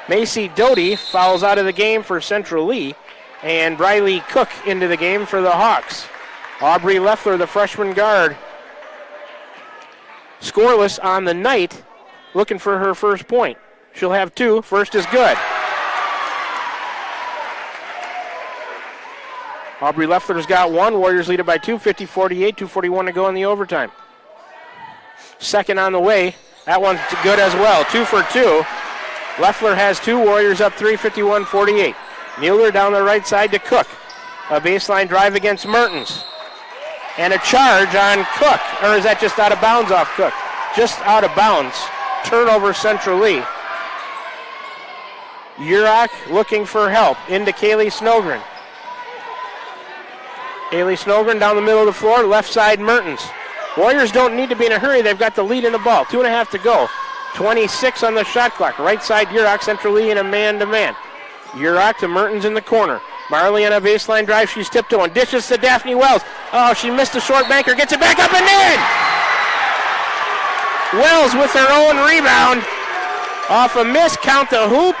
Macy Doty fouls out of the game for Central Lee, and Briley Cook into the game for the Hawks. Aubrey Leffler, the freshman guard, scoreless on the night, looking for her first point. She'll have two. First is good. Aubrey Leffler's got one. Warriors lead it by 2, 50-48, 2:41 to go in the overtime. Second on the way. That one's good as well. 2 for 2. Leffler has two. Warriors up 3, 51-48. Mueller down the right side to Cook. A baseline drive against Mertens. And a charge on Cook. Or is that just out of bounds off Cook? Just out of bounds. Turnover Central Lee. Yurok looking for help. Into Kaylee Snowgren. Kaylee Snowgren down the middle of the floor. Left side Mertens. Warriors don't need to be in a hurry. They've got the lead in the ball. 2.5 to go. 26 on the shot clock. Right side Yurok. Central Lee in a man-to-man. Yurok to Mertens in the corner. Marley on a baseline drive. She's tiptoeing. Dishes to Daphne Wells. Oh, she missed a short banker. Gets it back up and in! Wells with her own rebound. Off a miss. Count the hoop.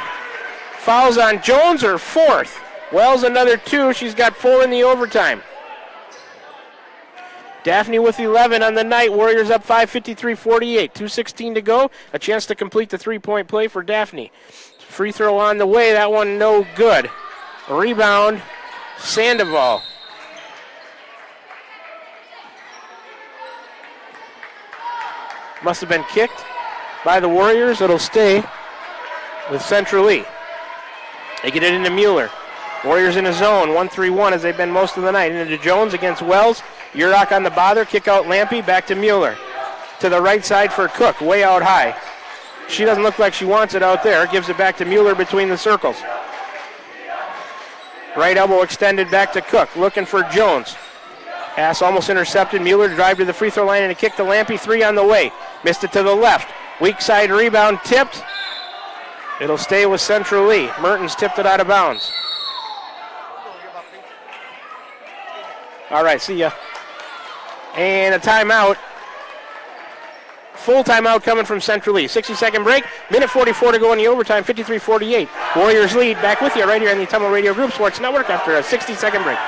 Fouls on Jones, her fourth. Wells another 2. She's got 4 in the overtime. Daphne with 11 on the night. Warriors up 5, 53-48. 2:16 to go. A chance to complete the three-point play for Daphne. Free throw on the way. That one no good. A rebound, Sandoval. Must have been kicked by the Warriors. It'll stay with Central Lee. They get it into Mueller. Warriors in a zone, 1-3-1 as they've been most of the night. Into Jones against Wells. Yurok on the bother, kick out Lampy, back to Mueller. To the right side for Cook, way out high. She doesn't look like she wants it out there. Gives it back to Mueller between the circles. Right elbow extended back to Cook, looking for Jones. Pass almost intercepted. Mueller drive to the free throw line and a kick to Lampy, 3 on the way. Missed it to the left. Weak side rebound, tipped. It'll stay with Central Lee. Mertens tipped it out of bounds. All right, see ya. And a timeout. Full timeout coming from Central Lee. 60-second break. Minute 44 to go in the overtime. 53-48. Warriors lead. Back with you right here on the Tumble Radio Group Sports Network after a 60-second break.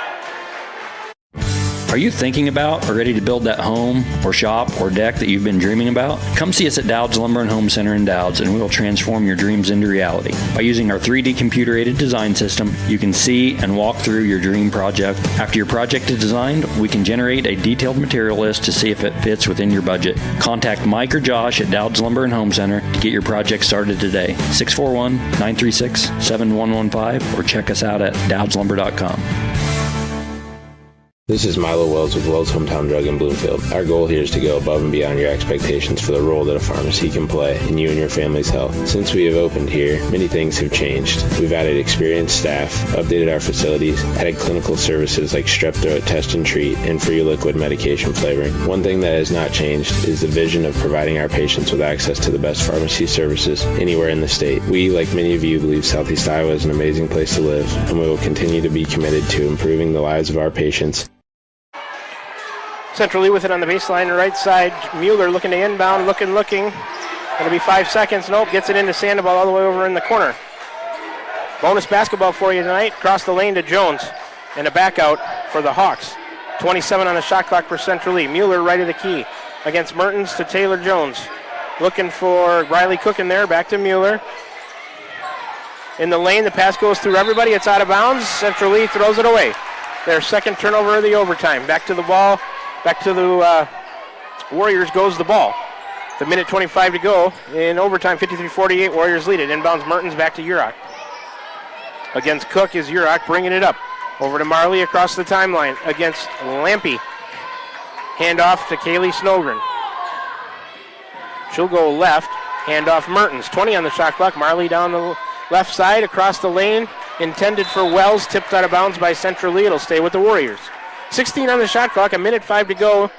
Are you thinking about or ready to build that home or shop or deck that you've been dreaming about? Come see us at Dowd's Lumber and Home Center in Dowd's, and we will transform your dreams into reality. By using our 3D computer-aided design system, you can see and walk through your dream project. After your project is designed, we can generate a detailed material list to see if it fits within your budget. Contact Mike or Josh at Dowd's Lumber and Home Center to get your project started today. 641-936-7115 or check us out at dowdslumber.com. This is Milo Wells with Wells Hometown Drug in Bloomfield. Our goal here is to go above and beyond your expectations for the role that a pharmacy can play in you and your family's health. Since we have opened here, many things have changed. We've added experienced staff, updated our facilities, added clinical services like strep throat test and treat, and free liquid medication flavoring. One thing that has not changed is the vision of providing our patients with access to the best pharmacy services anywhere in the state. We, like many of you, believe Southeast Iowa is an amazing place to live, and we will continue to be committed to improving the lives of our patients. Central Lee with it on the baseline, right side. Mueller looking to inbound, looking. It'll be 5 seconds. Nope, gets it into Sandoval all the way over in the corner. Bonus basketball for you tonight. Across the lane to Jones. And a back out for the Hawks. 27 on the shot clock for Central Lee. Mueller right of the key against Mertens to Taylor Jones. Looking for Riley Cook in there. Back to Mueller. In the lane, the pass goes through everybody. It's out of bounds. Central Lee throws it away. Their second turnover of the overtime. Back to the ball. Back to the Warriors goes the ball. The minute 25 to go in overtime, 53-48. Warriors lead it. Inbounds Mertens back to Yurok. Against Cook is Yurok bringing it up. Over to Marley across the timeline against Lampy. Handoff to Kaylee Snogren. She'll go left. Handoff Mertens. 20 on the shot clock. Marley down the left side across the lane. Intended for Wells. Tipped out of bounds by Central Lee. It'll stay with the Warriors. 16 on the shot clock. 1:05 to go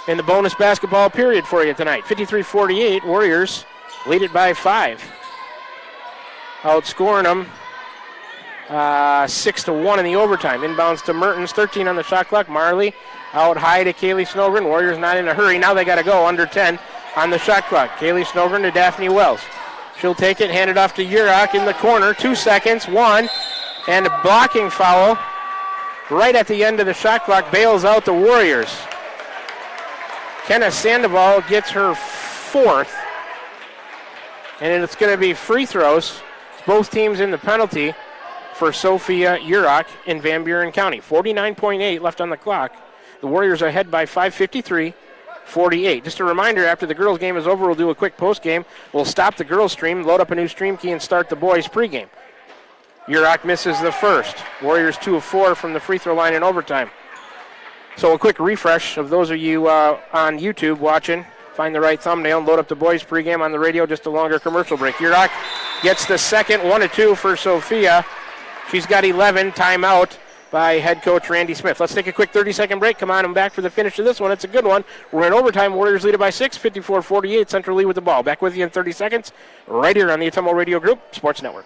in the bonus basketball period for you tonight. 53-48. Warriors lead it by 5. Outscoring them 6-1 in the overtime. Inbounds to Mertens. 13 on the shot clock. Marley out high to Kaylee Snogren. Warriors not in a hurry. Now they got to go under 10 on the shot clock. Kaylee Snogren to Daphne Wells. She'll take it, hand it off to Urach in the corner. 2 seconds, 1, and a blocking foul right at the end of the shot clock bails out the Warriors. Kenna Sandoval gets her 4th, and it's going to be free throws. Both teams in the penalty for Sophia Urach in Van Buren County. 49.8 left on the clock. The Warriors are ahead by 5, 53-48. Just a reminder, after the girls' game is over, we'll do a quick post game. We'll stop the girls' stream, load up a new stream key, and start the boys' pregame. Urach misses the first. Warriors 2 of 4 from the free throw line in overtime. So a quick refresh of those of you on YouTube watching. Find the right thumbnail and load up the boys' pregame on the radio, just a longer commercial break. Urach gets the second, 1 of 2 for Sophia. She's got 11, timeout by head coach Randy Smith. Let's take a quick 30-second break. Come on, I'm back for the finish of this one. It's a good one. We're in overtime. Warriors lead it by 6, 54-48. Central Lee with the ball. Back with you in 30 seconds, right here on the Atomo Radio Group Sports Network.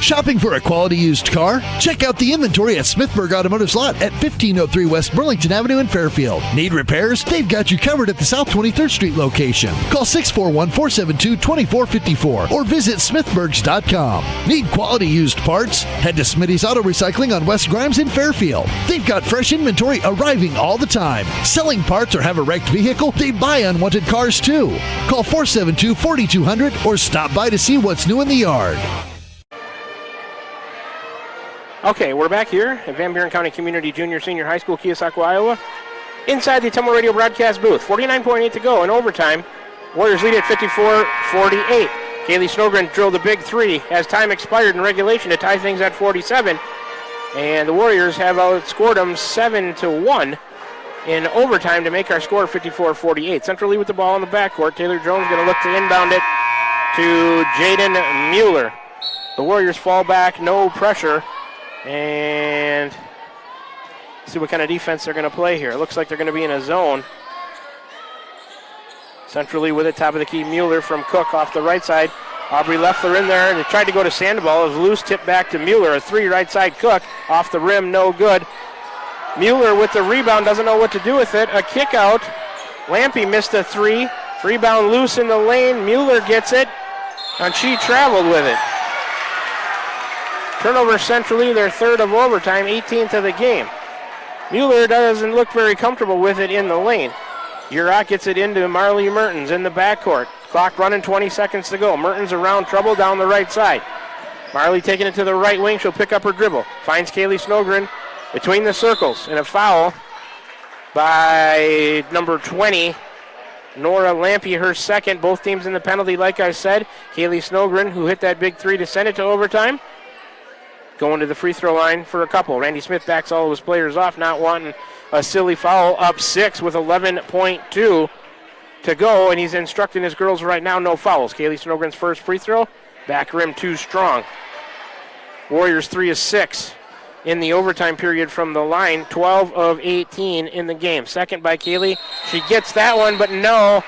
Shopping for a quality used car? Check out the inventory at Smithburg Automotive Lot at 1503 West Burlington Avenue in Fairfield. Need repairs? They've got you covered at the South 23rd Street location. Call 641-472-2454 or visit smithburgs.com. Need quality used parts? Head to Smitty's Auto Recycling on West Grimes in Fairfield. They've got fresh inventory arriving all the time. Selling parts or have a wrecked vehicle? They buy unwanted cars too. Call 472-4200 or stop by to see what's new in the yard. Okay, we're back here at Van Buren County Community Junior Senior High School, Keosauqua, Iowa. Inside the Atomo Radio broadcast booth. 49.8 to go in overtime. Warriors lead at 54-48. Kaylee Snogren drilled a big 3 as time expired in regulation to tie things at 47. And the Warriors have outscored them 7-1 in overtime to make our score 54-48. Central Lee with the ball in the backcourt. Taylor Jones going to look to inbound it to Jaden Mueller. The Warriors fall back, no pressure. And see what kind of defense they're going to play here. It looks like they're going to be in a zone. Central Lee with it, top of the key. Mueller from Cook off the right side. Aubrey Leffler in there. They tried to go to Sandoval. It was loose, tip back to Mueller. A 3 right side. Cook off the rim, no good. Mueller with the rebound, doesn't know what to do with it. A kick out. Lampy missed a 3. Rebound loose in the lane. Mueller gets it, and she traveled with it. Turnover Central Lee, their 3rd of overtime, 18th of the game. Mueller doesn't look very comfortable with it in the lane. Urach gets it into Marley Mertens in the backcourt. Clock running, 20 seconds to go. Mertens around trouble down the right side. Marley taking it to the right wing. She'll pick up her dribble. Finds Kaylee Snogren between the circles. And a foul by number 20, Nora Lampy, her second. Both teams in the penalty, like I said. Kaylee Snogren, who hit that big 3 to send it to overtime, going to the free throw line for a couple. Randy Smith backs all of his players off, not wanting a silly foul. Up 6 with 11.2 to go, and he's instructing his girls right now, no fouls. Kaylee Snogren's first free throw, back rim too strong. Warriors 3 of 6 in the overtime period from the line, 12 of 18 in the game. Second by Kaylee. She gets that one, but no.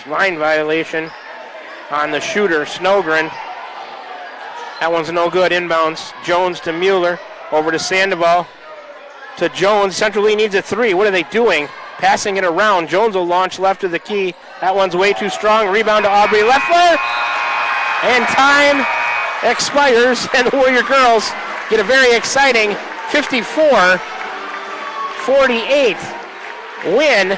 Line violation on the shooter, Snogren. That one's no good. Inbounds. Jones to Mueller. Over to Sandoval. To Jones. Central Lee needs a 3. What are they doing? Passing it around. Jones will launch left of the key. That one's way too strong. Rebound to Aubrey Leffler. And time expires, and the Warrior girls get a very exciting 54-48 win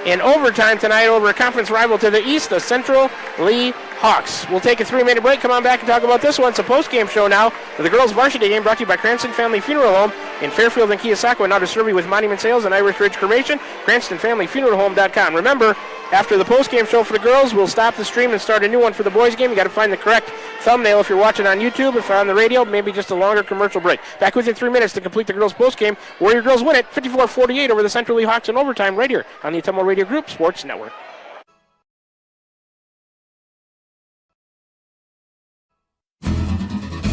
in overtime tonight over a conference rival to the east, the Central Lee Hawks. We'll take a 3-minute break. Come on back and talk about this one. It's a post-game show now for the girls' varsity game brought to you by Cranston Family Funeral Home in Fairfield and Keosauqua. Now to serve you with monument sales and Irish Ridge Cremation, CranstonFamilyFuneralHome.com. Remember, after the post-game show for the girls, we'll stop the stream and start a new one for the boys' game. You got to find the correct thumbnail if you're watching on YouTube. If you're on the radio, maybe just a longer commercial break. Back within 3 minutes to complete the girls' postgame. Warrior girls win it 54-48 over the Central Lee Hawks in overtime right here on the Atumo Radio Group Sports Network.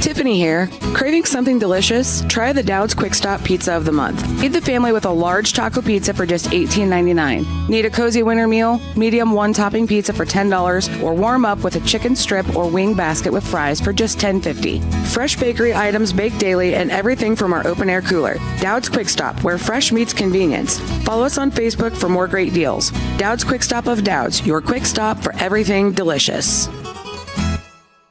Tiffany here. Craving something delicious? Try the Dowd's Quick Stop Pizza of the Month. Feed the family with a large taco pizza for just $18.99. Need a cozy winter meal? Medium one-topping pizza for $10, or warm up with a chicken strip or wing basket with fries for just $10.50. Fresh bakery items baked daily and everything from our open-air cooler. Dowd's Quick Stop, where fresh meets convenience. Follow us on Facebook for more great deals. Dowd's Quick Stop of Dowd's, your quick stop for everything delicious.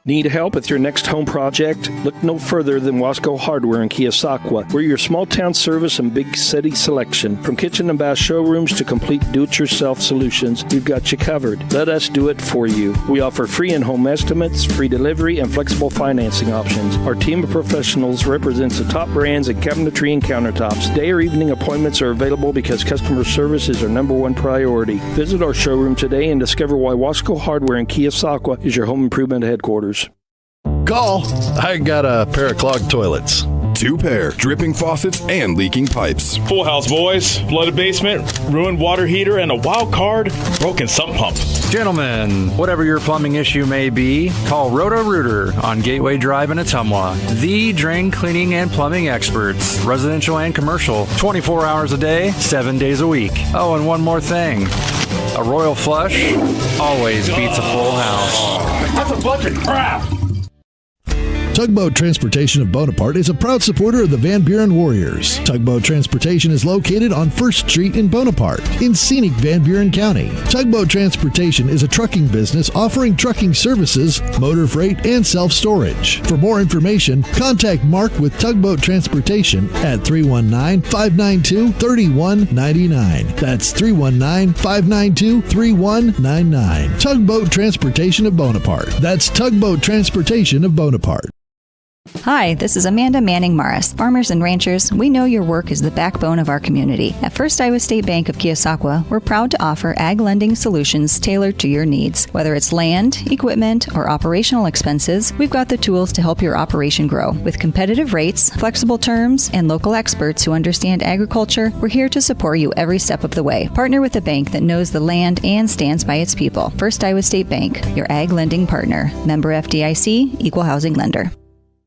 Need help with your next home project? Look no further than Wasco Hardware in Keosauqua. We're your small town service and big city selection. From kitchen and bath showrooms to complete do-it-yourself solutions, we've got you covered. Let us do it for you. We offer free in-home estimates, free delivery, and flexible financing options. Our team of professionals represents the top brands in cabinetry and countertops. Day or evening appointments are available because customer service is our number one priority. Visit our showroom today and discover why Wasco Hardware in Keosauqua is your home improvement headquarters. Call. I got a pair of clogged toilets. 2 pair, dripping faucets and leaking pipes. Full house, boys. Flooded basement, ruined water heater, and a wild card, broken sump pump. Gentlemen, whatever your plumbing issue may be, call Roto-Rooter on Gateway Drive in Ottumwa. The drain cleaning and plumbing experts, residential and commercial, 24 hours a day, 7 days a week. Oh, and one more thing. A royal flush always beats a full house. That's a bunch of crap. Tugboat Transportation of Bonaparte is a proud supporter of the Van Buren Warriors. Tugboat Transportation is located on 1st Street in Bonaparte, in scenic Van Buren County. Tugboat Transportation is a trucking business offering trucking services, motor freight, and self-storage. For more information, contact Mark with Tugboat Transportation at 319-592-3199. That's 319-592-3199. Tugboat Transportation of Bonaparte. That's Tugboat Transportation of Bonaparte. Hi, this is Amanda Manning Morris. Farmers and ranchers, we know your work is the backbone of our community. At First Iowa State Bank of Keosauqua, we're proud to offer ag lending solutions tailored to your needs. Whether it's land, equipment, or operational expenses, we've got the tools to help your operation grow. With competitive rates, flexible terms, and local experts who understand agriculture, we're here to support you every step of the way. Partner with a bank that knows the land and stands by its people. First Iowa State Bank, your ag lending partner. Member FDIC, Equal Housing Lender.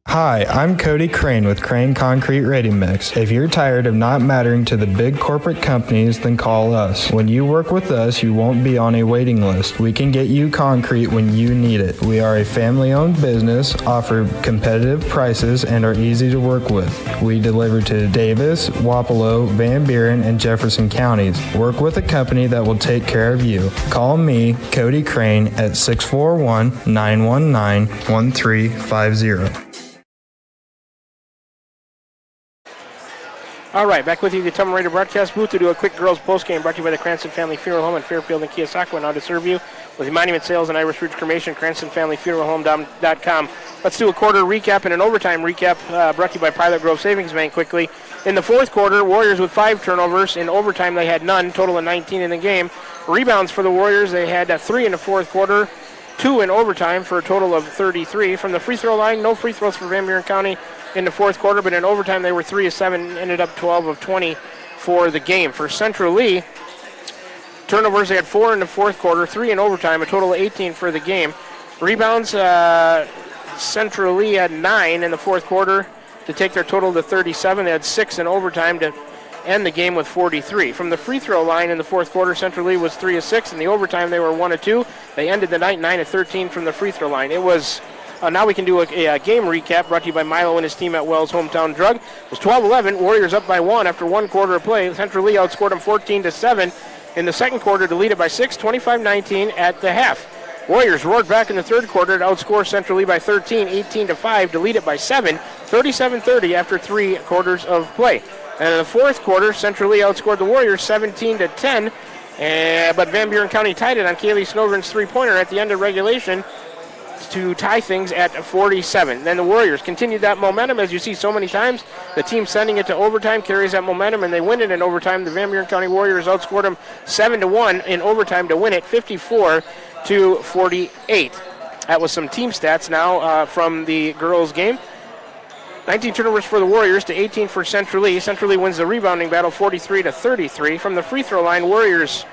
Hi, I'm Cody Crane with Crane Concrete Ready Mix. If you're tired of not mattering to the big corporate companies, then call us. When you work with us, you won't be on a waiting list. We can get you concrete when you need it. We are a family-owned business, offer competitive prices, and are easy to work with. We deliver to Davis, Wapello, Van Buren, and Jefferson counties. Work with a company that will take care of you. Call me, Cody Crane, at 641-919-1350. All right, back with you, the Atumo Radio broadcast booth to do a quick girls postgame brought to you by the Cranston Family Funeral Home in Fairfield and Keosauqua. Now to serve you with the Monument Sales and Irish Ridge Cremation, CranstonFamilyFuneralHome.com. Let's do a quarter recap and an overtime recap brought to you by Pilot Grove Savings Bank quickly. In the fourth quarter, Warriors with 5 turnovers. In overtime, they had none, total of 19 in the game. Rebounds for the Warriors, they had 3 in the fourth quarter, 2 in overtime for a total of 33. From the free throw line, no free throws for Van Buren County in the fourth quarter, but in overtime they were 3 of 7, ended up 12 of 20 for the game. For Central Lee, turnovers, they had 4 in the fourth quarter, 3 in overtime, a total of 18 for the game. Rebounds, Central Lee had 9 in the fourth quarter to take their total to 37. They had 6 in overtime to end the game with 43. From the free throw line in the fourth quarter, Central Lee was 3 of 6. In the overtime, they were 1 of 2. They ended the night 9 of 13 from the free throw line. It was now we can do a game recap brought to you by Milo and his team at Wells Hometown Drug. It was 12-11. Warriors up by 1 after 1 quarter of play. Central Lee outscored them 14-7 in the second quarter to lead it by 6, 25-19 at the half. Warriors roared back in the third quarter to outscore Central Lee by 13, 18-5 to lead it by 7, 37-30 after 3 quarters of play. And in the fourth quarter, Central Lee outscored the Warriors 17-10, but Van Buren County tied it on Kaylee Snowgren's three-pointer at the end of regulation to tie things at 47. Then the Warriors continued that momentum, as you see so many times. The team sending it to overtime carries that momentum, and they win it in overtime. The Van Buren County Warriors outscored them 7-1 in overtime to win it, 54-48. That was some team stats now from the girls' game. 19 turnovers for the Warriors to 18 for Central Lee. Central Lee wins the rebounding battle 43-33. From the free throw line, Warriors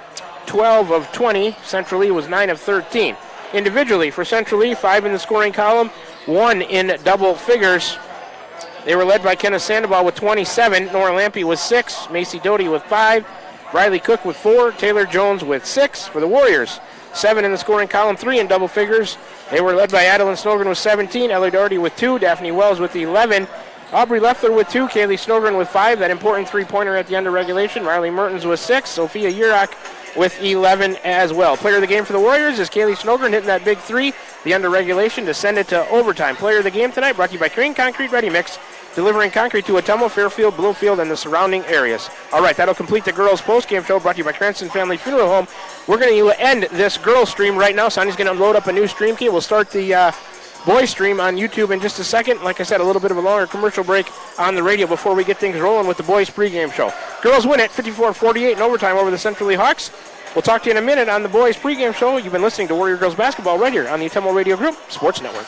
12 of 20. Central Lee was 9 of 13. Individually for Central Lee, 5 in the scoring column, 1 in double figures. They were led by Kenneth Sandoval with 27. Nora Lampe with 6. Macy Doty with 5. Riley Cook with 4. Taylor Jones with 6. For the Warriors, 7 in the scoring column, 3 in double figures. They were led by Adeline Snogren with 17. Ellie Doherty with 2. Daphne Wells with 11. Aubrey Leffler with 2. Kaylee Snogren with 5. That important three-pointer at the end of regulation. Riley Mertens with 6. Sophia Urach with 11 as well. Player of the game for the Warriors is Kaylee Snogren hitting that big 3, the under regulation, to send it to overtime. Player of the game tonight brought to you by Crane Concrete Ready Mix, delivering concrete to Ottumwa, Fairfield, Bloomfield, and the surrounding areas. All right, that'll complete the girls' postgame show brought to you by Cranston Family Funeral Home. We're going to end this girls' stream right now. Sonny's going to load up a new stream key. We'll start the boys' stream on YouTube in just a second. Like I said, a little bit of a longer commercial break on the radio before we get things rolling with the boys' pregame show. Girls win it 54-48 in overtime over the Central Lee Hawks. We'll talk to you in a minute on the boys' pregame show. You've been listening to Warrior Girls Basketball right here on the Ottumwa Radio Group Sports Network.